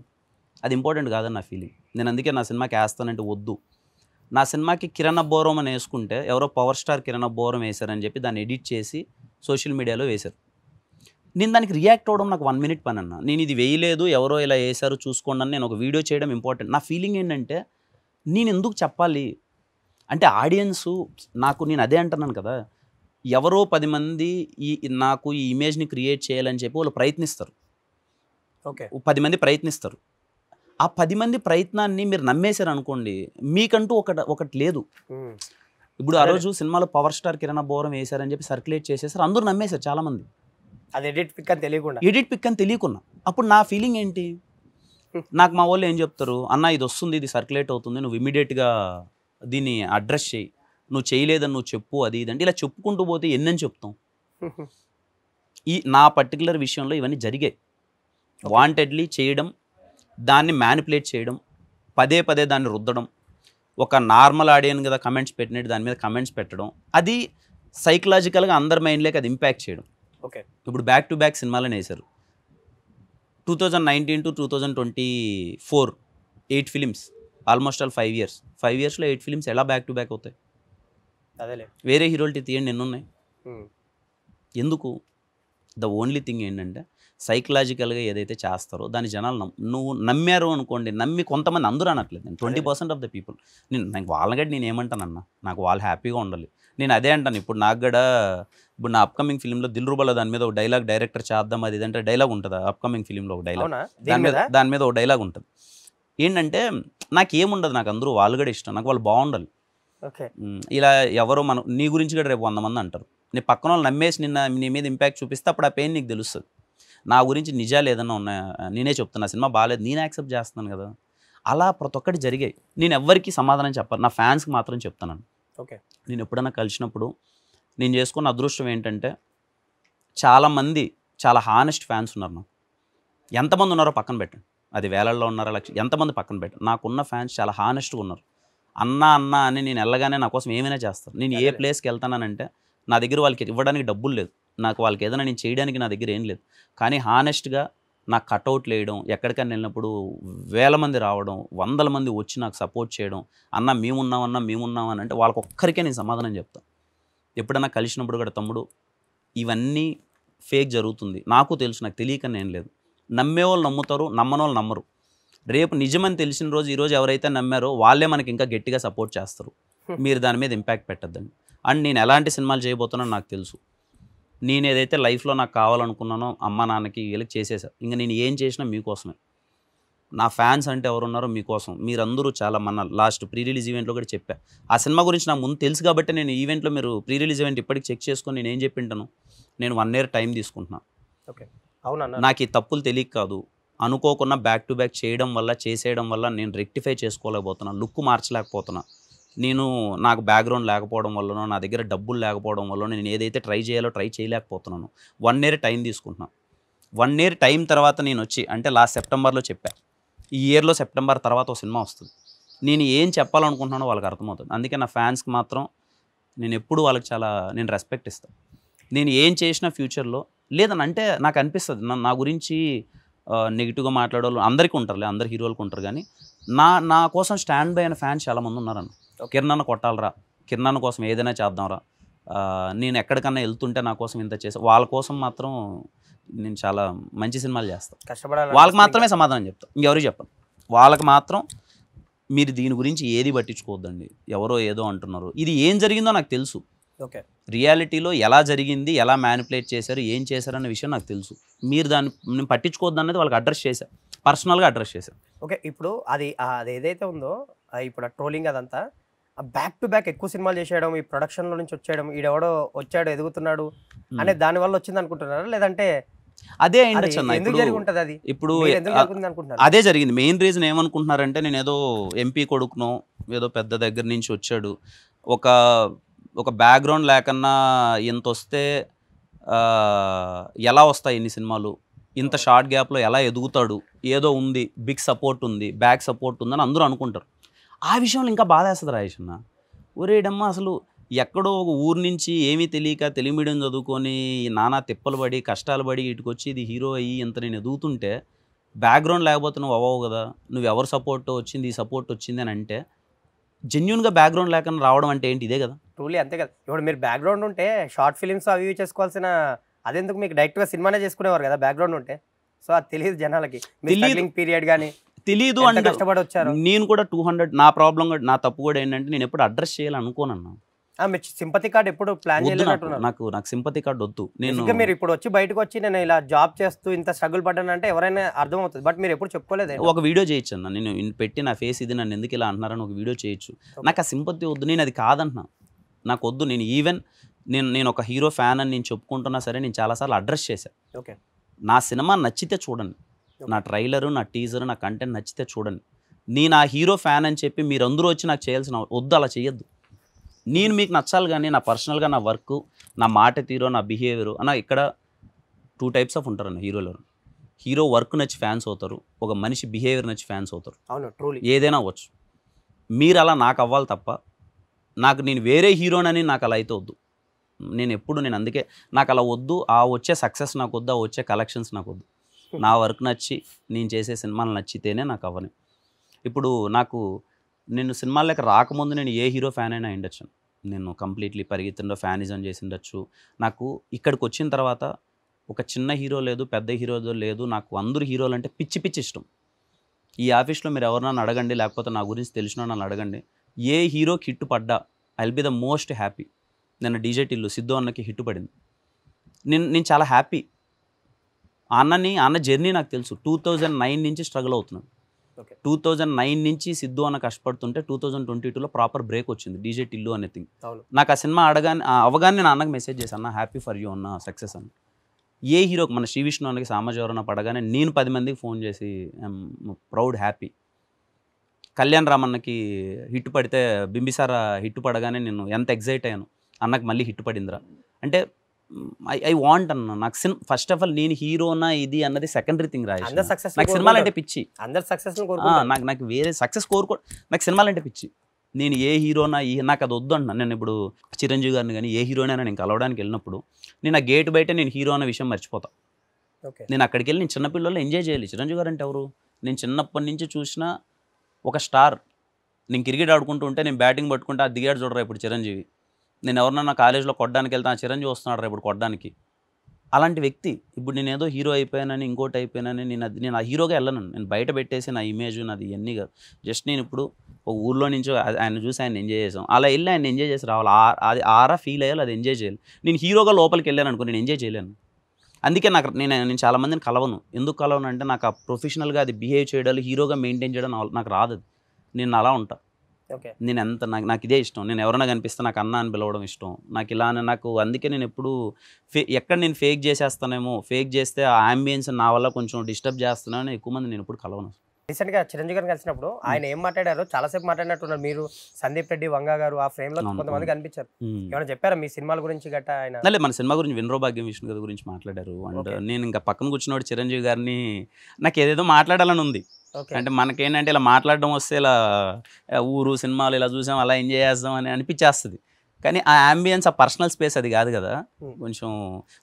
అది ఇంపార్టెంట్ కాదని నా ఫీలింగ్. నేను అందుకే నా సినిమాకి వేస్తానంటే వద్దు, నా సినిమాకి కిరణ్ బోరం అని వేసుకుంటే ఎవరో పవర్ స్టార్ కిరణ్ బోరం వేశారని చెప్పి దాన్ని ఎడిట్ చేసి సోషల్ మీడియాలో వేశారు. నేను దానికి రియాక్ట్ అవ్వడం నాకు 1 మినిట్ పని అన్న, నేను ఇది వేయలేదు ఎవరో ఇలా వేశారు చూసుకోండి అని నేను ఒక వీడియో చేయడం ఇంపార్టెంట్. నా ఫీలింగ్ ఏంటంటే నేను ఎందుకు చెప్పాలి అంటే ఆడియన్సు నాకు, నేను అదే అంటున్నాను కదా, ఎవరో 10 మంది నాకు ఈ ఇమేజ్ని క్రియేట్ చేయాలని చెప్పి వాళ్ళు ప్రయత్నిస్తారు, ఓకే 10 మంది ప్రయత్నిస్తారు, ఆ 10 మంది ప్రయత్నాన్ని మీరు నమ్మేశారు అనుకోండి, మీకంటూ ఒకటి లేదు. ఇప్పుడు ఆ రోజు సినిమాలో పవర్ స్టార్ కిరణ్ బోరం వేశారని చెప్పి సర్క్యులేట్ చేసేసారు, అందరూ నమ్మేశారు చాలామంది, అది ఎడిట్ పిక్ అని తెలియకుండా. అప్పుడు నా ఫీలింగ్ ఏంటి, నాకు మా వాళ్ళు ఏం చెప్తారు, అన్న ఇది వస్తుంది, ఇది సర్క్యులేట్ అవుతుంది, నువ్వు ఇమీడియట్గా దీన్ని అడ్రస్ చేయి, నువ్వు చేయలేదని నువ్వు చెప్పు, అది ఇదంటే ఇలా చెప్పుకుంటూ పోతే ఎన్నని చెప్తాం. నా పర్టికులర్ విషయంలో ఇవన్నీ జరిగాయి, వాంటెడ్లీ చేయడం, దాన్ని మ్యానిపులేట్ చేయడం, పదే దాన్ని రుద్దడం, ఒక నార్మల్ ఆడియన్ కదా కమెంట్స్ పెట్టినట్టు దాని మీద కమెంట్స్ పెట్టడం, అది సైకలాజికల్గా అందరి మైండ్లోకి అది ఇంపాక్ట్ చేయడం. ఓకే, ఇప్పుడు బ్యాక్ టు బ్యాక్ సినిమాలను వేశారు, 2019 to 2024 8 films, almost all 5 years, 5 yearsలో 8 films ఎలా బ్యాక్ టు బ్యాక్ అవుతాయి? అదేలే, వేరే హీరోలకి తీయండి ఎన్నున్నాయి, ఎందుకు? ద ఓన్లీ థింగ్ ఏంటంటే సైకలాజికల్గా ఏదైతే చేస్తారో దాని జనాలు నువ్వు నమ్మారు అనుకోండి, నమ్మి కొంతమంది అందరూ అనట్లేదు, నేను 20% ఆఫ్ ద పీపుల్, నాకు వాళ్ళగడ్డి నేను ఏమంటానన్నా, నాకు వాళ్ళు హ్యాపీగా ఉండాలి, నేను అదే అంటాను. ఇప్పుడు నాకు కూడా ఇప్పుడు నా అప్కమింగ్ ఫిలింలో దిల్రుబాలో దాని మీద ఒక డైలాగ్ డైరెక్టర్ చేద్దాం అది ఇదంటే డైలాగ్ ఉంటుంది, అప్కమింగ్ ఫిలింలో ఒక డైలాగ్, దాని మీద ఒక డైలాగ్ ఉంటుంది, ఏంటంటే నాకు ఏముండదు, నాకు అందరూ వాళ్ళు కూడా ఇష్టం, నాకు వాళ్ళు బాగుండాలి. ఇలా ఎవరో నీ గురించి కూడా రేపు 100 మంది అంటారు, నీ పక్కన వాళ్ళు నమ్మేసి నీ మీద ఇంపాక్ట్ చూపిస్తే అప్పుడు ఆ పెయిన్ నీకు తెలుస్తుంది. నా గురించి నిజాలు ఏదన్నా ఉన్నాయా, నేనే చెప్తున్నా సినిమా బాగాలేదు, నేను యాక్సెప్ట్ చేస్తున్నాను కదా, అలా ప్రతి ఒక్కటి జరిగాయి. నేను ఎవ్వరికి సమాధానం చెప్పాను, నా ఫ్యాన్స్కి మాత్రం చెప్తున్నాను. ఓకే, నేను ఎప్పుడైనా కలిసినప్పుడు నేను చేసుకున్న అదృష్టం ఏంటంటే చాలామంది చాలా హానెస్ట్ ఫ్యాన్స్ ఉన్నారు నాకు, ఎంతమంది ఉన్నారో పక్కన పెట్టండి, అది వేలల్లో ఉన్నారో ఎంతమంది పక్కన పెట్టండి, నాకున్న ఫ్యాన్స్ చాలా హానెస్ట్గా ఉన్నారు. అన్నా అని నేను వెళ్ళగానే నా కోసం ఏమైనా చేస్తారు. నేను ఏ ప్లేస్కి వెళ్తానంటే నా దగ్గర వాళ్ళకి ఇవ్వడానికి డబ్బులు లేదు, నాకు వాళ్ళకి ఏదైనా నేను చేయడానికి నా దగ్గర ఏం లేదు, కానీ హానెస్ట్గా నాకు కట్అవుట్లు వేయడం, ఎక్కడికైనా వెళ్ళినప్పుడు 1000 మంది రావడం, 100 మంది వచ్చి నాకు సపోర్ట్ చేయడం, అన్న మేమున్నామని అంటే వాళ్ళకి ఒక్కరికే నేను సమాధానం చెప్తాను. ఎప్పుడన్నా కలిసినప్పుడు కూడా తమ్ముడు ఇవన్నీ ఫేక్ జరుగుతుంది, నాకు తెలుసు, నాకు తెలియకనే ఏం లేదు. నమ్మేవాళ్ళు నమ్ముతారు, నమ్మని వాళ్ళు నమ్మరు. రేపు నిజమని తెలిసిన రోజు ఈరోజు ఎవరైతే నమ్మారో వాళ్ళే మనకి ఇంకా గట్టిగా సపోర్ట్ చేస్తారు. మీరు దాని మీద ఇంపాక్ట్ పెట్టద్దండి. అండ్ నేను ఎలాంటి సినిమాలు చేయబోతున్నానో నాకు తెలుసు. నేను ఏదైతే లైఫ్లో నాకు కావాలనుకున్నానో అమ్మ నాన్నకి వీళ్ళకి చేసేసా. ఇంకా నేను ఏం చేసినా మీకోసమే. నా ఫ్యాన్స్ అంటే ఎవరున్నారో మీకోసం. మీరందరూ చాలా మన లాస్ట్ ప్రీ రిలీజ్ ఈవెంట్లో కూడా చెప్పా. ఆ సినిమా గురించి నాకు ముందు తెలుసు కాబట్టి నేను ఈవెంట్లో మీరు ప్రీ రిలీజ్ ఈవెంట్ ఇప్పటికి చెక్ చేసుకొని నేను ఏం చెప్పింటాను, నేను 1 year టైం తీసుకుంటున్నాను. ఓకే, అవునన్నా. నాకు ఈ తప్పులు తెలియక కాదు, అనుకోకుండా బ్యాక్ టు బ్యాక్ చేయడం వల్ల చేసేయడం వల్ల నేను రెక్టిఫై చేసుకోలేకపోతున్నాను, లుక్ మార్చలేకపోతున్నా. నాకు బ్యాక్గ్రౌండ్ లేకపోవడం వల్లనో నా దగ్గర డబ్బులు లేకపోవడం వల్ల నేను ఏదైతే ట్రై చేయాలో ట్రై చేయలేకపోతున్నాను. 1 year టైం తీసుకుంటున్నాను. 1 year టైం తర్వాత నేను వచ్చి అంటే లాస్ట్ సెప్టెంబర్లో చెప్పా, ఈ ఇయర్లో సెప్టెంబర్ తర్వాత ఒక సినిమా వస్తుంది. నేను ఏం చెప్పాలనుకుంటున్నానో వాళ్ళకి అర్థమవుతుంది. అందుకే నా ఫ్యాన్స్కి మాత్రం నేను ఎప్పుడు వాళ్ళకి నేను రెస్పెక్ట్ ఇస్తాను. నేను ఏం చేసినా ఫ్యూచర్లో లేదని అంటే నాకు అనిపిస్తుంది, నా గురించి నెగిటివ్గా మాట్లాడేవాళ్ళు అందరికీ ఉంటారులే, అందరు హీరోలకు ఉంటారు. కానీ నా కోసం స్టాండ్ బై అయిన ఫ్యాన్స్ చాలామంది ఉన్నారన్న. కిరణ్ కొట్టాలరా, కిరణ్ కోసం ఏదైనా చేద్దాంరా, నేను ఎక్కడికన్నా వెళ్తుంటే నా కోసం ఇంత చేసా, వాళ్ళ కోసం మాత్రం నేను చాలా మంచి సినిమాలు చేస్తాను. కష్టపడాలి, వాళ్ళకి మాత్రమే సమాధానం చెప్తాను, ఇంకెవరికి చెప్పను. వాళ్ళకి మాత్రం మీరు దీని గురించి ఏది పట్టించుకోవద్దండి, ఎవరో ఏదో అంటున్నారు, ఇది ఏం జరిగిందో నాకు తెలుసు. ఓకే, రియాలిటీలో ఎలా జరిగింది, ఎలా మ్యానిపులేట్ చేశారు, ఏం చేశారు అనే విషయం నాకు తెలుసు. మీరు దాన్ని పట్టించుకోవద్దు అనేది వాళ్ళకి అడ్రస్ చేశాను, పర్సనల్గా అడ్రస్ చేశాను. ఓకే. ఇప్పుడు అది ఏదైతే ఉందో ఇప్పుడు ట్రోలింగ్ అదంతా బ్యాక్ టు బ్యాక్ ఎక్కువ సినిమాలు చేసేయడం, ఈ ప్రొడక్షన్లో నుంచి వచ్చేయడం, ఈడెవడో వచ్చాడు ఎదుగుతున్నాడు అనే దాని వల్ల వచ్చింది అనుకుంటున్నారా, లేదంటే అదే అయిండొచ్చు అన్న. ఎందుకు జరిగి ఉంటుంది అది? ఇప్పుడు అనుకుంటున్నారు అదే జరిగింది. మెయిన్ రీజన్ ఏమనుకుంటున్నారంటే నేను ఏదో ఎంపీ కొడుకునో ఏదో పెద్ద దగ్గర నుంచి వచ్చాడు, ఒక బ్యాక్గ్రౌండ్ లేకన్నా ఇంత వస్తే ఎలా వస్తాయి ఇన్ని సినిమాలు, ఇంత షార్ట్ గ్యాప్లో ఎలా ఎదుగుతాడు, ఏదో ఉంది, బిగ్ సపోర్ట్ ఉంది, బ్యాక్ సపోర్ట్ ఉందని అందరూ అనుకుంటారు. ఆ విషయంలో ఇంకా బాధ వేస్తుంది రాజేష్ అన్న. ఒరేడమ్మ, అసలు ఎక్కడో ఒక ఊరు నుంచి ఏమీ తెలియక తెలుగు మీడియం చదువుకొని నానా తిప్పలు పడి కష్టాలు పడి ఇటుకొచ్చి ఇది హీరో అయ్యి ఇంత నేను ఎదుగుతుంటే బ్యాక్గ్రౌండ్ లేకపోతే నువ్వు అవ్వవు కదా, నువ్వు ఎవరు సపోర్ట్ వచ్చింది, ఈ సపోర్ట్ వచ్చింది అని అంటే జెన్యున్గా బ్యాక్గ్రౌండ్ లేకుండా రావడం అంటే ఏంటి, ఇదే కదా. ట్రూలీ అంతే కదా. ఇప్పుడు మీరు బ్యాక్గ్రౌండ్ ఉంటే షార్ట్ ఫిలిమ్స్ అవి ఇవి చేసుకోవాల్సిన అదెందుకు, మీకు డైరెక్ట్గా సినిమానే చేసుకునేవారు కదా బ్యాక్గ్రౌండ్ ఉంటే. సో అది తెలియదు జనాలకి, పీరియడ్ కానీ తెలీదు అంటే కష్టపడి వచ్చారు. నేను కూడా 200 నా ప్రాబ్లం కూడా, నా తప్పు కూడా ఏంటంటే నేను ఎప్పుడు అడ్రస్ చేయాలనుకోనన్నా. మీరు సింపతి కార్డ్ ఎప్పుడు ప్లాన్ చేయలేనట్టున్నారు. నాకు సింపతి కార్డ్ వద్దు. మీరు ఇప్పుడు వచ్చి బయటకు వచ్చి నేను ఇలా జాబ్ చేస్తూ ఇంత స్ట్రగుల్ పడ్డానంటే ఎవరైనా అర్థమవుతుంది, బట్ మీరు ఎప్పుడు చెప్పుకోలేదు. ఒక వీడియో చేయొచ్చు అన్న, నేను పెట్టి నా ఫేస్ ఇది, నన్ను ఎందుకు ఇలా అంటున్నారని ఒక వీడియో చేయొచ్చు. నాకు ఆ సింపతి వద్దు, నేను అది కాదంటున్నా, నాకు వద్దు. నేను ఒక హీరో ఫ్యాన్ అని నేను చెప్పుకుంటున్నా సరే, నేను చాలాసార్లు అడ్రస్ చేశాను. ఓకే, నా సినిమా నచ్చితే చూడండి, నా ట్రైలరు, నా టీజరు, నా కంటెంట్ నచ్చితే చూడండి. నేను ఆ హీరో ఫ్యాన్ అని చెప్పి మీరందరూ వచ్చి నాకు చేయాల్సిన వద్దు, అలా చేయొద్దు. నేను మీకు నచ్చాలి, కానీ నా పర్సనల్గా నా వర్క్, నా మాట తీరో, నా బిహేవియర్ అన్న, ఇక్కడ 2 types ఆఫ్ ఉంటారన్న హీరోలో. హీరో వర్క్ నచ్చి ఫ్యాన్స్ అవుతారు, ఒక మనిషి బిహేవియర్ నచ్చి ఫ్యాన్స్ అవుతారు. అవును, ట్రూలీ ఏదైనా అవ్వచ్చు. మీరు అలా నాకు అవ్వాలి తప్ప, నేను వేరే హీరోనని నాకు అలా అయితే వద్దు. నేను అందుకే నాకు అలా వద్దు. ఆ వచ్చే సక్సెస్ నాకు వద్దు, ఆ వచ్చే కలెక్షన్స్ నాకు వద్దు. నా వర్క్ నచ్చి నేను చేసే సినిమాలు నచ్చితేనే నాకు అవ్వని. ఇప్పుడు నేను సినిమాలకు రాకముందు నేను ఏ హీరో ఫ్యాన్ అయినా అయ్యుండొచ్చు. నేను కంప్లీట్లీ పరిగెత్తుండో ఫ్యానిజం చేసి ఉండొచ్చు. నాకు ఇక్కడికి వచ్చిన తర్వాత ఒక చిన్న హీరో లేదు, పెద్ద హీరో లేదు, నాకు అందరు హీరోలు అంటే పిచ్చి ఇష్టం. ఈ ఆఫీస్లో మీరు ఎవరినైనా అడగండి, లేకపోతే నా గురించి తెలిసిన నన్ను అడగండి, ఏ హీరోకి హిట్ పడ్డా I will be the most happy. నిన్న డీజే టిల్లు సిద్ధు అన్నకి హిట్ పడింది, నేను చాలా హ్యాపీ. అన్న జర్నీ నాకు తెలుసు. 2009 నుంచి స్ట్రగుల్ అవుతున్నాను. 2009 నుంచి సిద్ధు అన్న కష్టపడుతుంటే 2022లో ప్రాపర్ బ్రేక్ వచ్చింది డీజే టిల్లు అనే థింగ్. నాకు ఆ సినిమా అవగానే నేను అన్నకు మెసేజ్ చేశాను, హ్యాపీ ఫర్ యూ అన్న సక్సెస్ అని. ఏ హీరోకి, మన శ్రీ విష్ణు అన్నకి సామాజిక పడగానే నేను 10 మందికి ఫోన్ చేసి ప్రౌడ్, హ్యాపీ. కళ్యాణ్ రామన్నకి హిట్ పడితే, బింబిసార హిట్ పడగానే నేను ఎంత ఎగ్జైట్ అయ్యాను, అన్నకు మళ్ళీ హిట్ పడిందిరా అంటే. ఐ వాంట్ అన్న, నాకు ఫస్ట్ ఆఫ్ ఆల్ నేను హీరోనా ఇది అన్నది సెకండరీ థింగ్. రాజేష్, నాకు సినిమాలు అంటే పిచ్చి. నాకు వేరే సక్సెస్ నాకు సినిమాలు అంటే పిచ్చి. నేను ఏ హీరోనా నాకు అది వద్దు అంటున్నాను. నేను ఇప్పుడు చిరంజీవి గారిని కానీ ఏ హీరోనైనా నేను కలవడానికి వెళ్ళినప్పుడు నేను ఆ గేట్ బయట నేను హీరో అనే విషయం మర్చిపోతా. నేను అక్కడికి వెళ్ళి నేను చిన్నపిల్లల్లో ఎంజాయ్ చేయాలి. చిరంజీవి గారు అంటే ఎవరు, నేను చిన్నప్పటి నుంచి చూసిన ఒక స్టార్. నేను క్రికెట్ ఆడుకుంటూ ఉంటే నేను బ్యాటింగ్ పట్టుకుంటే అది దిగాడు చూడరా ఇప్పుడు చిరంజీవి. నేను ఎవరన్నా కాలేజ్లో కొట్టడానికి వెళ్తాను, చిరంజీవి వస్తున్నాడు రా ఇప్పుడు కొట్టడానికి. అలాంటి వ్యక్తి ఇప్పుడు నేను ఏదో హీరో అయిపోయానని ఇంకోటి అయిపోయానని నేను ఆ హీరోగా వెళ్ళను. నేను బయట పెట్టేసి నా ఇమేజ్ నాది ఇవన్నీ కాదు. జస్ట్ నేను ఇప్పుడు ఒక ఊర్లో నుంచి ఆయన చూసి ఆయన ఎంజాయ్ చేసాం, అలా వెళ్ళి ఆయన ఎంజాయ్ చేసి రావాలి. అది ఆరా ఫీల్ అయ్యాలి, అది ఎంజాయ్ చేయాలి. నేను హీరోగా లోపలికి వెళ్ళాను అనుకో, నేను ఎంజాయ్ చేయలేను. అందుకే నేను చాలా మందిని కలవను. ఎందుకు కలవను అంటే నాకు ఆ ప్రొఫెషనల్గా అది బిహేవ్ చేయడాలు, హీరోగా మెయింటైన్ చేయడం నాకు రాదు. నేను అలా ఉంటా. ఓకే. నేను నాకు ఇదే ఇష్టం. నేను ఎవరైనా కనిపిస్తే నాకు అన్న అని పిలవడం ఇష్టం. నాకు ఇలా నాకు అందుకే నేను ఎప్పుడు ఎక్కడ నేను ఫేక్ చేసేస్తానేమో, ఫేక్ చేస్తే ఆ అంబియన్స్ నా వల్ల కొంచెం డిస్టర్బ్ చేస్తున్నానని ఎక్కువ మంది నేను ఎప్పుడు కలవను. రీసెంట్గా చిరంజీవి గారిని కలిసినప్పుడు ఆయన ఏం మాట్లాడారో చాలాసేపు మాట్లాడినట్టున్నారు. మీరు సందీప్ రెడ్డి, వంగా గారు ఆ ఫ్రేమ్లో కొంతమంది కనిపించారు. ఏమైనా చెప్పారా మీ సినిమాల గురించి గట్టా? ఆయన మన సినిమా గురించి వినరో భాగ్యం విష్ణు గారి గురించి మాట్లాడారు. అండ్ నేను ఇంకా పక్కన కూర్చున్నవాడు చిరంజీవి గారిని నాకు ఏదేదో మాట్లాడాలని ఉంది. అంటే మనకేంటంటే ఇలా మాట్లాడడం వస్తే ఇలా ఊరు సినిమాలు ఇలా చూసాం అలా ఎంజాయ్ చేస్తాం అని అనిపించేస్తుంది. కానీ ఆ అంబియన్స్, ఆ పర్సనల్ స్పేస్ అది కాదు కదా. కొంచెం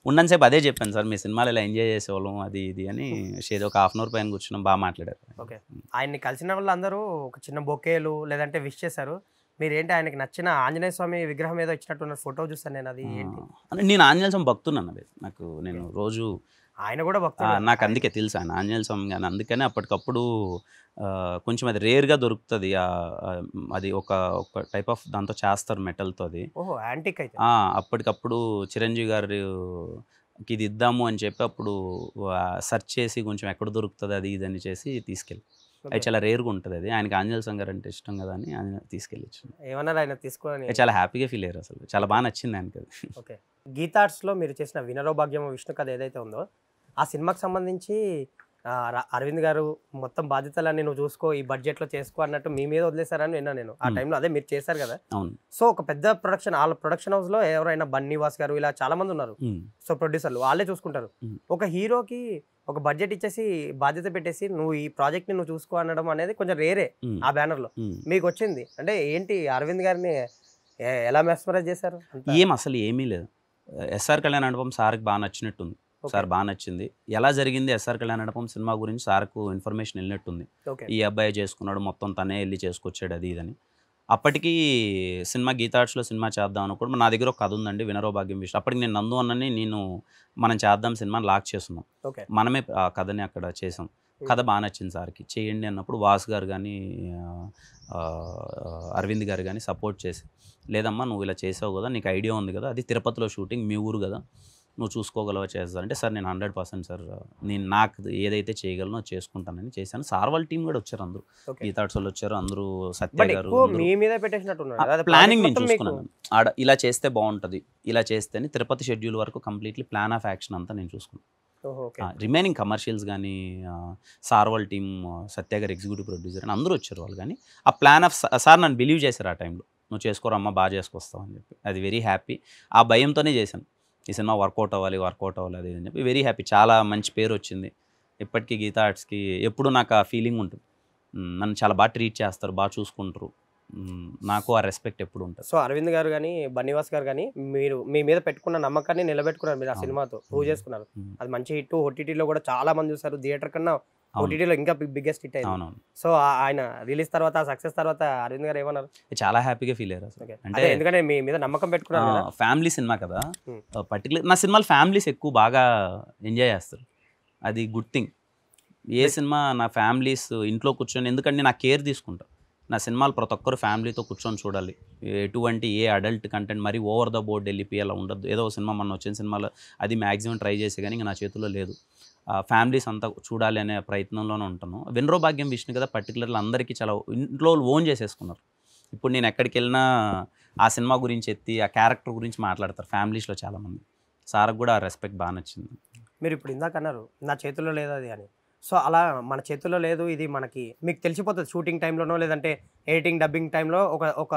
ఉన్నంతసేపు అదే చెప్పాను, సార్ మీ సినిమాలు ఇలా ఎంజాయ్ చేసేవాళ్ళం అది ఇది అని. ఏదో ఒక హాఫ్ అన్ అవర్ పైన కూర్చున్నాం, బాగా మాట్లాడారు. ఓకే. ఆయన్ని కలిసిన వాళ్ళు అందరూ ఒక చిన్న బొకేలు లేదంటే విష్ చేశారు. మీరేంటి ఆయనకి నచ్చిన ఆంజనేయ స్వామి విగ్రహం ఏదో ఇచ్చినట్టున్న ఫోటో చూస్తాను నేను, అది ఏంటి? నేను ఆంజనేయ స్వామి భక్తున్నాను. అది నాకు నేను రోజు ఆయన కూడా భక్తుడు. నాకు అందుకే తెలుసు ఆయన ఆంజనేయ స్వామి కానీ. అందుకనే అప్పటికప్పుడు కొంచెం అది రేర్గా దొరుకుతుంది. అది ఒక టైప్ ఆఫ్ దాంతో చేస్తారు, మెటల్తో. అది ఓహో, యాంటిక్ అయితే. అప్పటికప్పుడు చిరంజీవి గారు ఇది ఇద్దాము అని చెప్పి అప్పుడు సెర్చ్ చేసి కొంచెం ఎక్కడ దొరుకుతుంది అది ఇది అని చేసి తీసుకెళ్ళి, అది చాలా రేర్గా ఉంటుంది. అది ఆయనకి ఆంజనేయ స్వామి గారు అంటే ఇష్టం కదా అని ఆయన తీసుకెళ్ళి ఇచ్చింది. ఏమన్నారు ఆయన తీసుకోని? చాలా హ్యాపీగా ఫీల్ అయ్యారు. అసలు చాలా బాగా నచ్చింది ఆయనకి అది. ఓకే. గీతార్ట్స్లో మీరు చేసిన వినరో భాగ్యం విష్ణు కథ ఏదైతే ఉందో ఆ సినిమాకి సంబంధించి అరవింద్ గారు మొత్తం బాధ్యతలన్నీ నువ్వు చూసుకో, ఈ బడ్జెట్లో చేసుకో అన్నట్టు మీ మీద వదిలేశారని విన్నా నేను. ఆ టైంలో అదే మీరు చేశారు కదా. అవును. సో ఒక పెద్ద ప్రొడక్షన్, వాళ్ళ ప్రొడక్షన్ హౌస్లో ఎవరైనా బన్నీవాస్ గారు ఇలా చాలా మంది ఉన్నారు. సో ప్రొడ్యూసర్లు వాళ్ళే చూసుకుంటారు. ఒక హీరోకి ఒక బడ్జెట్ ఇచ్చేసి బాధ్యత పెట్టేసి నువ్వు ఈ ప్రాజెక్ట్ని నువ్వు చూసుకో అనడం అనేది కొంచెం రేరే ఆ బ్యానర్లో. మీకు వచ్చింది అంటే ఏంటి? అరవింద్ గారిని ఎలా మెస్మరైజ్ చేశారు? అసలు ఏమీ లేదు. ఎస్ఆర్ కళ్యాణ్ మండపం సార్కి బాగా నచ్చినట్టుంది. సార్ బాగా నచ్చింది. ఎలా జరిగింది ఎస్ఆర్ కళ్యాణ్ మండపం సినిమా గురించి సార్కు ఇన్ఫర్మేషన్ వెళ్ళినట్టుంది. ఈ అబ్బాయి చేసుకున్నాడు, మొత్తం తనే వెళ్ళి చేసుకొచ్చాడు అది ఇదని. అప్పటికి సినిమా గీతార్ట్స్లో సినిమా చేద్దాం అనుకోవడం, నా దగ్గర ఒక కథ ఉందండి వినరో భాగ్యం విషయం. అప్పటికి నేను నందు అన్నని మనం చేద్దాం సినిమాని లాక్ చేస్తున్నాం. మనమే ఆ కథని అక్కడ చేసాం. కథ బాగా నచ్చింది సార్కి, చేయండి అన్నప్పుడు వాసు గారు కానీ అరవింద్ గారు కానీ సపోర్ట్ చేసి, లేదమ్మా నువ్వు ఇలా చేసావు కదా, నీకు ఐడియా ఉంది కదా, అది తిరుపతిలో షూటింగ్, మీ ఊరు కదా, నువ్వు చూసుకోగలవా చేస్తానంటే, సార్ నేను 100% సార్ నేను నాకు ఏదైతే చేయగలనో చేసుకుంటానని చేశాను. సార్ వాళ్ళ టీం కూడా వచ్చారు, అందరూ గీతార్ట్స్ వాళ్ళు వచ్చారు, అందరూ సత్య గారు. ప్లానింగ్ నేను చూసుకున్నాను, ఆడ ఇలా చేస్తే బాగుంటుంది, ఇలా చేస్తే అని తిరుపతి షెడ్యూల్ వరకు కంప్లీట్లీ ప్లాన్ ఆఫ్ యాక్షన్ అంతా నేను చూసుకున్నాను. రిమైనింగ్ కమర్షియల్స్ కానీ సార్ వాళ్ళ టీం, సత్య గారు ఎగ్జిక్యూటివ్ ప్రొడ్యూసర్ అని అందరూ వచ్చారు వాళ్ళు. కానీ ఆ ప్లాన్ ఆఫ్ సార్ నన్ను బిలీవ్ చేశారు ఆ టైంలో, నువ్వు చేసుకోరమ్మా బాగా చేసుకొస్తావు అని చెప్పి. అది వెరీ హ్యాపీ. ఆ భయంతోనే చేశాను, ఈ సినిమా వర్కౌట్ అవ్వాలి అది అని చెప్పి. Very happy. చాలా మంచి పేరు వచ్చింది. ఇప్పటికీ గీతా ఆర్ట్స్కి ఎప్పుడు నాకు ఆ ఫీలింగ్ ఉంటుంది. నన్ను చాలా బాగా ట్రీట్ చేస్తారు, బాగా చూసుకుంటారు, నాకు ఆ రెస్పెక్ట్ ఎప్పుడు ఉంటుంది. సో అరవింద్ గారు కానీ బన్నీవాస్ గారు కానీ మీరు మీ మీద పెట్టుకున్న నమ్మకాన్ని నిలబెట్టుకున్నారు. మీరు ఆ సినిమాతో ప్రూవ్ చేసుకున్నారు. అది మంచి హిట్. ఓటీటీలో కూడా చాలా మంది చూసారు, థియేటర్ కన్నా ఓటీటీలో ఇంకా బిగ్గెస్ట్ హిట్ అయింది. సో ఆయన రిలీజ్ తర్వాత, సక్సెస్ తర్వాత అరవింద్ గారు ఏమన్నారు? చాలా హ్యాపీగా ఫీల్ అయ్యారు. అంటే ఎందుకంటే మీ మీద నమ్మకం పెట్టుకున్నారు. ఫ్యామిలీ సినిమా కదా, పర్టికులర్ నా సినిమాలు ఫ్యామిలీస్ ఎక్కువ బాగా ఎంజాయ్ చేస్తారు, అది గుడ్ థింగ్. ఏ సినిమా నా ఫ్యామిలీస్ ఇంట్లో కూర్చొని, ఎందుకంటే నా కేర్ తీసుకుంటా. నా సినిమాలు ప్రతి ఒక్కరు ఫ్యామిలీతో కూర్చొని చూడాలి. ఎటువంటి ఏ అడల్ట్ కంటెంట్ మరి ఓవర్ ద బోర్డ్ వెళ్ళిపోయి అలా ఉండద్దు. ఏదో సినిమా మొన్న వచ్చిన సినిమాలో అది మ్యాక్సిమం ట్రై చేసే, కానీ ఇంకా నా చేతుల్లో లేదు. ఫ్యామిలీస్ అంతా చూడాలి అనే ప్రయత్నంలోనే ఉంటాను. వినరో భాగ్యం విష్ణు కదా, పర్టికులర్గా అందరికీ చాలా ఇంట్లో ఓన్ చేసేసుకున్నారు. ఇప్పుడు నేను ఎక్కడికి వెళ్ళినా ఆ సినిమా గురించి ఎత్తి ఆ క్యారెక్టర్ గురించి మాట్లాడతారు ఫ్యామిలీస్లో చాలామంది. సార్కి కూడా ఆ రెస్పెక్ట్ బాగా నచ్చింది. మీరు ఇప్పుడు ఇందాక అన్నారు నా చేతుల్లో లేదు అది అని. సో అలా మన చేతుల్లో లేదు, ఇది మనకి మీకు తెలిసిపోతుంది షూటింగ్ టైంలోనో లేదంటే ఎడిటింగ్ డబ్బింగ్ టైంలో ఒక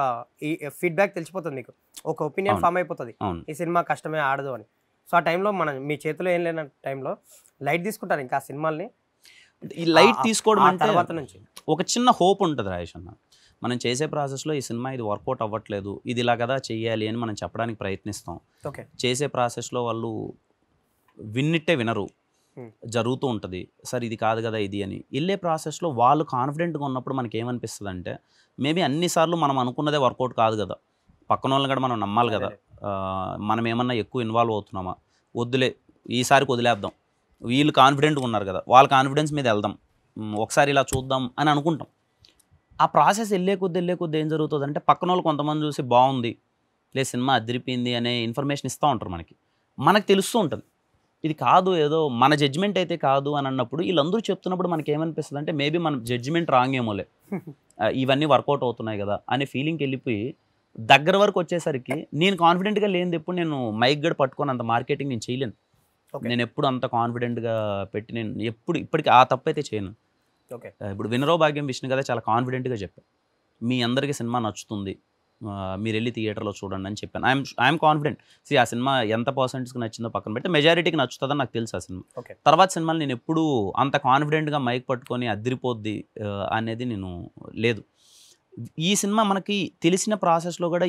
ఫీడ్బ్యాక్ తెలిసిపోతుంది, మీకు ఒక ఒపీనియన్ ఫామ్ అయిపోతుంది, ఈ సినిమా కష్టమే ఆడదు అని. సో ఆ టైంలో మీ చేతిలో ఏం లేని టైంలో లైట్ తీసుకుంటారు ఇంకా ఆ సినిమాల్ని. ఈ లైట్ తీసుకోవడం అంటే తర్వాత నుంచి ఒక చిన్న హోప్ ఉంటుంది రాజేష్ అన్న. మనం చేసే ప్రాసెస్లో ఈ సినిమా ఇది వర్కౌట్ అవ్వట్లేదు, ఇది ఇలా కదా చెయ్యాలి అని మనం చెప్పడానికి ప్రయత్నిస్తాం. చేసే ప్రాసెస్లో వాళ్ళు విన్నిట్టే వినరు, జరుగుతూ ఉంటుంది. సార్ ఇది కాదు కదా ఇది అని. వెళ్ళే ప్రాసెస్లో వాళ్ళు కాన్ఫిడెంట్గా ఉన్నప్పుడు మనకి ఏమనిపిస్తుంది అంటే, మేబీ అన్నిసార్లు మనం అనుకున్నదే వర్కౌట్ కాదు కదా, పక్కన వాళ్ళని కూడా మనం నమ్మాలి కదా, మనం ఏమన్నా ఎక్కువ ఇన్వాల్వ్ అవుతున్నామా, వద్దులే ఈసారికి వదిలేద్దాం, వీళ్ళు కాన్ఫిడెంట్గా ఉన్నారు కదా, వాళ్ళ కాన్ఫిడెన్స్ మీద వెళ్దాం, ఒకసారి ఇలా చూద్దాం అని అనుకుంటాం. ఆ ప్రాసెస్ వెళ్ళే కొద్ది ఏం జరుగుతుంది అంటే పక్కన వాళ్ళు కొంతమంది చూసి బాగుంది, లేదు సినిమా అదిరిపోయింది అనే ఇన్ఫర్మేషన్ ఇస్తూ ఉంటారు. మనకు తెలుస్తూ ఉంటుంది ఇది కాదు, ఏదో మన జడ్జిమెంట్ అయితే కాదు అని అన్నప్పుడు వీళ్ళందరూ చెప్తున్నప్పుడు మనకి ఏమనిపిస్తుంది అంటే మేబీ మన జడ్జిమెంట్ రాంగ్ ఏమోలే, ఇవన్నీ వర్కౌట్ అవుతున్నాయి కదా అనే ఫీలింగ్కి వెళ్ళిపోయి దగ్గర వరకు వచ్చేసరికి నేను కాన్ఫిడెంట్గా లేనిది ఎప్పుడు నేను మైక్ గడ్ పట్టుకొని అంత మార్కెటింగ్ నేను చేయలేను. నేను ఎప్పుడు అంత కాన్ఫిడెంట్గా పెట్టి నేను ఇప్పటికీ ఆ తప్పు అయితే చేయను. ఇప్పుడు వినరో భాగ్యం విష్ణు కదా చాలా కాన్ఫిడెంట్గా చెప్పాను, మీ అందరికీ సినిమా నచ్చుతుంది, మీరు వెళ్ళి థియేటర్లో చూడండి అని చెప్పాను. I'm confident. ఆ సినిమా ఎంత పర్సెంటేజ్కి నచ్చిందో పక్కన పెడితే మెజారిటీకి నచ్చుతుందని నాకు తెలుసు ఆ సినిమా. తర్వాత సినిమాలు నేను ఎప్పుడూ అంత కాన్ఫిడెంట్గా మైక్ పట్టుకొని అదిరిపోద్ది అనేది నేను లేదు. ఈ సినిమా మనకి తెలిసిన ప్రాసెస్లో కూడా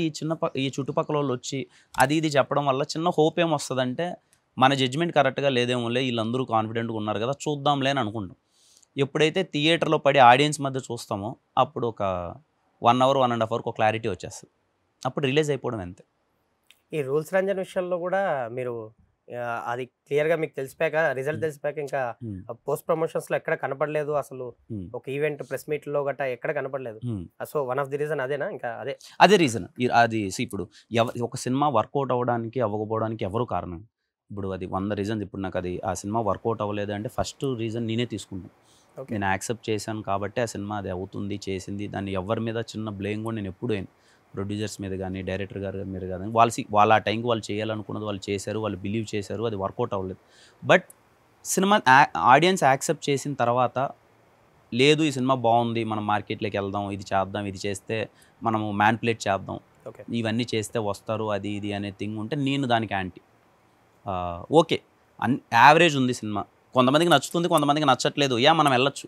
ఈ చుట్టుపక్కల వాళ్ళు వచ్చి అది ఇది చెప్పడం వల్ల చిన్న హోప్ ఏమొస్తుందంటే మన జడ్జిమెంట్ కరెక్ట్గా లేదేమోలే, వీళ్ళందరూ కాన్ఫిడెంట్గా ఉన్నారు కదా చూద్దాంలే అని అనుకుంటాం. ఎప్పుడైతే థియేటర్లో పడి ఆడియన్స్ మధ్య చూస్తామో అప్పుడు ఒక 1 hour 1.5 hour ఒక క్లారిటీ వచ్చేస్తుంది, అప్పుడు రిలీజ్ అయిపోవడం అంతే. ఈ రూల్స్ రంజన్ విషయంలో కూడా మీరు అది క్లియర్గా మీకు తెలిసిపోయాక, రిజల్ట్ తెలిసిపోయాక ఇంకా పోస్ట్ ప్రమోషన్స్లో ఎక్కడ కనపడలేదు అసలు, ఒక ఈవెంట్ ప్రెస్ మీట్లో గట్టా ఎక్కడ కనపడలేదు. So one of the reason అదేనా? ఇంకా అదే రీజన్. అది ఇప్పుడు ఒక సినిమా వర్కౌట్ అవ్వడానికి అవ్వకపోవడానికి ఎవరు కారణం? ఇప్పుడు అది 100 రీజన్స్. ఇప్పుడు నాకు అది ఆ సినిమా వర్కౌట్ అవ్వలేదు అంటే ఫస్ట్ రీజన్ నేనే తీసుకుంటాను. నేను యాక్సెప్ట్ చేశాను కాబట్టి ఆ సినిమా అది అవుతుంది, చేసింది. దాన్ని ఎవరి మీద చిన్న బ్లేమ్ కూడా నేను ఎప్పుడు ప్రొడ్యూసర్స్ మీద కానీ డైరెక్టర్ గారి మీద కానీ వాళ్ళ ఆ టైంకి వాళ్ళు చేయాలనుకున్నది వాళ్ళు చేశారు, వాళ్ళు బిలీవ్ చేశారు, అది వర్కౌట్ అవ్వలేదు. బట్ సినిమా ఆడియన్స్ యాక్సెప్ట్ చేసిన తర్వాత లేదు ఈ సినిమా బాగుంది, మనం మార్కెట్లోకి వెళ్దాం, ఇది చేద్దాం, ఇది చేస్తే మనము మ్యాన్పులేట్ చేద్దాం, ఇవన్నీ చేస్తే వస్తారు, అది ఇది అనే థింగ్ ఉంటే నేను దానికి యాంటీ. ఓకే యావరేజ్ ఉంది సినిమా, కొంతమందికి నచ్చుతుంది, కొంతమందికి నచ్చట్లేదు, మనం వెళ్ళొచ్చు,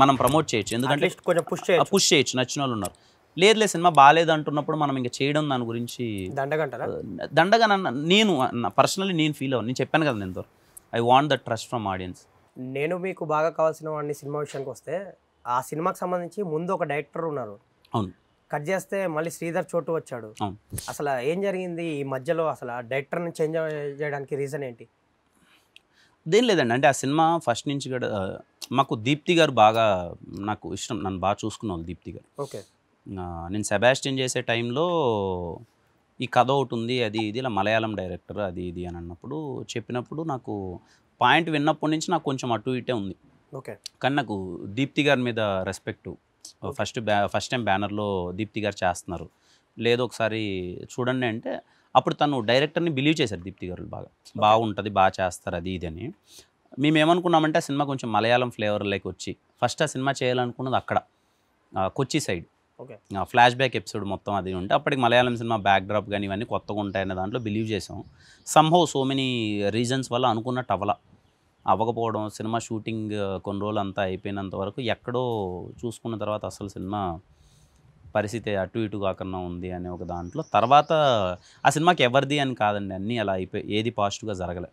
మనం ప్రమోట్ చేయొచ్చు, ఎందుకంటే కొంచెం పుష్ చేయొచ్చు, నచ్చిన వాళ్ళు ఉన్నారు. లేదు సినిమా బాగాలేదు అంటున్నప్పుడు మనం ఇంకా చేయడం దాని గురించి దండగా నేను పర్సనల్లీ నేను ఫీల్ అవ్వను. నేను చెప్పాను కదా నేను I want that trust from audience. నేను మీకు బాగా కావాల్సిన వాడిని సినిమా విషయానికి వస్తే, ఆ సినిమాకి సంబంధించి ముందు ఒక డైరెక్టర్ ఉన్నారు, అవును, కట్ చేస్తే మళ్ళీ శ్రీధర్ చోటు వచ్చాడు. అసలు ఏం జరిగింది ఈ మధ్యలో? అసలు ఆ డైరెక్టర్ని చేంజ్ చేయడానికి రీజన్ ఏంటి? అదేం లేదండి, అంటే ఆ సినిమా ఫస్ట్ నుంచి కూడా మాకు దీప్తి గారు బాగా నాకు ఇష్టం, నన్ను బాగా చూసుకున్నాను దీప్తి గారు. ఓకే, నేను సెబాస్టియన్ చేసే టైంలో ఈ కథ ఒకటి ఉంది, అది ఇది ఇలా మలయాళం డైరెక్టర్ అది ఇది అని అన్నప్పుడు చెప్పినప్పుడు నాకు పాయింట్ విన్నప్పటి నుంచి నాకు కొంచెం అటు ఇటే ఉంది. ఓకే, కానీ నాకు దీప్తి గారి మీద రెస్పెక్టు. ఫస్ట్ టైం బ్యానర్లో దీప్తి గారు చేస్తున్నారు, లేదు ఒకసారి చూడండి అంటే అప్పుడు తను డైరెక్టర్ని బిలీవ్ చేశారు దీప్తి గారు, బాగుంటుంది, బాగా చేస్తారు అది ఇది అని. మేము ఏమనుకున్నామంటే ఆ సినిమా కొంచెం మలయాళం ఫ్లేవర్లోకి వచ్చి ఫస్ట్ ఆ సినిమా చేయాలనుకున్నది అక్కడ కొచ్చి సైడ్, ఫ్లాష్ బ్యాక్ ఎపిసోడ్ మొత్తం అది ఉంటే అప్పటికి మలయాళం సినిమా బ్యాక్ డ్రాప్ కానీ ఇవన్నీ కొత్తగా ఉంటాయనే దాంట్లో బిలీవ్ చేసాం. సమ్హౌ సో మెనీ రీజన్స్ వల్ల అనుకున్నట్టు అవ్వకపోవడం, సినిమా షూటింగ్ కొన్ని రోజులు అంతా అయిపోయినంత వరకు ఎక్కడో చూసుకున్న తర్వాత అసలు సినిమా పరిస్థితి అటు ఇటు కాకుండా ఉంది అనే ఒక దాంట్లో తర్వాత ఆ సినిమాకి ఎవరిది అని కాదండి, అన్నీ అలా అయిపోయి ఏది పాజిటివ్గా జరగలే.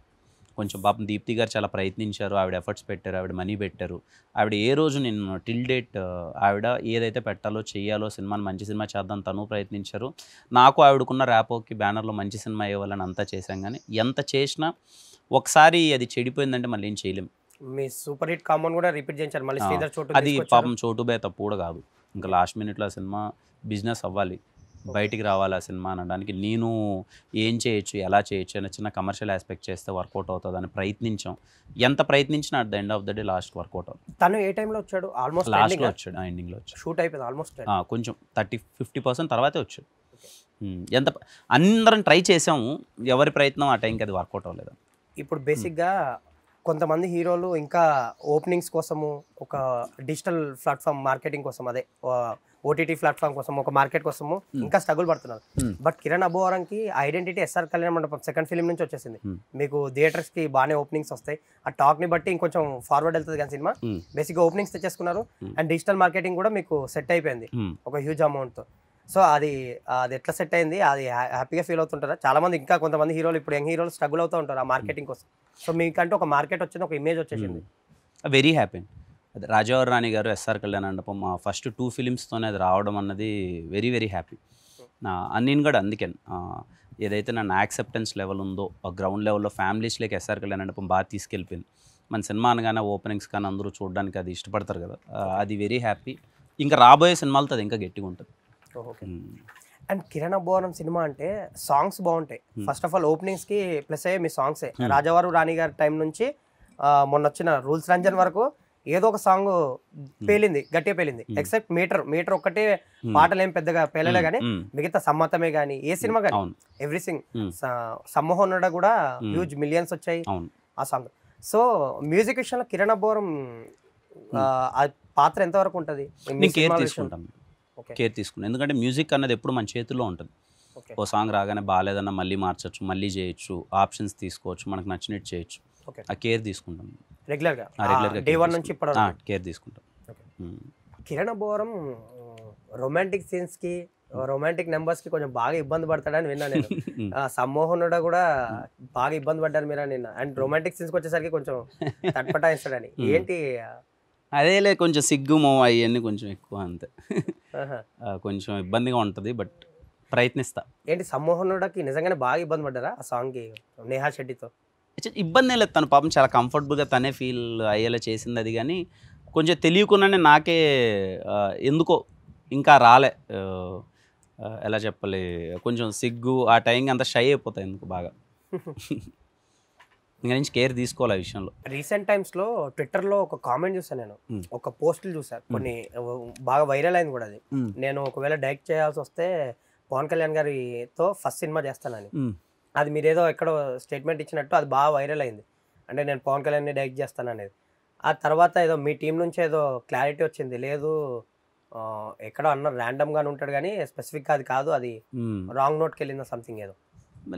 కొంచెం పాపం దీప్తి గారు చాలా ప్రయత్నించారు, ఆవిడ ఎఫర్ట్స్ పెట్టారు, ఆవిడ మనీ పెట్టారు. ఆవిడ ఏ రోజు నేను టిల్ డేట్ ఆవిడ ఏదైతే పెట్టాలో చెయ్యాలో సినిమాని మంచి సినిమా చేద్దాం తను ప్రయత్నించారు. నాకు ఆవిడకున్న ర్యాపోకి బ్యానర్లో మంచి సినిమా ఇవ్వాలని అంతా చేశాం, కానీ ఎంత చేసినా ఒకసారి అది చెడిపోయిందంటే మళ్ళీ ఏం చేయలేము. మీ సూపర్ హిట్ కాంబౌండ్ కూడా రిపీట్ చేయించారు మళ్ళీ శ్రీధర్ చోటు. అది పాపం చోటుబే తప్పు కూడా కాదు, ఇంకా లాస్ట్ మినిట్లో ఆ సినిమా బిజినెస్ అవ్వాలి, బయటికి రావాలి ఆ సినిమా అనడానికి నేను ఏం చేయొచ్చు, ఎలా చేయొచ్చు అనే చిన్న కమర్షియల్ ఆస్పెక్ట్ చేస్తే వర్కౌట్ అవుతుంది అని ప్రయత్నించాం. ఎంత ప్రయత్నించినా at the end of the day last work out అవుతుంది. తను ఏ టైంలో వచ్చాడు? ఆల్మోస్ట్ లాస్ట్లో వచ్చాడు, ఎండింగ్లో వచ్చాడు. షూట్ అయిపోయింది ఆల్మోస్ట్, కొంచెం 30-50% తర్వాతే వచ్చాడు. ఎంత అందరం ట్రై చేసాము, ఎవరి ప్రయత్నం ఆ టైంకి అది వర్కౌట్ అవ్వలేదు. ఇప్పుడు బేసిక్గా కొంతమంది హీరోలు ఇంకా ఓపెనింగ్స్ కోసము, ఒక డిజిటల్ ప్లాట్ఫామ్ మార్కెటింగ్ కోసం, అదే ఓటీటీ ప్లాట్ఫామ్ కోసం, ఒక మార్కెట్ కోసము ఇంకా స్ట్రగుల్ పడుతున్నారు. బట్ కిరణ్ అబ్బోవరంకి ఐడెంటిటీ ఎస్ఆర్ కళ్యాణ మండపం సెకండ్ ఫిలిం నుంచి వచ్చేసింది. మీకు థియేటర్స్కి బాగానే ఓపెనింగ్స్ వస్తాయి, ఆ టాక్ని బట్టి ఇంకొంచెం ఫార్వర్డ్ వెళ్తుంది కానీ సినిమా బేసిక్గా ఓపెనింగ్స్ తెచ్చేసుకున్నారు. అండ్ డిజిటల్ మార్కెటింగ్ కూడా మీకు సెట్ అయిపోయింది ఒక హ్యూజ్ అమౌంట్తో. సో అది ఎట్లా సెట్ అయింది? అది హ్యాపీగా ఫీల్ అవుతుంటారా? చాలా మంది ఇంకా కొంతమంది హీరోలు ఇప్పుడు యంగ్ హీరోలు స్ట్రగుల్ అవుతూ ఉంటారు ఆ మార్కెటింగ్ కోసం. సో మీకంటే ఒక మార్కెట్ వచ్చింది, ఒక ఇమేజ్ వచ్చేసింది. Very happy. అది రాజావర్ రాణి గారు, ఎస్ఆర్ కళ్యాణ మండపం మా ఫస్ట్ 2 ఫిలిమ్స్తోనే అది రావడం అన్నది వెరీ వెరీ హ్యాపీ. నేను కూడా అందుకే ఏదైతే నన్ను యాక్సెప్టెన్స్ లెవెల్ ఉందో ఆ గ్రౌండ్ లెవెల్లో ఫ్యామిలీస్లోకి ఎస్ఆర్ కళ్యాణ్ మండపం బాగా తీసుకెళ్ళిపోయింది. మన సినిమా అనగానే ఓపెనింగ్స్ కానీ అందరూ చూడడానికి అది ఇష్టపడతారు కదా, అది వెరీ హ్యాపీ. ఇంకా రాబోయే సినిమాలతో అది ఇంకా గట్టిగా ఉంటుంది. Okay. And Kiran Abbavaram cinema అంటే సాంగ్స్ బాగుంటాయి. ఫస్ట్ ఆఫ్ ఆల్ ఓపెనింగ్స్కి ప్లస్ అయ్యే మీ సాంగ్సే. రాజావారు రాణి గారి టైం నుంచి మొన్న వచ్చిన రూల్స్ రంజన్ వరకు ఏదో ఒక సాంగ్ పేలింది, గట్టిగా పేలింది. ఎక్సెప్ట్ మీటర్ ఒక్కటే పాటలు ఏం పెద్దగా పేలలే కానీ మిగతా సమ్మతమే కానీ ఏ సినిమా కానీ ఎవ్రీథింగ్. సమ్మోహనుడ కూడా హ్యూజ్ మిలియన్స్ వచ్చాయి ఆ సాంగ్. సో మ్యూజిక్ విషయంలో కిరణ్ అబ్బోరం ఆ పాత్ర ఎంతవరకు ఉంటుంది? కేర్ తీసుకుంటాను, కేర్ తీసుకుంటాను. ఎందుకంటే మ్యూజిక్ అన్నది ఎప్పుడు మన చేతుల్లో ఉంటుంది. ఓ సాంగ్ రాగానే బాగాలేదన్నా మళ్ళీ మార్చచ్చు, మళ్ళీ చేయొచ్చు, ఆప్షన్స్ తీసుకోవచ్చు, మనకు నచ్చినట్టు చేయొచ్చు. ఆ కేర్ తీసుకుంటాం రెగ్యులర్గా డే వన్ నుంచి ఇప్పుడు కేర్ తీసుకుంటాం. కిరణ్ అబ్బోరం రొమాంటిక్ సీన్స్కి రొమాంటిక్ నెంబర్స్కి కొంచెం బాగా ఇబ్బంది పడతాడని విన్నా నేను. సమ్మోహనుడ కూడా బాగా ఇబ్బంది పడ్డారు మీరు నిన్న. అండ్ రొమాంటిక్ సీన్స్కి వచ్చేసరికి కొంచెం తట్పటాయిస్తాడని ఏంటి? అదేలే, కొంచెం సిగ్గుమో అవన్నీ కొంచెం ఎక్కువ, అంతే. కొంచెం ఇబ్బందిగా ఉంటుంది, బట్ ప్రయత్నిస్తా. ఏంటి సమ్మోహనుడకి నిజంగానే బాగా ఇబ్బంది పడ్డారా ఆ సాంగ్కి నేహా శెట్టితో? ఇబ్బంది లేదు, తను పాపం చాలా కంఫర్టబుల్గా తనే ఫీల్ అయ్యేలా చేసింది అది. కానీ కొంచెం తెలియకుండానే నాకే ఎందుకో ఇంకా రాలే, ఎలా చెప్పాలి, కొంచెం సిగ్గు ఆ టైంకి అంత షై అయిపోతాయి ఎందుకు బాగా. ఇంకా నుంచి కేర్ తీసుకోవాలి ఆ విషయంలో. రీసెంట్ టైమ్స్లో ట్విట్టర్లో ఒక కామెంట్ చూసాను నేను, ఒక పోస్టులు చూసాను కొన్ని, బాగా వైరల్ అయింది కూడా అది. నేను ఒకవేళ డైరెక్ట్ చేయాల్సి వస్తే పవన్ కళ్యాణ్ గారితో ఫస్ట్ సినిమా చేస్తానని. అది మీరేదో ఎక్కడో స్టేట్మెంట్ ఇచ్చినట్టు అది బాగా వైరల్ అయింది. అంటే నేను పవన్ కళ్యాణ్ని డైరెక్ట్ చేస్తాను అనేది. ఆ తర్వాత ఏదో మీ టీం నుంచి ఏదో క్లారిటీ వచ్చింది, లేదు ఎక్కడో అన్న ర్యాండమ్గానే ఉంటాడు కానీ స్పెసిఫిక్గా అది కాదు, అది రాంగ్ నోట్కి వెళ్ళిందా సంథింగ్ ఏదో.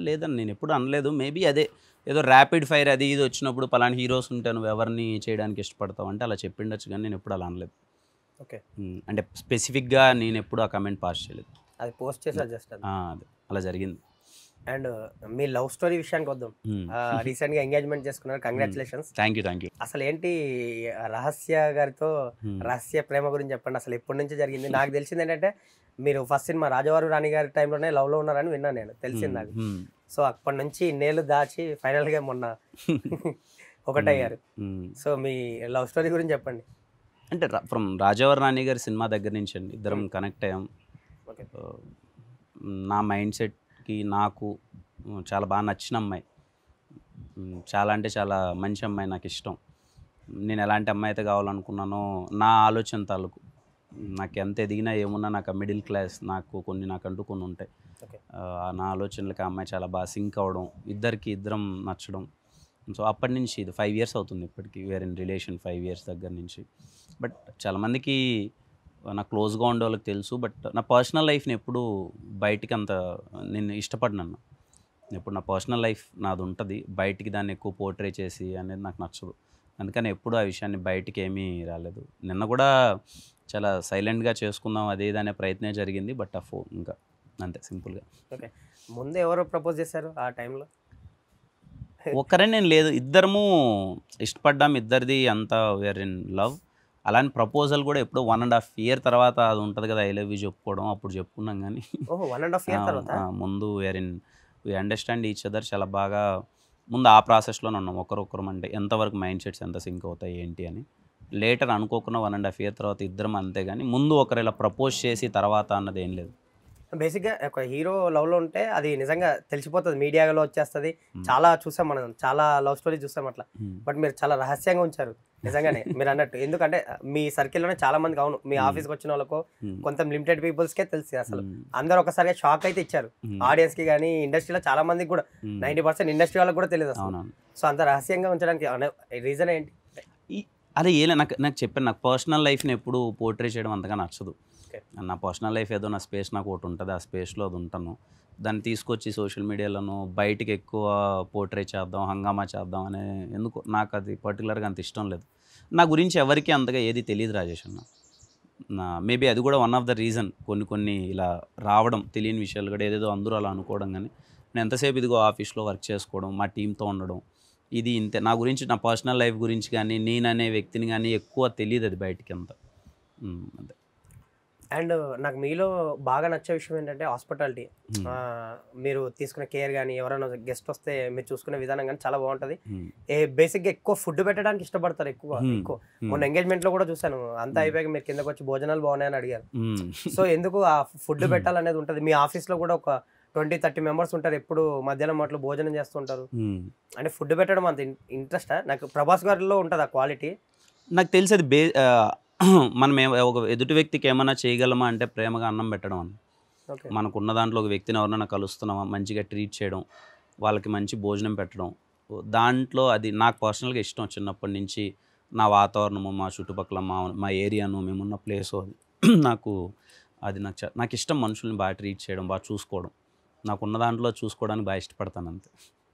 లేదని నేను ఎప్పుడు అనలేదు. మేబీ అదే ఏదో ర్యాపిడ్ ఫైర్ అది ఇది వచ్చినప్పుడు పలానా హీరోస్ ఉంటే నువ్వు ఎవరిని చేయడానికి ఇష్టపడతావు అంటే అలా చెప్పిండొచ్చు, కానీ నేను ఎప్పుడు అలా అనలేదు. ఓకే. అంటే స్పెసిఫిక్గా నేను ఎప్పుడు ఆ కమెంట్ పాస్ చేయలేదు. అది పోస్ట్ చేసా జస్ట్ అదే అలా జరిగింది. అండ్ మీ లవ్ స్టోరీ విషయానికి వద్దాం. రీసెంట్గా ఎంగేజ్మెంట్ చేసుకున్నారు, కంగ్రాచులేషన్స్. Thank you. అసలు ఏంటి రహస్య గారితో రహస్య ప్రేమ గురించి చెప్పండి. అసలు ఎప్పటి నుంచి జరిగింది? నాకు తెలిసింది ఏంటంటే మీరు ఫస్ట్ సినిమా రాజవారు రాణి గారి టైంలోనే లవ్లో ఉన్నారని విన్నాను నేను, తెలిసింది నాకు. సో అప్పటి నుంచి ఇన్నేళ్ళు దాచి ఫైనల్గా మొన్న ఒకటయ్యారు. సో మీ లవ్ స్టోరీ గురించి చెప్పండి. అంటే ఫ్రమ్ రాజవారు రాణి గారి సినిమా దగ్గర నుంచి అండి ఇద్దరం కనెక్ట్ అయ్యాం. నా మైండ్ సెట్కి నాకు చాలా బాగా నచ్చిన అమ్మాయి, చాలా అంటే చాలా మంచి అమ్మాయి, నాకు ఇష్టం. నేను ఎలాంటి అమ్మాయి అయితే కావాలనుకున్నానో నా ఆలోచన తాలూకు, నాకు ఎంత ఎదిగినా ఏమున్నా నాకు మిడిల్ క్లాస్, నాకంటూ కొన్ని ఉంటాయి. నా ఆలోచనలకి ఆ అమ్మాయి చాలా బాగా సింక్ అవ్వడం, ఇద్దరం నచ్చడం. సో అప్పటి నుంచి ఇది 5 years అవుతుంది ఇప్పటికి, వేర్ ఇన్ రిలేషన్ 5 years దగ్గర నుంచి. బట్ చాలామందికి నాకు క్లోజ్గా ఉండే వాళ్ళకి తెలుసు, బట్ నా పర్సనల్ లైఫ్ని ఎప్పుడు బయటికి అంత నేను ఇష్టపడినాను. ఎప్పుడు నా పర్సనల్ లైఫ్ నాది ఉంటుంది, బయటికి దాన్ని ఎక్కువ పోర్ట్రే చేసి అనేది నాకు నచ్చదు. అందుకని ఎప్పుడు ఆ విషయాన్ని బయటికి ఏమీ రాలేదు. నిన్న కూడా చాలా సైలెంట్గా చేసుకుందాం అదే అనే ప్రయత్నం జరిగింది, బట్ ఆ ఫోన్ ఇంకా అంతే సింపుల్గా. ఓకే. ముందు ఎవరు ప్రపోజ్ చేశారు ఆ టైంలో? ఒక్కరే నేను లేదు, ఇద్దరము ఇష్టపడ్డాం, ఇద్దరిది అంతా వేర్ ఇన్ లవ్. అలాంటి ప్రపోజల్ కూడా ఎప్పుడో 1.5 year తర్వాత అది ఉంటుంది కదా, ఐ లవ్ యూ చెప్పుకోవడం, అప్పుడు చెప్పుకున్నాం. కానీ 1.5 year తర్వాత ముందు where in we understand each other చాలా బాగా. ముందు ఆ ప్రాసెస్లోనే ఉన్నాం ఒకరొకరం, అంటే ఎంతవరకు మైండ్ సెట్స్ ఎంత సింక్ అవుతాయి ఏంటి అని. లేటర్ అనుకోకుండా 1.5 year తర్వాత ఇద్దరం అంతే, కానీ ముందు ఒకరు ఇలా ప్రపోజ్ చేసి తర్వాత అన్నది ఏం లేదు. బేసిక్గా ఒక హీరో లవ్లో ఉంటే అది నిజంగా తెలిసిపోతుంది, మీడియాలో వచ్చేస్తుంది. చాలా చూసాం మనం, చాలా లవ్ స్టోరీ చూసాం అట్లా. బట్ మీరు చాలా రహస్యంగా ఉంచారు నిజంగానే మీరు అన్నట్టు. ఎందుకంటే మీ సర్కిల్లోనే చాలా మందికి, అవును మీ ఆఫీస్కి వచ్చిన వాళ్ళకు కొంత లిమిటెడ్ పీపుల్స్కే తెలిసి, అసలు అందరూ ఒకసారిగా షాక్ అయితే ఇచ్చారు ఆడియన్స్కి, కానీ ఇండస్ట్రీలో చాలా మందికి కూడా 90% ఇండస్ట్రీ వాళ్ళకి కూడా తెలియదు అసలు. సో అంత రహస్యంగా ఉంచడానికి రీజన్ ఏంటి? అదే నాకు చెప్పాను, నాకు పర్సనల్ లైఫ్ని ఎప్పుడు పోర్ట్రే చేయడం అంతగా నచ్చదు. నా పర్సనల్ లైఫ్ ఏదో నా స్పేస్ నాకు ఒకటి ఉంటుంది, ఆ స్పేస్లో అది ఉంటాను. దాన్ని తీసుకొచ్చి సోషల్ మీడియాలోనూ బయటికి ఎక్కువ పోర్ట్రే చేద్దాం, హంగామా చేద్దాం అనే ఎందుకు నాకు అది పర్టికులర్గా అంత ఇష్టం లేదు. నా గురించి ఎవరికి అంతగా ఏది తెలియదు రాజేష్ అన్న. మేబీ అది కూడా వన్ ఆఫ్ ద రీజన్, కొన్ని ఇలా రావడం తెలియని విషయాలు కూడా ఏదేదో అందరూ అలా అనుకోవడం. కానీ నేను ఎంతసేపు ఇదిగో ఆఫీస్లో వర్క్ చేసుకోవడం, మా టీంతో ఉండడం, ఇది ఇంతే. నా గురించి, నా పర్సనల్ లైఫ్ గురించి కానీ నేననే వ్యక్తిని కానీ ఎక్కువ తెలియదు అది బయటికి అంత అంతే. అండ్ నాకు మీలో బాగా నచ్చే విషయం ఏంటంటే హాస్పిటాలిటీ. మీరు తీసుకునే కేర్ కానీ ఎవరైనా గెస్ట్ వస్తే మీరు చూసుకునే విధానం కానీ చాలా బాగుంటుంది. బేసిక్గా ఎక్కువ ఫుడ్ పెట్టడానికి ఇష్టపడతారు ఎక్కువ. మొన్న ఎంగేజ్మెంట్లో కూడా చూసాను, అంతా అయిపోయాక మీరు కిందకు వచ్చి భోజనాలు బాగున్నాయని అడిగారు. సో ఎందుకు ఆ ఫుడ్ పెట్టాలనేది ఉంటుంది. మీ ఆఫీస్లో కూడా ఒక 20-30 మెంబర్స్ ఉంటారు, ఎప్పుడు మధ్యాహ్నం మాటలు భోజనం చేస్తుంటారు. అంటే ఫుడ్ పెట్టడం అంత ఇంట్రెస్టా? నాకు ప్రభాస్ గారిలో ఉంటుంది ఆ క్వాలిటీ. నాకు తెలిసేది మనం ఒక ఎదుటి వ్యక్తికి ఏమైనా చేయగలమా అంటే ప్రేమగా అన్నం పెట్టడం అని. మనకున్న దాంట్లో ఒక వ్యక్తిని ఎవరైనా కలుస్తున్నామా, మంచిగా ట్రీట్ చేయడం, వాళ్ళకి మంచి భోజనం పెట్టడం, దాంట్లో అది నాకు పర్సనల్గా ఇష్టం. చిన్నప్పటి నుంచి నా వాతావరణము, మా చుట్టుపక్కల మా ఏరియాను, మేమున్న ప్లేసు, అది నాకు ఇష్టం. మనుషుల్ని బాగా ట్రీట్ చేయడం, బాగా చూసుకోవడం, నాకున్న దాంట్లో చూసుకోవడానికి బాగా ఇష్టపడతాను అంతే.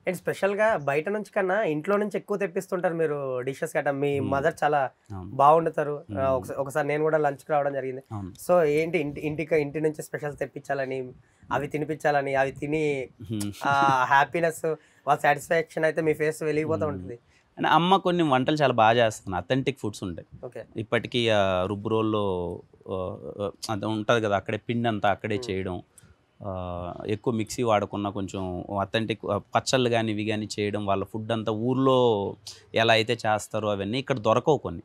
అండ్ స్పెషల్గా బయట నుంచి కన్నా ఇంట్లో నుంచి ఎక్కువ తెప్పిస్తుంటారు మీరు డిషెస్ గట్రా. మీ మదర్ చాలా బాగుండుతారు. ఒకసారి నేను కూడా లంచ్కి రావడం జరిగింది. సో ఏంటి ఇంటి నుంచి స్పెషల్స్ తెప్పించాలని, అవి తినిపించాలని, అవి తిని హ్యాపీనెస్, వాళ్ళ సాటిస్ఫాక్షన్ అయితే మీ ఫేస్ వెలిగిపోతూ ఉంటుంది. అండ్ అమ్మ కొన్ని వంటలు చాలా బాగా చేస్తాను, అథెంటిక్ ఫుడ్స్ ఉంటాయి. ఇప్పటికీ రుబ్బు రోల్లో అది ఉంటుంది కదా, అక్కడే పిండి అంతా అక్కడే చేయడం, ఎక్కువ మిక్సీ వాడకుండా కొంచెం అథెంటిక్ పచ్చళ్ళు కానీ ఇవి కానీ చేయడం, వాళ్ళ ఫుడ్ అంతా ఊర్లో ఎలా అయితే చేస్తారో అవన్నీ ఇక్కడ దొరకవు కొన్ని.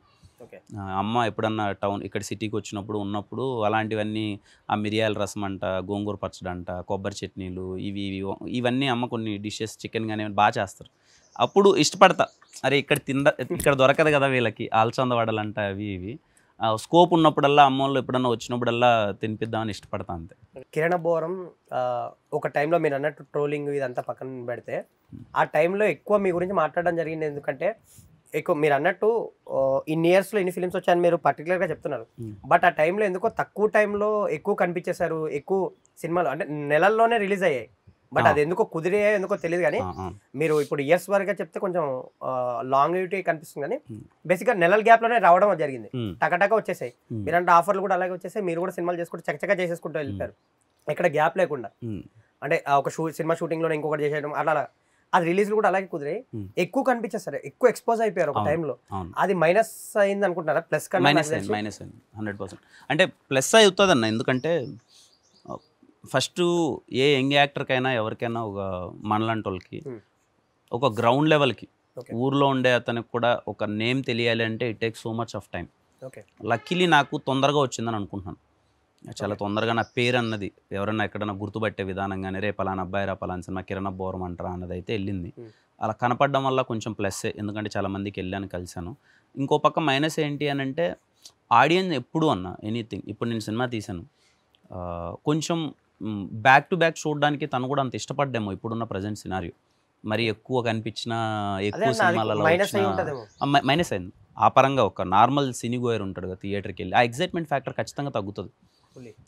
అమ్మ ఎప్పుడన్నా ఇక్కడ సిటీకి ఉన్నప్పుడు అలాంటివన్నీ, ఆ మిరియాల రసం అంట, గోంగూర పచ్చడి అంట, కొబ్బరి చట్నీలు, ఇవన్నీ అమ్మ కొన్ని డిషెస్ చికెన్ కానీ బాగా చేస్తారు. అప్పుడు ఇష్టపడతా, అరే ఇక్కడ దొరకదు కదా వీళ్ళకి, ఆల్చంద వడలంట అవి ఇవి. స్కోప్ ఉన్నప్పుడల్లా అమ్మోళ్ళు ఎప్పుడన్నా వచ్చినప్పుడల్లా తినిపిద్దామని ఇష్టపడతా అంతే. కిరణ్ అబ్బవరం ఒక టైంలో మీరు అన్నట్టు ట్రోలింగ్ ఇదంతా పక్కన పెడితే, ఆ టైంలో ఎక్కువ మీ గురించి మాట్లాడడం జరిగింది. ఎందుకంటే ఎక్కువ మీరు అన్నట్టు ఇన్ని ఇయర్స్లో ఇన్ని ఫిలిమ్స్ వచ్చాయని మీరు పర్టికులర్గా చెప్తున్నారు. బట్ ఆ టైంలో ఎందుకో తక్కువ టైంలో ఎక్కువ కనిపించేశారు. ఎక్కువ సినిమాలు అంటే నెలల్లోనే రిలీజ్ అయ్యాయి. బట్ అది ఎందుకో కుదిరే ఎందుకో తెలియదు. కానీ మీరు ఇప్పుడు ఇయర్స్ వరకు చెప్తే కొంచెం లాంగివిటీ కనిపిస్తుంది. కానీ బేసిక్గా నెలల గ్యాప్ లోనే రావడం జరిగింది. టకటక వచ్చేసాయి. మీరంటే ఆఫర్లు కూడా అలాగే వచ్చేసాయి. మీరు కూడా సినిమాలు చేసుకుంటూ చక్కచక్క చేసేసుకుంటూ వెళ్ళిపోయారు, ఎక్కడ గ్యాప్ లేకుండా. అంటే ఒక సినిమా షూటింగ్ లోనే ఇంకొకటి చేసేయడం, అలా అది రిలీజ్ కూడా అలాగే కుదిరే ఎక్కువ కనిపించేస్తారు, ఎక్కువ ఎక్స్పోజ్ అయిపోయారు ఒక టైంలో. అది మైనస్ అయింది అనుకుంటున్నారా? ప్లస్ మైనస్ అయింది 100%. అంటే ప్లస్ అవుతుంది అన్న, ఎందుకంటే ఫస్ట్ ఏ యంగ్ యాక్టర్కైనా ఎవరికైనా ఒక మనలాంటి వాళ్ళకి ఒక గ్రౌండ్ లెవెల్కి ఊర్లో ఉండే అతనికి కూడా ఒక నేమ్ తెలియాలి అంటే it takes so much of time. Luckily నాకు తొందరగా వచ్చిందని అనుకుంటున్నాను. చాలా తొందరగా నా పేరు అన్నది ఎవరన్నా ఎక్కడన్నా గుర్తుపట్టే విధానంగానే, రే పలానా అబ్బాయి రా పలానా సినిమా కిరణ్ అబ్బవరం అంటారా అన్నది అయితే వెళ్ళింది. అలా కనపడడం వల్ల కొంచెం ప్లస్సే, ఎందుకంటే చాలామందికి వెళ్ళాను, కలిశాను. ఇంకో పక్క మైనస్ ఏంటి అని అంటే, ఆడియన్స్ ఎప్పుడు ఎనీథింగ్, ఇప్పుడు నేను సినిమా తీశాను, కొంచెం బ్యాక్ టు బ్యాక్ చూడడానికి తను కూడా అంత ఇష్టపడ్డామో ఇప్పుడున్న ప్రజెంట్ సినారియో. మరి ఎక్కువ కనిపించిన, ఎక్కువ సినిమాలలో మైనస్ అయింది. ఆ పరంగా ఒక నార్మల్ సినీ గోయర్ ఉంటాడు కదా థియేటర్కి వెళ్ళి, ఆ ఎగ్జైట్మెంట్ ఫ్యాక్టర్ ఖచ్చితంగా తగ్గుతుంది.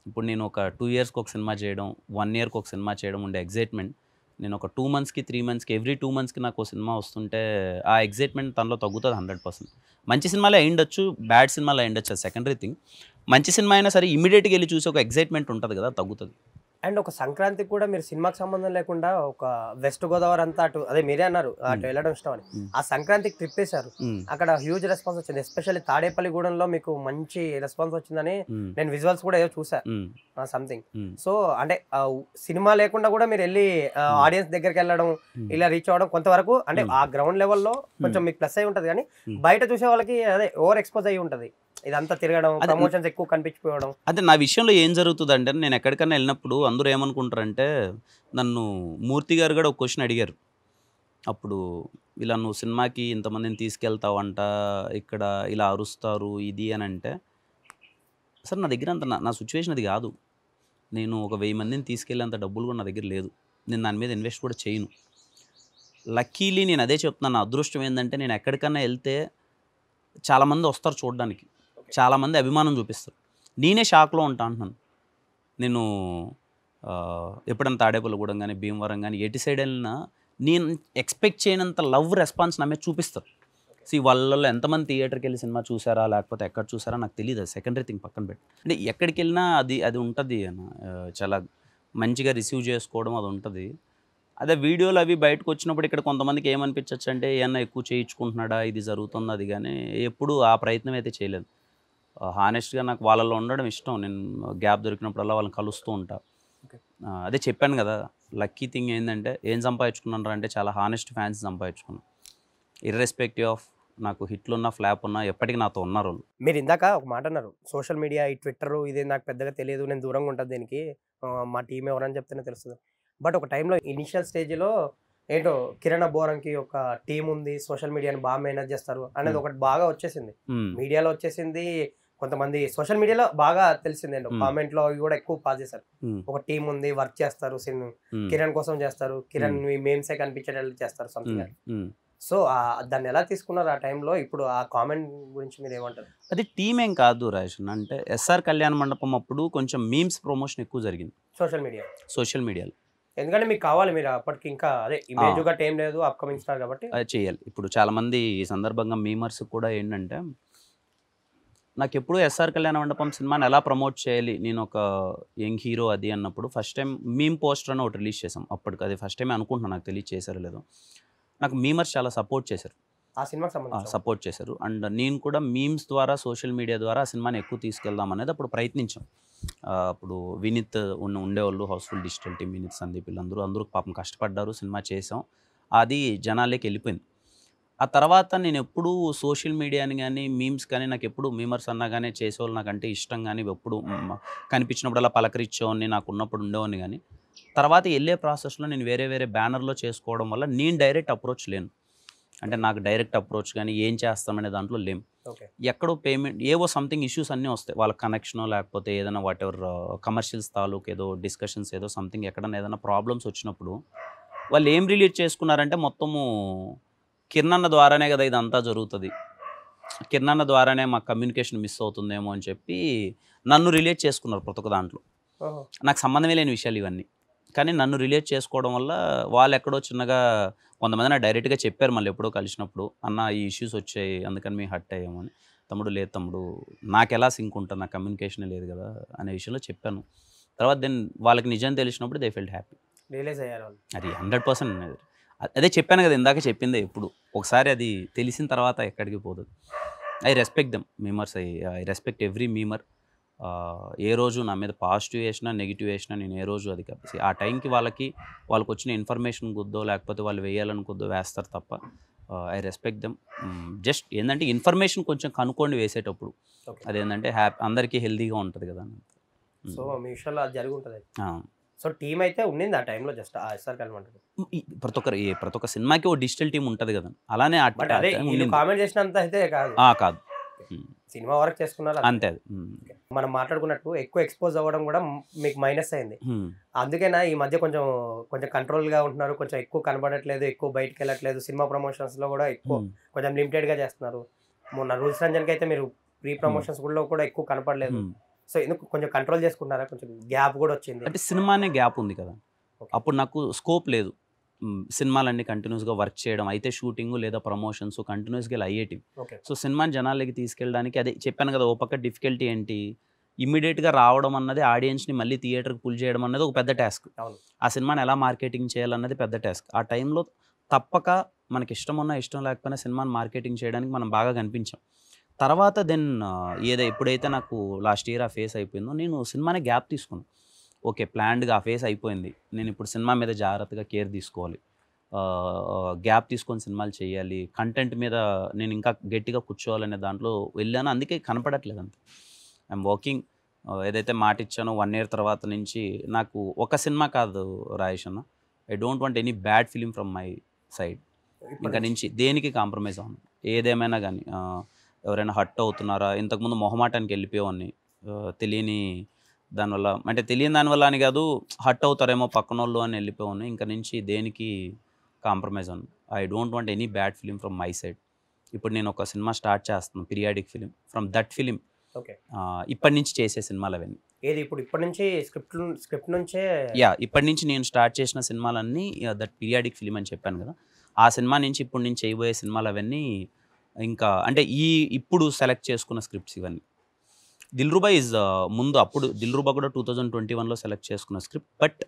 ఇప్పుడు నేను ఒక 2 yearsకి ఒక సినిమా చేయడం, 1 yearకి ఒక సినిమా చేయడం ఉండే ఎగ్జైట్మెంట్, నేను ఒక 2 monthsకి 3 monthsకి ఎవ్రీ 2 monthsకి నాకు ఒక సినిమా వస్తుంటే ఆ ఎగ్జైట్మెంట్ తనలో తగ్గుతుంది 100%. మంచి సినిమాలే అయ్యుండొచ్చు, బ్యాడ్ సినిమాలు అయ్యుండొచ్చు, అది సెకండరీ థింగ్. మంచి సినిమా అయినా సరే ఇమీడియట్గా వెళ్ళి చూసి ఒక ఎగ్జైట్మెంట్ ఉంటుంది కదా, తగ్గుతుంది. అండ్ ఒక సంక్రాంతికి కూడా మీరు సినిమాకి సంబంధం లేకుండా ఒక వెస్ట్ గోదావరి అంతా అటు, అదే మీరే అన్నారు అటు వెళ్ళడం ఇష్టం అని, ఆ సంక్రాంతికి ట్రిప్ వేశారు. అక్కడ హ్యూజ్ రెస్పాన్స్ వచ్చింది. ఎస్పెషల్లీ తాడేపల్లిగూడెంలో మీకు మంచి రెస్పాన్స్ వచ్చిందని నేను విజువల్స్ కూడా ఏదో చూసా సంథింగ్. సో అంటే సినిమా లేకుండా కూడా మీరు వెళ్ళి ఆడియన్స్ దగ్గరికి వెళ్ళడం, ఇలా రీచ్ అవ్వడం కొంతవరకు, అంటే ఆ గ్రౌండ్ లెవెల్లో కొంచెం మీకు ప్లస్ అయి ఉంటుంది. కానీ బయట చూసే వాళ్ళకి అదే ఓవర్ ఎక్స్పోజ్ అయ్యి ఉంటుంది, ఇదంతా తిరగడం, ప్రమోషన్స్ ఎక్కువ కనిపించిపోవడం. అదే నా విషయంలో ఏం జరుగుతుంది అంటే, నేను ఎక్కడికైనా వెళ్ళినప్పుడు అందరూ ఏమనుకుంటారంటే, నన్ను మూర్తి గారు కూడా ఒక క్వశ్చన్ అడిగారు అప్పుడు, ఇలా నువ్వు సినిమాకి ఇంతమందిని తీసుకెళ్తావంట, ఇక్కడ ఇలా అరుస్తారు ఇది అని అంటే, సార్ నా దగ్గర అంత నా సిచ్యువేషన్ అది కాదు. నేను ఒక 1000 మందిని తీసుకెళ్ళేంత డబ్బులు కూడా నా దగ్గర లేదు. నేను దాని మీద ఇన్వెస్ట్ కూడా చేయను. లక్కీలీ నేను అదే చెప్తున్నాను, నా అదృష్టం ఏంటంటే నేను ఎక్కడికన్నా వెళ్తే చాలామంది వస్తారు చూడడానికి, చాలామంది అభిమానం చూపిస్తారు. నేనే షాక్లో ఉంటా అంటున్నాను. నేను ఎప్పుడైనా తాడేపల్లిగూడెం కానీ భీమవరం కానీ ఎటు సైడ్ వెళ్ళినా నేను ఎక్స్పెక్ట్ చేయనంత లవ్ రెస్పాన్స్ నా మీద చూపిస్తారు. వాళ్ళలో ఎంతమంది థియేటర్కి వెళ్ళి సినిమా చూసారా లేకపోతే ఎక్కడ చూసారా నాకు తెలియదు, అది సెకండరీ థింగ్ పక్కన పెట్టి. అంటే ఎక్కడికి వెళ్ళినా అది ఉంటుంది అన్న, చాలా మంచిగా రిసీవ్ చేసుకోవడం అది ఉంటుంది. అదే వీడియోలు అవి బయటకు వచ్చినప్పుడు ఇక్కడ కొంతమందికి ఏమనిపించవచ్చు అంటే, ఏమన్నా ఎక్కువ చేయించుకుంటున్నాడా, ఇది జరుగుతుంది అది, కానీ ఎప్పుడు ఆ ప్రయత్నం అయితే చేయలేదు. హానెస్ట్గా నాకు వాళ్ళలో ఉండడం ఇష్టం. నేను గ్యాప్ దొరికినప్పుడల్లా వాళ్ళని కలుస్తూ ఉంటా. అదే చెప్పాను కదా, లక్కీ థింగ్ ఏంటంటే ఏం సంపాదించుకున్నాను అంటే చాలా హానెస్ట్ ఫ్యాన్స్ సంపాదించుకున్నాను. ఇర్రెస్పెక్టివ్ ఆఫ్ నాకు హిట్లు ఉన్నా ఫ్లాప్ ఉన్నా ఎప్పటికీ నాతో ఉన్నారు వాళ్ళు. మీరు ఇందాక ఒక మాట అన్నారు, సోషల్ మీడియా ఈ ట్విట్టర్ ఇది నాకు పెద్దగా తెలియదు, నేను దూరంగా ఉంటుంది దీనికి, మా టీం ఎవరని చెప్తేనే తెలుస్తుంది. బట్ ఒక టైంలో ఇనిషియల్ స్టేజ్లో ఏంటో కిరణ్ అబ్బోరంకి ఒక టీం ఉంది, సోషల్ మీడియాని బాగా మేనేజ్ చేస్తారు అనేది ఒకటి బాగా వచ్చేసింది, మీడియాలో వచ్చేసింది. కొంతమంది సోషల్ మీడియాలో బాగా తెలిసింది ఏంటో, కామెంట్లో అవి కూడా ఎక్కువ పాస్ చేశారు. ఒక టీం ఉంది, వర్క్ చేస్తారు, కిరణ్ కోసం చేస్తారు, కిరణ్ మేమ్సే కనిపించేటట్లు చేస్తారు సంథింగ్. సో దాన్ని ఎలా తీసుకున్నారు ఆ టైంలో? ఇప్పుడు ఆ కామెంట్ గురించి మీరు ఏమంటారు? అది టీం ఏం కాదు రాజన్, అంటే ఎస్ఆర్ కళ్యాణ మండపం అప్పుడు కొంచెం మీమ్స్ ప్రమోషన్ ఎక్కువ జరిగింది సోషల్ మీడియాలో. ఎందుకంటే మీకు కావాలి, మీరు అప్పటికి ఇంకా అదే ఇమేజ్గా టైం లేదు, అప్కమింగ్ స్టార్ కాబట్టి అది చేయాలి. ఇప్పుడు చాలామంది ఈ సందర్భంగా మీమర్స్ కూడా ఏంటంటే, నాకు ఎప్పుడు ఎస్ఆర్ కళ్యాణ మండపం సినిమాని ఎలా ప్రమోట్ చేయాలి, నేను ఒక యంగ్ హీరో అది అన్నప్పుడు ఫస్ట్ టైం మీమ్ పోస్టర్ అని ఒకటి రిలీజ్ చేసాం. అప్పటికి అది ఫస్ట్ టైం అనుకుంటున్నాను, నాకు తెలియదు చేశారో లేదో. నాకు మీమర్స్ చాలా సపోర్ట్ చేశారు, ఆ సినిమాకి సంబంధించి సపోర్ట్ చేశారు. అండ్ నేను కూడా మీమ్స్ ద్వారా సోషల్ మీడియా ద్వారా ఆ సినిమాని ఎక్కువ తీసుకెళ్దాం అనేది అప్పుడు ప్రయత్నించాం. అప్పుడు వినీత్ ఉండేవాళ్ళు, Housefull digital team, Vineeth, Sandeep, వీళ్ళందరూ పాపం కష్టపడ్డారు, సినిమా చేసాం, అది జనాలకి వెళ్ళిపోయింది. ఆ తర్వాత నేను ఎప్పుడు సోషల్ మీడియాని కానీ మీమ్స్ కానీ, నాకు ఎప్పుడు మీమర్స్ అన్నా కానీ చేసేవాళ్ళు నాకంటే ఇష్టం, కానీ ఎప్పుడు కనిపించినప్పుడు అలా పలకరించేవాడిని, నాకు ఉన్నప్పుడు ఉండేవాడిని. కానీ తర్వాత వెళ్ళే ప్రాసెస్లో నేను వేరే వేరే బ్యానర్లో చేసుకోవడం వల్ల నేను డైరెక్ట్ అప్రోచ్ లేను. అంటే నాకు డైరెక్ట్ అప్రోచ్ కానీ ఏం చేస్తామనే దాంట్లో లేం. ఎక్కడో పేమెంట్ ఏవో సంథింగ్ ఇష్యూస్ అన్నీ వస్తాయి, వాళ్ళ కనెక్షనో లేకపోతే ఏదైనా వాట్ ఎవర్ కమర్షియల్స్ తాలూకు ఏదో డిస్కషన్స్ ఏదో సంథింగ్ ఎక్కడైనా ఏదైనా ప్రాబ్లమ్స్ వచ్చినప్పుడు వాళ్ళు ఏం రిలేట్ చేసుకున్నారంటే, మొత్తము కిరణ్ ద్వారానే కదా ఇదంతా జరుగుతుంది, కిరణ్ ద్వారానే మా కమ్యూనికేషన్ మిస్ అవుతుందేమో అని చెప్పి నన్ను రిలేట్ చేసుకున్నారు ప్రతి ఒక్క దాంట్లో. నాకు సంబంధమే లేని విషయాలు ఇవన్నీ, కానీ నన్ను రిలేట్ చేసుకోవడం వల్ల వాళ్ళు ఎక్కడో చిన్నగా కొంతమంది నాకు డైరెక్ట్గా చెప్పారు మళ్ళీ ఎప్పుడో కలిసినప్పుడు, అన్న ఈ ఇష్యూస్ వచ్చాయి అందుకని మేము హర్ట్ అయ్యాము అని. తమ్ముడు లేదు తమ్ముడు, నాకు ఎలా సింక్ ఉంటుంది, నాకు కమ్యూనికేషనే లేదు కదా అనే విషయంలో చెప్పాను. తర్వాత దెన్ వాళ్ళకి నిజం తెలిసినప్పుడు దే ఫెల్ట్ హ్యాపీ, రియలైజ్ అయ్యారు వాళ్ళు. అది 100%. అదే చెప్పాను కదా ఇందాక చెప్పిందే, ఎప్పుడు ఒకసారి అది తెలిసిన తర్వాత ఎక్కడికి పోతుంది. I respect them memers, I respect every memer. ఏ రోజు నా మీద పాజిటివ్ వేసినా నెగిటివ్ వేసినా నేను ఏ రోజు అది కలిసి ఆ టైంకి వాళ్ళకి వచ్చిన ఇన్ఫర్మేషన్ కుద్దో లేకపోతే వాళ్ళు వేయాలనుకుద్దో వేస్తారు తప్ప ఐ రెస్పెక్ట్ దెమ్. జస్ట్ ఏంటంటే ఇన్ఫర్మేషన్ కొంచెం కనుక్కోండి వేసేటప్పుడు, అదేంటంటే అందరికీ హెల్తీగా ఉంటుంది కదా. సో మీ విషయంలో అది జరిగి ఉంటుంది. సో టీం అయితే ఉండింది ఆ టైంలో, జస్ట్ ఆ ఎస్ఆర్ కళ్యాణ ప్రతి ఒక్క సినిమాకి ఓ డిజిటల్ టీం ఉంటుంది కదా, అలానే కామెంట్ చేసినంత అయితే కాదు, సినిమా వరకు చేసుకున్నారు అంతే. మనం మాట్లాడుకున్నట్టు ఎక్కువ ఎక్స్పోజ్ అవ్వడం కూడా మీకు మైనస్ అయింది. అందుకేనా ఈ మధ్య కొంచెం కంట్రోల్ గా ఉంటున్నారు, కొంచెం ఎక్కువ కనబడట్లేదు, ఎక్కువ బయటకు వెళ్ళట్లేదు, సినిమా ప్రమోషన్స్ లో కూడా ఎక్కువ కొంచెం లిమిటెడ్ గా చేస్తున్నారు. మొన్న రూల్స్ రంజన్కి అయితే మీరు ప్రీ ప్రమోషన్స్ లో కూడా ఎక్కువ కనపడలేదు. సో ఎందుకు కొంచెం కంట్రోల్ చేసుకుంటారా? కొంచెం గ్యాప్ కూడా వచ్చింది అంటే సినిమానే గ్యాప్ ఉంది కదా, అప్పుడు నాకు స్కోప్ లేదు సినిమాలన్నీ కంటిన్యూస్గా వర్క్ చేయడం, అయితే షూటింగ్ లేదా ప్రమోషన్స్ కంటిన్యూస్గా అయ్యేటివి. సో సినిమాని జనాలకి తీసుకెళ్ళడానికి అదే చెప్పాను కదా, ఓ పక్క డిఫికల్టీ ఏంటి, ఇమ్మీడియట్గా రావడం అన్నది ఆడియన్స్ని మళ్ళీ థియేటర్కి పుల్ చేయడం అన్నది ఒక పెద్ద టాస్క్. ఆ సినిమాని ఎలా మార్కెటింగ్ చేయాలన్నది పెద్ద టాస్క్. ఆ టైంలో తప్పక మనకి ఇష్టం ఉన్నా ఇష్టం లేకపోయినా సినిమాని మార్కెటింగ్ చేయడానికి మనం బాగా కనిపించాం. తర్వాత దెన్ ఎప్పుడైతే నాకు లాస్ట్ ఇయర్ ఆ ఫేస్ అయిపోయిందో నేను సినిమాని గ్యాప్ తీసుకున్నాను. ఓకే, ప్లాన్డ్గా ఆ ఫేస్ అయిపోయింది, నేను ఇప్పుడు సినిమా మీద జాగ్రత్తగా కేర్ తీసుకోవాలి, గ్యాప్ తీసుకొని సినిమాలు చేయాలి, కంటెంట్ మీద నేను ఇంకా గట్టిగా కూర్చోవాలనే దాంట్లో వెళ్ళాను. అందుకే కనపడట్లేదు అంత. ఐఎమ్ వర్కింగ్, ఏదైతే మాట ఇచ్చానో 1 year తర్వాత నుంచి నాకు ఒక సినిమా కాదు రాయేష్ అన్న, I don't want any bad film from my side. ఇంకా నుంచి దేనికి కాంప్రమైజ్ అవ్వను, ఏదేమైనా కానీ. ఎవరైనా హర్ట్ అవుతున్నారా, ఇంతకుముందు మొహమాటానికి వెళ్ళిపోయేవాడిని, తెలియని దానివల్ల, అంటే తెలియని దానివల్ల అని కాదు, హర్ట్ అవుతారేమో పక్కన వాళ్ళు అని వెళ్ళిపోయాను. ఇంకా నుంచి దేనికి కాంప్రమైజ్ అవ్వను. I don't want any bad film from my side. ఇప్పుడు నేను ఒక సినిమా స్టార్ట్ చేస్తున్నాను, periodic film. From that film ఇప్పటి నుంచి చేసే సినిమాలు అవన్నీ. ఏది ఇప్పుడు ఇప్పటి నుంచి స్క్రిప్ట్ నుంచే ఇప్పటి నుంచి నేను స్టార్ట్ చేసిన సినిమాలన్నీ దట్ పీరియాడిక్ ఫిలిం అని చెప్పాను కదా, ఆ సినిమా నుంచి ఇప్పుడు నేను చేయబోయే సినిమాలు అవన్నీ ఇంకా అంటే ఇప్పుడు సెలెక్ట్ చేసుకున్న స్క్రిప్ట్స్ ఇవన్నీ. దిల్రుబా ముందు అప్పుడు దిల్రుబా కూడా 2021లో సెలెక్ట్ చేసుకున్న స్క్రిప్ట్, బట్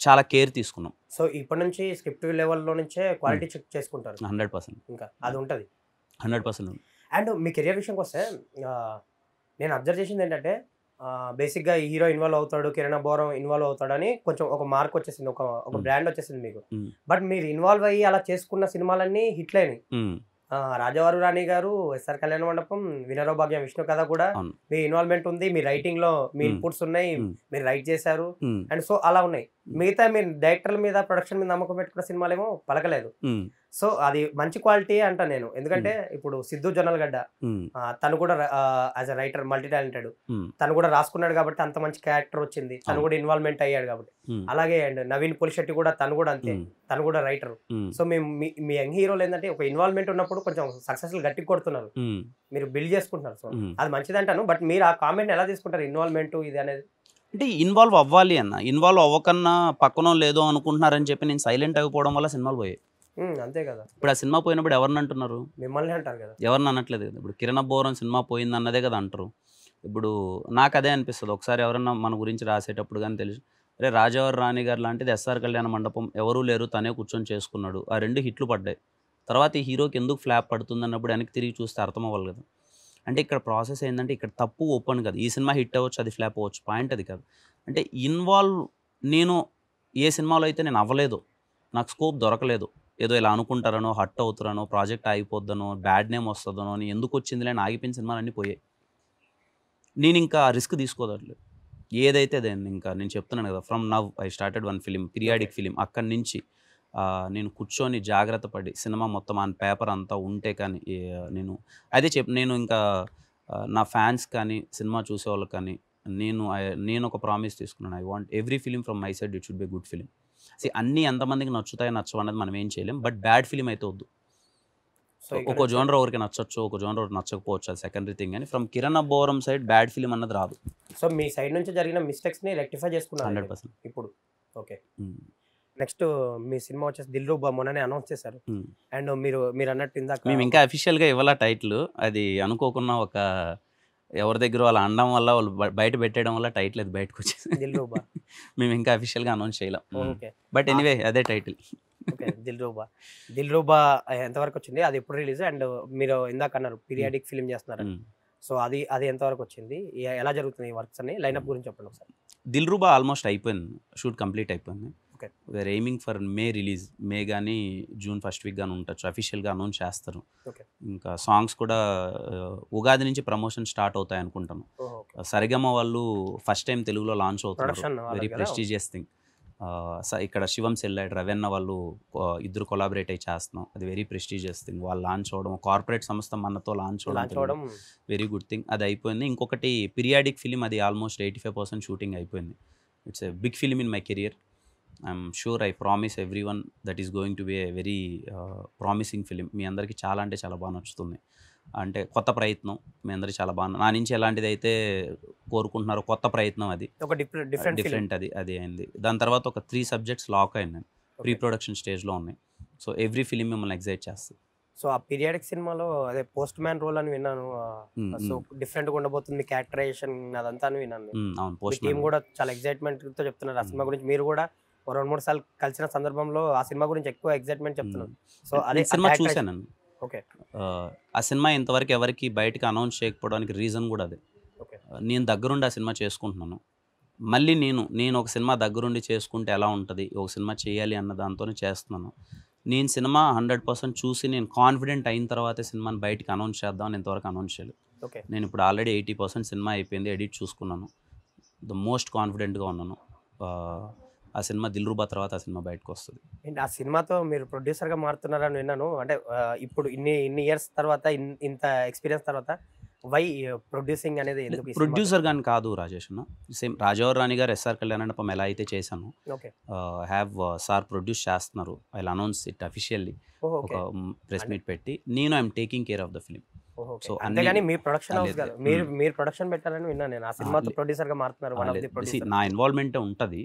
చాలా కేర్ తీసుకున్నాం. సో ఇప్పటి నుంచి స్క్రిప్ట్ లెవెల్లో నుంచే క్వాలిటీ చెక్ చేసుకుంటారు 100%. ఇంకా అది ఉంటుంది 100%. అండ్ మీ కెరియర్ విషయంకి వస్తే నేను అబ్జర్వ్ చేసింది ఏంటంటే బేసిక్గా ఈ హీరో ఇన్వాల్వ్ అవుతాడు, కిరణ్ అబ్బవరం ఇన్వాల్వ్ అవుతాడని కొంచెం ఒక మార్క్ వచ్చేసింది, ఒక బ్రాండ్ వచ్చేసింది మీకు. బట్ మీరు ఇన్వాల్వ్ అయ్యి అలా చేసుకున్న సినిమాలన్నీ హిట్ అయినాయి. రాజావారు రాణి గారు, ఎస్ఆర్ కళ్యాణ మండపం, వినరో భాగ్యం విష్ణు కథ కూడా మీ ఇన్వాల్వ్మెంట్ ఉంది, మీ రైటింగ్ లో మీ ఇన్పుట్స్ ఉన్నాయి, మీరు రైట్ చేశారు అండ్ సో అలా ఉన్నాయి. మిగతా మీరు డైరెక్టర్ల మీద ప్రొడక్షన్ మీద నమ్మకం పెట్టుకున్న సినిమాలు ఏమో పలకలేదు. సో అది మంచి క్వాలిటీ అంట నేను. ఎందుకంటే ఇప్పుడు సిద్ధు జొన్నలగడ్డ తను కూడా as a writer multi talented, తను కూడా రాసుకున్నాడు కాబట్టి అంత మంచి క్యారెక్టర్ వచ్చింది, తను కూడా ఇన్వాల్వ్మెంట్ అయ్యాడు కాబట్టి. అలాగే అండ్ నవీన్ పులిశెట్టి కూడా తను కూడా అంతే, తను కూడా రైటర్. సో మీ యంగ్ హీరోలు ఏంటంటే ఒక ఇన్వాల్వ్మెంట్ ఉన్నప్పుడు కొంచెం సక్సెస్ఫుల్ గట్టి కొడుతున్నారు, మీరు బిల్డ్ చేసుకుంటున్నారు. సో అది మంచిది అంటాను. బట్ మీరు ఆ కామెంట్ ఎలా తీసుకుంటారు, ఇన్వాల్వ్మెంట్ ఇది అనేది? అంటే ఇన్వాల్వ్ అవ్వాలి అన్న, ఇన్వాల్వ్ అవ్వకన్నా పక్కన లేదో అనుకుంటున్నారని చెప్పి నేను సైలెంట్ అయిపోవడం వల్ల సినిమాలు పోయాయి. అంతే కదా. ఇప్పుడు ఆ సినిమా పోయినప్పుడు ఎవరిని అంటున్నారు? మిమ్మల్ని అంటారు కదా. ఎవరిని అనట్లేదు కదా. ఇప్పుడు కిరణ్ అబ్బవరం సినిమా పోయింది అన్నదే కదా అంటారు. ఇప్పుడు నాకు అదే అనిపిస్తుంది, ఒకసారి ఎవరన్నా మన గురించి రాసేటప్పుడు కానీ తెలుసు, అరే రాజావారు రాణి గారు లాంటిది ఎస్ఆర్ కళ్యాణ మండపం ఎవరూ లేరు, తనే కూర్చొని చేసుకున్నాడు, ఆ 2 హిట్లు పడ్డాయి, తర్వాత ఈ హీరోకి ఎందుకు ఫ్లాప్ పడుతుంది అన్నప్పుడు వెనక్కి తిరిగి చూస్తే అర్థం అవ్వాలి కదా. అంటే ఇక్కడ ప్రాసెస్ ఏంటంటే ఇక్కడ తప్పు ఓపెన్ కదా, ఈ సినిమా హిట్ అవ్వచ్చు, అది ఫ్లాప్ అవ్వచ్చు, పాయింట్ అది కాదు. అంటే ఇన్వాల్వ్ నేను ఏ సినిమాలో అయితే నేను అవ్వలేదు, నాకు స్కోప్ దొరకలేదు, ఏదో ఇలా అనుకుంటారనో, హట్ అవుతారనో, ప్రాజెక్ట్ ఆగిపోద్దనో, బ్యాడ్ నేమ్ వస్తుందనో అని ఎందుకు వచ్చింది లేని ఆగిపోయిన సినిమాలన్నీ పోయాయి. నేను ఇంకా రిస్క్ తీసుకోదట్లేదు, ఏదైతే దాన్ని ఇంకా నేను చెప్తున్నాను కదా, from now I started 1 film, periodic film. అక్కడి నుంచి నేను కూర్చొని జాగ్రత్త పడి సినిమా మొత్తం ఆన్ పేపర్ అంతా ఉంటే కానీ నేను అదే నేను ఇంకా నా ఫ్యాన్స్ కానీ సినిమా చూసేవాళ్ళకి కానీ నేను ఒక ప్రామిస్ తీసుకున్నాను, I want every film from my side it should be good film. అన్నీ ఎంతమందికి నచ్చుతాయి నచ్చవు అనేది మనం ఏం చేయలేం, బట్ బ్యాడ్ ఫిలిం అయితే వద్దు. ఒక జోనర్ ఎవరికి నచ్చచ్చు, ఒక జోనర్ ఎవరికి నచ్చకపోవచ్చు, అది సెకండరీ థింగ్. అని from Kiran Abbavaram side bad film అన్నది రాదు. సో మీ సైడ్ నుంచి జరిగిన మిస్టేక్స్ని రెక్టిఫై చేసుకున్నారు 100% ఇప్పుడు. ఓకే, నెక్స్ట్ మీ సినిమా వచ్చేసి దిల్రూబా మొన్ననే అనౌన్స్ చేశారు. అండ్ మీరు అన్నట్టు ఇందాక మేము ఇంకా అఫీషియల్గా ఇవ్వాల టైటిల్, అది అనుకోకుండా ఒక ఎవరి దగ్గర వాళ్ళు అనడం వల్ల వాళ్ళు బయట పెట్టడం వల్ల టైటిల్ అది బయటకు వచ్చేసి దిల్రూబా మేము ఇంకా అఫీషియల్గా అనౌన్స్ చేయలేం. ఓకే, బట్ ఎనీవే అదే టైటిల్. ఓకే, దిల్రూబా ఎంతవరకు వచ్చింది, అది ఎప్పుడు రిలీజ్? అండ్ మీరు ఇందాక అన్నారు పీరియాడిక్ ఫిలిం చేస్తున్నారు, సో అది ఎంతవరకు వచ్చింది, ఎలా జరుగుతుంది ఈ వర్క్స్ అని లైనప్ గురించి చెప్పండి ఒకసారి. దిల్రూబా ఆల్మోస్ట్ అయిపోయింది, షూట్ కంప్లీట్ అయిపోయింది. We're aiming for May release, May కానీ జూన్ ఫస్ట్ వీక్ కానీ ఉండొచ్చు, అఫీషియల్గా అనౌన్స్ చేస్తారు. ఇంకా సాంగ్స్ కూడా ఉగాది నుంచి ప్రమోషన్ స్టార్ట్ అవుతాయి అనుకుంటాను. సరిగమ వాళ్ళు ఫస్ట్ టైం తెలుగులో లాంచ్ అవుతున్నారు, వెరీ ప్రెస్టీజియస్ థింగ్. ఇక్కడ శివం సెల్లైడ్ రవెన్న వాళ్ళు ఇద్దరు కొలాబరేట్ అయ్యి చేస్తున్నాం, అది వెరీ ప్రెస్టీజియస్ థింగ్. వాళ్ళు లాంచ్ అవ్వడం, కార్పొరేట్ సంస్థ మనతో లాంచ్ అవ్వడం వెరీ గుడ్ థింగ్. అది అయిపోయింది. ఇంకొకటి పీరియాడిక్ ఫిలిం, అది ఆల్మోస్ట్ 85% షూటింగ్ అయిపోయింది. It's a big film in my career. I'm sure, I promise everyone that is going to be a very promising film. మీ అందరికీ చాలా అంటే చాలా బాగా నచ్చుతుంది. అంటే కొత్త ప్రయత్నం, మీ అందరికీ చాలా బాగా, నా నుంచి ఎలాంటిది అయితే కోరుకుంటున్నారో కొత్త ప్రయత్నం, అది ఒక డిఫరెంట్ అది అయింది. దాని తర్వాత ఒక 3 సబ్జెక్ట్స్ లాక్ అయినాయి, ప్రీ ప్రొడక్షన్ స్టేజ్లో ఉన్నాయి. సో ఎవ్రీ ఫిలిం మిమ్మల్ని ఎగ్జైట్ చేస్తుంది. సో ఆ పీరియాడిక్ సినిమాలో అదే పోస్ట్ మ్యాన్ రోల్ అని విన్నాను, సో డిఫరెంట్గా ఉండబోతుంది క్యారెక్టరైజేషన్ అదంతా అని విన్నాను. అవును, పోస్ట్ టీమ్ కూడా చాలా ఎగ్జైట్మెంట్తో చెప్తున్నారు ఆ సినిమా గురించి. మీరు కూడా 2-3 సార్లు కలిసిన సందర్భంలో ఆ సినిమా గురించి ఎక్కువ ఎగ్జైట్మెంట్ చెప్తున్నారు. సో అదే సినిమా చూశాను. ఓకే, ఆ సినిమా ఇంతవరకు ఎవరికి బయటకు అనౌన్స్ చేయకపోవడానికి రీజన్ కూడా అదే. నేను దగ్గరుండి ఆ సినిమా చేసుకుంటున్నాను. మళ్ళీ నేను ఒక సినిమా దగ్గరుండి చేసుకుంటే ఎలా ఉంటుంది, ఒక సినిమా చేయాలి అన్న దాంతోనే చేస్తున్నాను. నేను సినిమా 100% చూసి నేను కాన్ఫిడెంట్ అయిన తర్వాతే సినిమాని బయటకు అనౌన్స్ చేద్దామని ఇంతవరకు అనౌన్స్ చేయలేదు. నేను ఇప్పుడు ఆల్రెడీ 80% సినిమా అయిపోయింది, ఎడిట్ చూసుకున్నాను, ద మోస్ట్ కాన్ఫిడెంట్గా ఉన్నాను. ఆ సినిమా దిల్రూబా తర్వాత ఆ సినిమా బయటకు వస్తుంది. ఆ సినిమాతో మీరు ప్రొడ్యూసర్గా మారుతున్నారని విన్నాను. అంటే ఇప్పుడు ఇన్ని ఇయర్స్ తర్వాత, ఇంత ఎక్స్పీరియన్స్ తర్వాత వై ప్రొడ్యూసింగ్ అనేది? ప్రొడ్యూసర్ గాని కాదు రాజేష్ అన్న, సేమ్ రాజావారు రాణి గారు ఎస్ఆర్ కళ్యాణ మండపం ఎలా అయితే చేశాను, హ్యావ్ సార్ ప్రొడ్యూస్ చేస్తున్నారు. ఐ అనౌన్స్ ఇట్ అఫీషియల్లీ, ఒక ప్రెస్ మీట్ పెట్టి. నేను I'm taking care of the film. So అంతేగాని మీ ప్రొడక్షన్ హౌస్ కాదు, మీరు ప్రొడక్షన్ పెట్టాలని విన్నాను నేను. ఆ సినిమాతో ప్రొడ్యూసర్గా మారుతున్నారు. నా ఇన్వాల్వ్మెంట్ ఉంటుంది,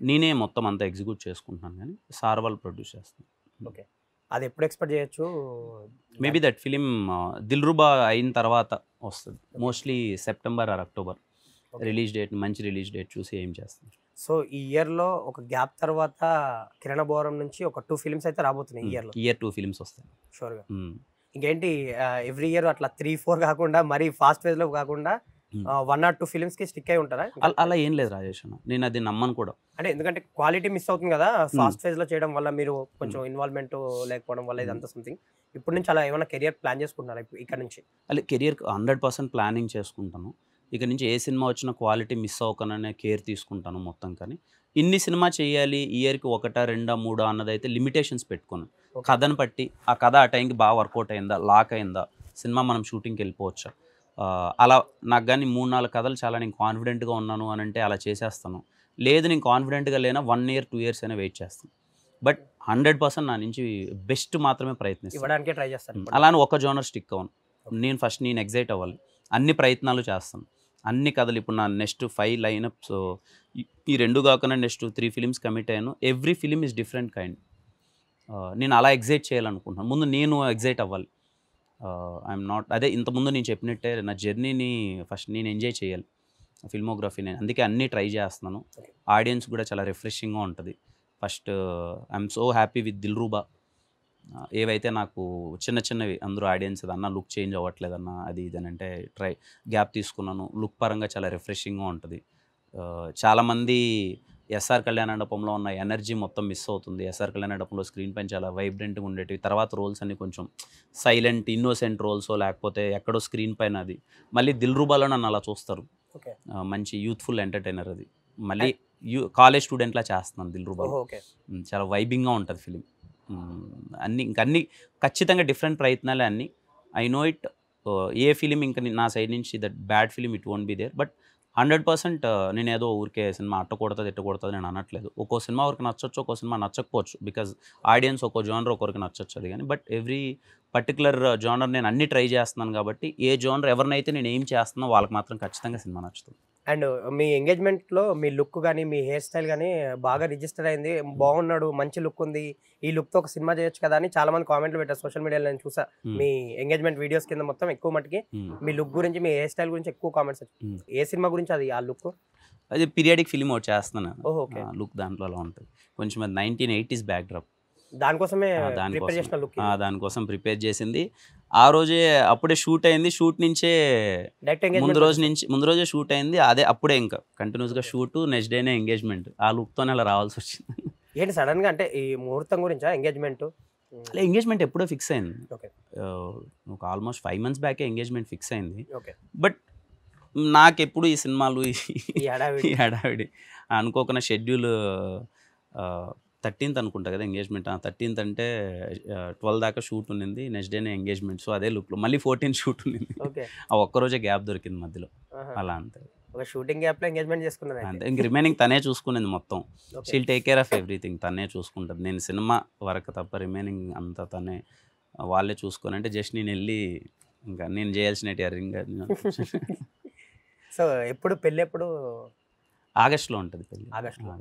నేనే మొత్తం అంతా ఎగ్జిక్యూట్ చేసుకుంటున్నాను, కానీ సార్ వాళ్ళు ప్రొడ్యూస్ చేస్తున్నారు. ఓకే, అది ఎప్పుడు ఎక్స్పెక్ట్ చేయొచ్చు? మేబీ దట్ ఫిలిం దిల్రూబా అయిన తర్వాత వస్తుంది, mostly September or October release date, మంచి రిలీజ్ డేట్ చూసి ఏం చేస్తాం. సో ఈ ఇయర్లో ఒక గ్యాప్ తర్వాత కిరణ్ అబ్బవరం నుంచి ఒక 2 ఫిలిమ్స్ అయితే రాబోతున్నాయి ఈ ఇయర్ 2 ఫిలిమ్స్ వస్తాయి షూర్గా. ఇంకేంటి ఎవ్రీ ఇయర్ అట్లా 3-4 కాకుండా మరీ ఫాస్ట్ ఫేజ్లో కాకుండా 1 or 2 ఫిలిమ్స్ కి స్టిక్ అయి ఉంటారా? అలా ఏం లేదు రాజేష్ అన్న, నేను అది నమ్మను కూడా. అంటే ఎందుకంటే క్వాలిటీ మిస్ అవుతుంది కదా ఫాస్ట్ ఫేజ్ లో చేయడం వల్ల, మీరు కొంచెం ఇన్వాల్వ్మెంట్ లేకపోవడం వల్ల ఇదంతా సంథింగ్. ఇప్పుడు నుంచి అలా ఏమైనా కెరియర్ ప్లాన్ చేసుకుంటున్నారా ఇక్కడ నుంచి? అలా కెరియర్ 100% ప్లానింగ్ చేసుకుంటాను. ఇక నుంచి ఏ సినిమా వచ్చినా క్వాలిటీ మిస్ అవ్వకనే కేర్ తీసుకుంటాను మొత్తం. కానీ ఇన్ని సినిమా చేయాలి ఇయర్కి 1, 2, 3 అన్నదైతే లిమిటేషన్స్ పెట్టుకున్నాను. కథను బట్టి ఆ కథ ఆ టైంకి బాగా వర్కౌట్ అయిందా, లాక్ అయిందా, సినిమా మనం షూటింగ్కి వెళ్ళిపోవచ్చా, అలా నాకు కానీ 3-4 కథలు చాలా నేను కాన్ఫిడెంట్గా ఉన్నాను అని అంటే అలా చేసేస్తాను. లేదు నేను కాన్ఫిడెంట్గా లేనా 1 year 2 years అయినా వెయిట్ చేస్తాను. బట్ 100% నా నుంచి బెస్ట్ మాత్రమే ప్రయత్నిస్తాను, ఇవ్వడానికే ట్రై చేస్తాను. అలానే ఒక జోనర్ స్టిక్ అవ్వను. నేను ఎగ్జైట్ అవ్వాలి, అన్ని ప్రయత్నాలు చేస్తాను, అన్ని కథలు. ఇప్పుడు నా నెక్స్ట్ 5 లైనప్స్, ఈ 2 కాకుండా నెక్స్ట్ 3 ఫిలిమ్స్ కమిట్ అయ్యాను. Every film is different kind. నేను అలా ఎగ్జైట్ చేయాలనుకుంటున్నాను. ముందు నేను ఎగ్జైట్ అవ్వాలి. ఐఎమ్ నాట్ అదే ఇంతకుముందు నేను చెప్పినట్టే నా జర్నీని ఫస్ట్ నేను ఎంజాయ్ చేయాలి, ఫిల్మోగ్రఫీని. అందుకే అన్నీ ట్రై చేస్తున్నాను. ఆడియన్స్ కూడా చాలా రిఫ్రెషింగ్గా ఉంటుంది. First I'm so happy with Dilruba. ఏవైతే నాకు చిన్నవి అందరూ ఆడియన్స్ అన్న లుక్ చేంజ్ అవ్వట్లేదన్న అది ఇదని అంటే గ్యాప్ తీసుకున్నాను. లుక్ పరంగా చాలా రిఫ్రెషింగ్గా ఉంటుంది. చాలామంది ఎస్ఆర్ కళ్యాణమండపంలో ఉన్న ఎనర్జీ మొత్తం మిస్ అవుతుంది. ఎస్ఆర్ కళ్యాణమండపంలో స్క్రీన్ పైన చాలా వైబ్రెంట్గా ఉండేటివి. తర్వాత రోల్స్ అన్ని కొంచెం సైలెంట్ ఇన్నోసెంట్ రోల్సో లేకపోతే ఎక్కడో స్క్రీన్ పైన అది. మళ్ళీ దిల్రూబాలో నన్ను అలా చూస్తారు. మంచి యూత్ఫుల్ ఎంటర్టైనర్ అది. మళ్ళీ కాలేజ్ స్టూడెంట్లా చేస్తున్నాను దిల్రూబా. చాలా వైబింగ్గా ఉంటుంది ఫిలిం. అన్నీ ఖచ్చితంగా డిఫరెంట్ ప్రయత్నాలే అన్నీ. I know it. A film ఇంకా నా సైడ్ నుంచి that bad film it won't be there. But 100% నేను ఏదో ఊరికే సినిమా అట్టకూడదు ఎట్టకూడదు నేను అనట్లేదు. ఒక్కో సినిమా ఒకరికి నచ్చొచ్చు, ఒక్కో సినిమా నచ్చకపోవచ్చు. బికాజ్ ఆడియన్స్ ఒక్కో జోనర్ ఒకరికి నచ్చొచ్చు అది. కానీ బట్ ఎవ్రీ పర్టికులర్ జోనర్ నేను అన్ని ట్రై చేస్తున్నాను కాబట్టి ఏ జోనర్ ఎవరినైతే నేను ఏం చేస్తున్నా వాళ్ళకి మాత్రం ఖచ్చితంగా సినిమా నచ్చుతుంది. అండ్ మీ ఎంగేజ్మెంట్లో మీ లుక్ కానీ మీ హెయిర్ స్టైల్ కానీ బాగా రిజిస్టర్ అయింది. బాగున్నాడు, మంచి లుక్ ఉంది, ఈ లుక్తో ఒక సినిమా చేయొచ్చు కదా అని చాలా మంది కామెంట్లు పెట్టారు సోషల్ మీడియాలో. నేను చూసా మీ ఎంగేజ్మెంట్ వీడియోస్ కింద మొత్తం ఎక్కువ మటుకి మీ లుక్ గురించి, మీ హెయిర్ స్టైల్ గురించి ఎక్కువ కామెంట్స్ వచ్చాయి. ఏ సినిమా గురించి అది ఆ లుక్? అది పీరియాడిక్ ఫిలిం ఒకటి చేస్తున్నాను. లుక్ దాంట్లో అలా ఉంటుంది కొంచెం. అది 1980s బ్యాక్డ్రాప్. దానికోసమే ప్రిపేర్ చేసిన లుక్. దానికోసం ప్రిపేర్ చేసింది. ఆ రోజే అప్పుడే షూట్ అయింది. షూట్ నుంచే ముందు రోజే షూట్ అయింది. అదే అప్పుడే ఇంకా కంటిన్యూస్గా షూట్, నెక్స్ట్ డేనే ఎంగేజ్మెంట్. ఆ లుక్తోనే అలా రావాల్సి వచ్చింది. ఏంటి సడన్గా అంటే ఈ ముహూర్తం గురించా ఎంగేజ్మెంట్? ఎంగేజ్మెంట్ ఎప్పుడో ఫిక్స్ అయింది. ఒక ఆల్మోస్ట్ 5 months బ్యాకే ఎంగేజ్మెంట్ ఫిక్స్ అయింది. బట్ నాకెప్పుడు ఈ సినిమాలు ఈ హడావిడి అనుకోకుండా షెడ్యూల్ 13th అనుకుంటా కదా ఎంగేజ్మెంట్. 13th అంటే 12 దాకా షూట్ ఉన్నింది. నెక్స్ట్ డేనే ఎంగేజ్మెంట్. సో అదే లుక్లో మళ్ళీ 14 షూట్ ఉన్నింది. ఆ ఒక్కరోజే గ్యాప్ దొరికింది మధ్యలో. అలా అంతే. ఒక షూటింగ్ గ్యాప్లో ఎంగేజ్మెంట్ చేసుకున్నారు అంతే. ఇంక రిమైనింగ్ తనే చూసుకునేది మొత్తం. She'll take care of everything. తనే చూసుకుంటుంది. నేను సినిమా వరకు తప్ప రిమైనింగ్ అంతా తనే వాళ్ళే చూసుకొని. అంటే జస్ట్ నేను వెళ్ళి ఇంకా నేను చేయాల్సిన రింగ్. సో ఎప్పుడు పెళ్ళి ఎప్పుడు? ఆగస్టులో ఉంటుంది పెళ్ళి. ఆగస్టులో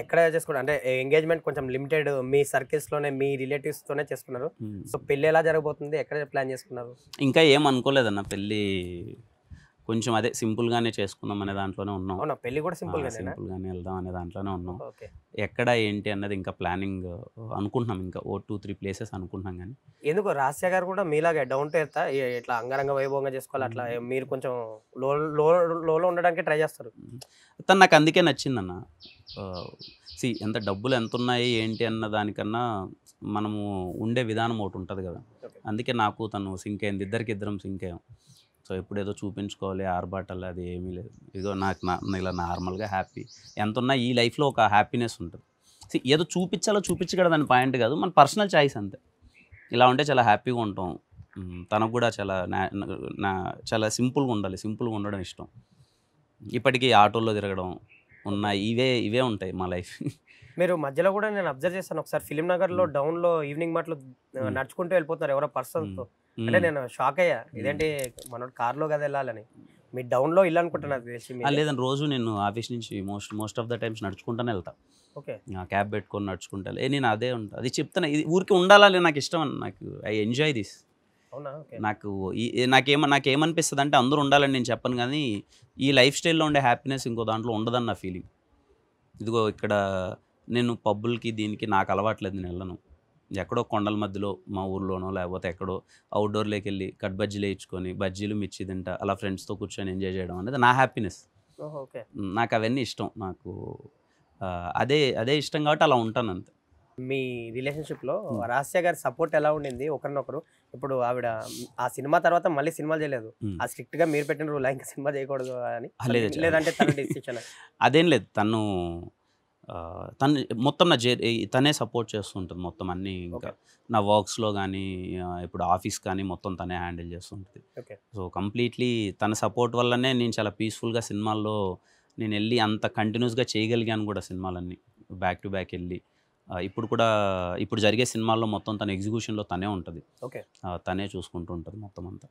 ఎక్కడ చేసుకున్నారు? అంటే ఎంగేజ్మెంట్ కొంచెం లిమిటెడ్ మీ సర్కిల్స్లోనే మీ రిలేటివ్స్తోనే చేసుకున్నారు. సో పెళ్ళి ఎలా జరగబోతుంది, ఎక్కడ ప్లాన్ చేసుకున్నారు? ఇంకా ఏం అనుకోలేదన్న. పెళ్ళి కొంచెం అదే సింపుల్గానే చేసుకుందాం అనే దాంట్లోనే ఉన్నాం. అవునా? పెళ్ళి కూడా సింపుల్గానే వెళ్దాం అనే దాంట్లోనే ఉన్నాం. ఎక్కడ ఏంటి అన్నది ఇంకా ప్లానింగ్ అనుకుంటున్నాం. ఇంకా 2-3 places అనుకుంటున్నాం. కానీ ఎందుకు రాస్య గారు కూడా మీలాగే డౌన్ టు ఎర్త్ ఇట్లా అంగరంగ వైభవంగా చేసుకోవాలి, అట్లా మీరు కొంచెం లోలో ఉండడానికి ట్రై చేస్తారు? తను నాకు అందుకే నచ్చిందన్న. ఎంత డబ్బులు ఎంత ఉన్నాయి ఏంటి అన్న దానికన్నా మనము ఉండే విధానం ఒకటి ఉంటుంది కదా. అందుకే నాకు తను సింక్ అయింది. ఇద్దరం సింక్ అయ్యాం. సో ఎప్పుడేదో చూపించుకోవాలి ఆర్బాటల్ అది ఏమీ లేదు. ఇదిగో నాకు ఇలా నార్మల్గా హ్యాపీ ఎంత ఉన్నా ఈ లైఫ్లో ఒక హ్యాపీనెస్ ఉంటుంది. ఏదో చూపించగలదు దాని పాయింట్ కాదు, మన పర్సనల్ చాయిస్ అంతే. ఇలా ఉంటే చాలా హ్యాపీగా ఉంటాం. తనకు కూడా చాలా సింపుల్గా ఉండాలి. సింపుల్గా ఉండడం ఇష్టం. ఇప్పటికీ ఆటోల్లో తిరగడం ఇవే ఉంటాయి మా లైఫ్. మీరు మధ్యలో కూడా నేను అబ్జర్వ్ చేస్తాను ఒకసారి ఫిలిం నగర్లో డౌన్లో ఈవినింగ్ మాటలు నడుచుకుంటూ వెళ్ళిపోతున్నారు ఎవరో పర్సన్తో. అంటే నేను షాక్ అయ్యా, ఇదేంటి మన కార్లో కదా వెళ్ళాలని. మీ డౌన్లో ఇల్లు అనుకుంటున్నారు? లేదని రోజు నేను ఆఫీస్ నుంచి మోస్ట్ ఆఫ్ ద టైమ్స్ నడుచుకుంటానే వెళ్తా. ఓకే. క్యాబ్ పెట్టుకొని నడుచుకుంటా. నేను అదే ఉంటా. అది చెప్తాను, ఇది ఊరికి ఉండాలి నాకు ఇష్టం. నాకు ఐ ఎంజాయ్ దిస్. నాకేమనిపిస్తుంది అంటే అందరూ ఉండాలని నేను చెప్పను, కానీ ఈ లైఫ్ స్టైల్లో ఉండే హ్యాపీనెస్ ఇంకో దాంట్లో ఉండదని నా ఫీలింగ్. ఇదిగో ఇక్కడ నేను పబ్బులకి దీనికి నాకు అలవాట్లేదు, నేను వెళ్ళను. ఎక్కడో కొండల మధ్యలో మా ఊర్లోనో లేకపోతే ఎక్కడో అవుట్డోర్లోకి వెళ్ళి కట్ బజ్జీలు వేయించుకొని బజ్జీలు మిర్చి తింటా అలా ఫ్రెండ్స్తో కూర్చొని ఎంజాయ్ చేయడం అనేది నా హ్యాపీనెస్. ఓకే. నాకు అవన్నీ ఇష్టం. నాకు అదే అదే ఇష్టం కాబట్టి అలా ఉంటాను అంతే. మీ రిలేషన్షిప్లో రహస్య గారి సపోర్ట్ ఎలా ఉండింది ఒకరినొకరు? ఇప్పుడు ఆవిడ ఆ సినిమా తర్వాత మళ్ళీ సినిమాలు చేయలేదు, ఆ స్ట్రిక్ట్గా మీరు పెట్టిన రూల్ ఇంకా సినిమా చేయకూడదు అని, లేదంటే తన డిసిషన్? అదేం లేదు, తను మొత్తం తనే సపోర్ట్ చేస్తుంటుంది మొత్తం అన్నీ. ఇంకా నా వర్క్స్లో కానీ ఇప్పుడు ఆఫీస్ కానీ మొత్తం తనే హ్యాండిల్ చేస్తుంటుంది. సో కంప్లీట్లీ తన సపోర్ట్ వల్లనే నేను చాలా పీస్ఫుల్గా సినిమాల్లో నేను వెళ్ళి అంత కంటిన్యూస్గా చేయగలిగాను కూడా సినిమాలన్నీ బ్యాక్ టు బ్యాక్ వెళ్ళి. ఇప్పుడు కూడా ఇప్పుడు జరిగే సినిమాల్లో మొత్తం తన ఎగ్జిక్యూషన్లో తనే ఉంటుంది, తనే చూసుకుంటూ ఉంటుంది మొత్తం అంతా.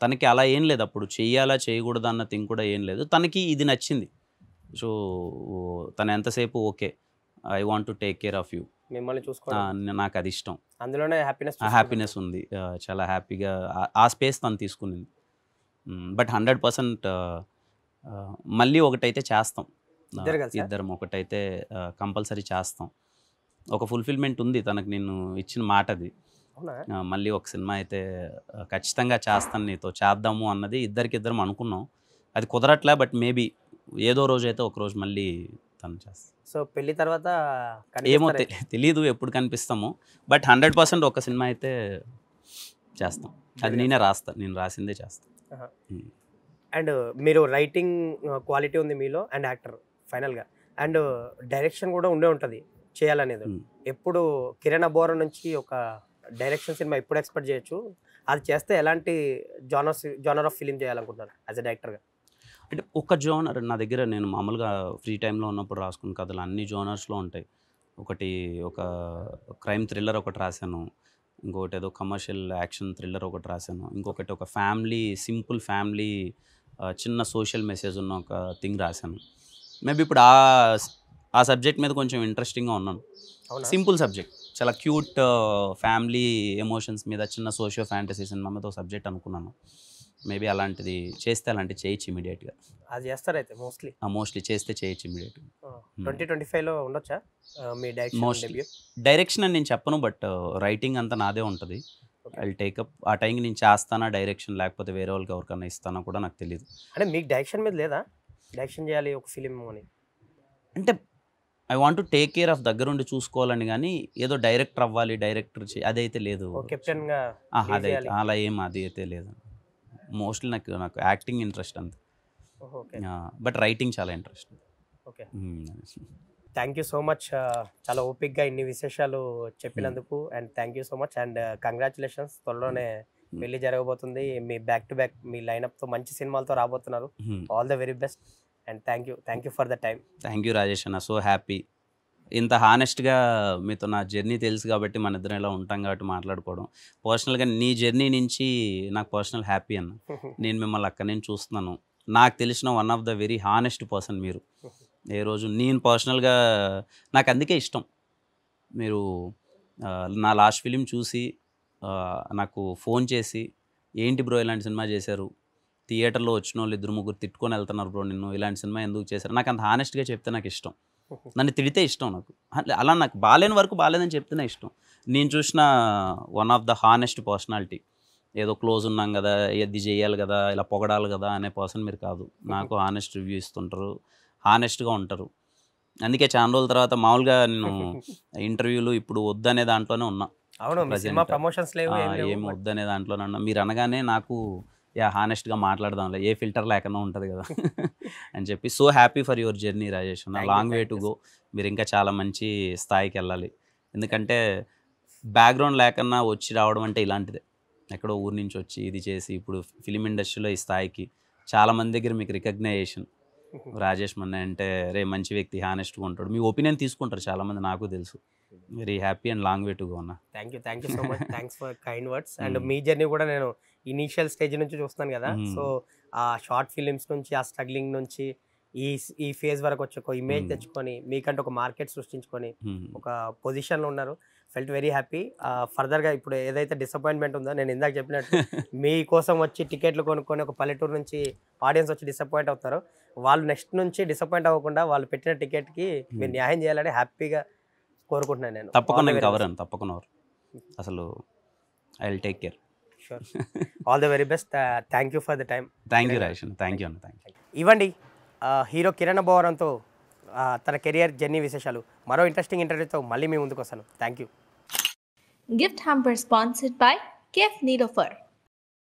తనకి అలా ఏం లేదు, అప్పుడు చెయ్యాలా చేయకూడదు అన్న థింగ్ కూడా ఏం లేదు. తనకి ఇది నచ్చింది. సో తను ఎంతసేపు okay I want to take care of you, మిమ్మల్ని చూసుకోవడం నాకు అది ఇష్టం, అందులోనే హ్యాపీనెస్ ఉంది. చాలా హ్యాపీగా ఆ స్పేస్ తను తీసుకునింది. బట్ 100% మళ్ళీ ఒకటైతే చేస్తాం, ఇద్దరం ఒకటైతే కంపల్సరీ చేస్తాం. ఒక ఫుల్ఫిల్మెంట్ ఉంది తనకు నేను ఇచ్చిన మాట అది. మళ్ళీ ఒక సినిమా అయితే ఖచ్చితంగా చేస్తాను నీతో, చేద్దాము అన్నది ఇద్దరికిద్దరం అనుకున్నాం. అది కుదరట్లే, బట్ మేబీ ఏదో రోజు అయితే ఒక రోజు మళ్ళీ తను చేస్తాం. సో పెళ్లి తర్వాత ఏమో తెలీదు ఎప్పుడు కనిపిస్తామో, బట్ 100% ఒక సినిమా అయితే చేస్తాం. అది నేనే రాస్తాను, నేను రాసిందే చేస్తాను. అండ్ మీరు రైటింగ్ క్వాలిటీ ఉంది మీలో అండ్ యాక్టర్ ఫైనల్గా, అండ్ డైరెక్షన్ కూడా ఉండే ఉంటుంది చేయాలనేది. ఎప్పుడు కిరణ్ అబ్బోరా నుంచి ఒక డైరెక్షన్ సినిమా ఎప్పుడు ఎక్స్పెక్ట్ చేయొచ్చు? అది చేస్తే ఎలాంటి జోనర్ ఆఫ్ ఫిలిం చేయాలనుకుంటున్నారు యాజ్ ఎ డైరెక్టర్గా? అంటే ఒక జోనర్ నా దగ్గర, నేను మామూలుగా ఫ్రీ టైంలో ఉన్నప్పుడు రాసుకున్న కథలు అన్ని జోనర్స్లో ఉంటాయి. ఒకటి ఒక క్రైమ్ థ్రిల్లర్ ఒకటి రాశాను, ఇంకొకటి ఏదో కమర్షియల్ యాక్షన్ థ్రిల్లర్ ఒకటి రాశాను, ఇంకొకటి ఒక ఫ్యామిలీ సింపుల్ ఫ్యామిలీ చిన్న సోషల్ మెసేజ్ ఉన్న ఒక థింగ్ రాశాను. మేబీ ఇప్పుడు ఆ సబ్జెక్ట్ మీద కొంచెం ఇంట్రెస్టింగ్గా ఉన్నాను. సింపుల్ సబ్జెక్ట్, చాలా క్యూట్ ఫ్యామిలీ ఎమోషన్స్ మీద చిన్న సోషియో ఫ్యాంటసీ సినిమా మీద ఒక సబ్జెక్ట్ అనుకున్నాను. మేబీ అలాంటిది చేస్తే అలాంటివి చేయొచ్చు ఇమీడియట్గా. అది చేస్తారైతే మోస్ట్లీ చేస్తే చేయొచ్చు ఇమీడియట్గా. 2025లో ఉండొచ్చా మీ డైరెక్షన్ అని నేను చెప్పను, బట్ రైటింగ్ అంతా నాదే ఉంటుంది. ఐ టేకప్ ఆ టైంకి నేను చేస్తానా డైరెక్షన్, లేకపోతే వేరే వాళ్ళకి ఎవరికన్నా ఇస్తానా కూడా నాకు తెలియదు. అంటే మీకు డైరెక్షన్ మీద లేదా, డైరెక్షన్ చేయాలి ఒక ఫిలిం అని? అంటే I want to take care of దగ్గరుండి చూసుకోవాలని, కానీ ఏదో డైరెక్టర్ అవ్వాలి డైరెక్టర్ అదైతే లేదు. కెప్టెన్గా అదైతే అలా ఏం అది అయితే లేదు. మోస్ట్లీ నాకు యాక్టింగ్ ఇంట్రెస్ట్ అంతే, బట్ రైటింగ్ చాలా interest. Okay, thank you so much. చాలా ఓపిక్గా ఇన్ని విశేషాలు చెప్పినందుకు and thank you so much. And congratulations, త్వరలోనే పెళ్లి జరగబోతుంది, మీ బ్యాక్ టు బ్యాక్ మీ లైనప్తో మంచి సినిమాలతో రాబోతున్నారు. All the very best and thank you for the time. Thank you Rajesh అన్న, సో హ్యాపీ. ఇంత హానెస్ట్గా మీతో నా జర్నీ తెలుసు కాబట్టి మన ఇద్దరం ఇలా ఉంటాం కాబట్టి మాట్లాడుకోవడం. పర్సనల్గా నీ జర్నీ నుంచి నాకు పర్సనల్ హ్యాపీ అన్న. నేను మిమ్మల్ని అక్కడి నుంచి చూస్తున్నాను, నాకు తెలిసిన one of the very honest person మీరు. ఏ రోజు నేను పర్సనల్గా నాకు అందుకే ఇష్టం. మీరు నా లాస్ట్ ఫిలిం చూసి నాకు ఫోన్ చేసి, ఏంటి బ్రో ఇలాంటి సినిమా చేశారు, థియేటర్లో వచ్చిన వాళ్ళు 2-3 తిట్టుకొని వెళ్తున్నారు బ్రో నిన్ను, ఇలాంటి సినిమా ఎందుకు చేశారు, నాకు అంత హానెస్ట్గా చెప్తే నాకు ఇష్టం. నన్ను తిడితే ఇష్టం నాకు, అలా నాకు బాగాలేని వరకు బాగాలేదని చెప్తేనే ఇష్టం. నేను చూసిన one of the honest personality. ఏదో క్లోజ్ ఉన్నాం కదా, ఇది చేయాలి కదా, ఇలా పొగడాలి కదా అనే పర్సన్ మీరు కాదు. నాకు హానెస్ట్ రివ్యూ ఇస్తుంటారు, హానెస్ట్గా ఉంటారు. అందుకే చాలా రోజుల తర్వాత మామూలుగా నేను ఇంటర్వ్యూలు ఇప్పుడు వద్దనే దాంట్లోనే ఉన్నా. ఏమి వద్దనే దాంట్లోనే ఉన్నా. మీరు అనగానే నాకు హానెస్ట్గా మాట్లాడదాంలే, ఏ ఫిల్టర్ లేకుండా ఉంటుంది కదా అని చెప్పి. So happy for your journey Rajesh అన్న, లాంగ్ వే టు గో. మీరు ఇంకా చాలా మంచి స్థాయికి వెళ్ళాలి. ఎందుకంటే బ్యాక్గ్రౌండ్ లేకన్నా వచ్చి రావడం అంటే ఇలాంటిదే. ఎక్కడో ఊరి నుంచి వచ్చి ఇది చేసి ఇప్పుడు ఫిలిం ఇండస్ట్రీలో ఈ స్థాయికి చాలామంది దగ్గర మీకు రికగ్నైజేషన్. రాజేష్ మన్న అంటే రే మంచి వ్యక్తి, హానెస్ట్గా ఉంటాడు, మీ ఒపీనియన్ తీసుకుంటారు చాలామంది, నాకు తెలుసు. Very happy and long way to go అన్న. Thank you so much, thanks for kind words. And మీ జర్నీ కూడా నేను ఇనీషియల్ స్టేజ్ నుంచి చూస్తున్నాను కదా, సో ఆ షార్ట్ ఫిలిమ్స్ నుంచి ఆ స్ట్రగ్లింగ్ నుంచి ఈ ఫేజ్ వరకు వచ్చి ఒక ఇమేజ్ తెచ్చుకొని మీకంటే ఒక మార్కెట్ సృష్టించుకొని ఒక పొజిషన్లో ఉన్నారు. Felt very happy. ఫర్దర్గా ఇప్పుడు ఏదైతే డిసప్పాయింట్మెంట్ ఉందో, నేను ఇందాక చెప్పినట్టు మీకోసం వచ్చి టికెట్లు కొనుక్కొని ఒక పల్లెటూరు నుంచి ఆడియన్స్ వచ్చి డిసప్పాయింట్ అవుతారు, వాళ్ళు నెక్స్ట్ నుంచి డిసప్పాయింట్ అవ్వకుండా వాళ్ళు పెట్టిన టికెట్కి మీరు న్యాయం చేయాలని హ్యాపీగా కోరుకుంటున్నాను నేను. తప్పకుండా. అసలు I will take care. Sure. All the very best. Thank you for the time. Thank you Rajesh, thank you అన్న, థ్యాంక్ యూ. ఇవ్వండి హీరో కిరణ్ అబ్బవరంతో తన కెరియర్ జర్నీ విశేషాలు. మరో ఇంట్రెస్టింగ్ ఇంటర్వ్యూతో మళ్ళీ మీ ముందుకు వస్తాను. Thank you. Gift hamper sponsored by Kef Nilofer.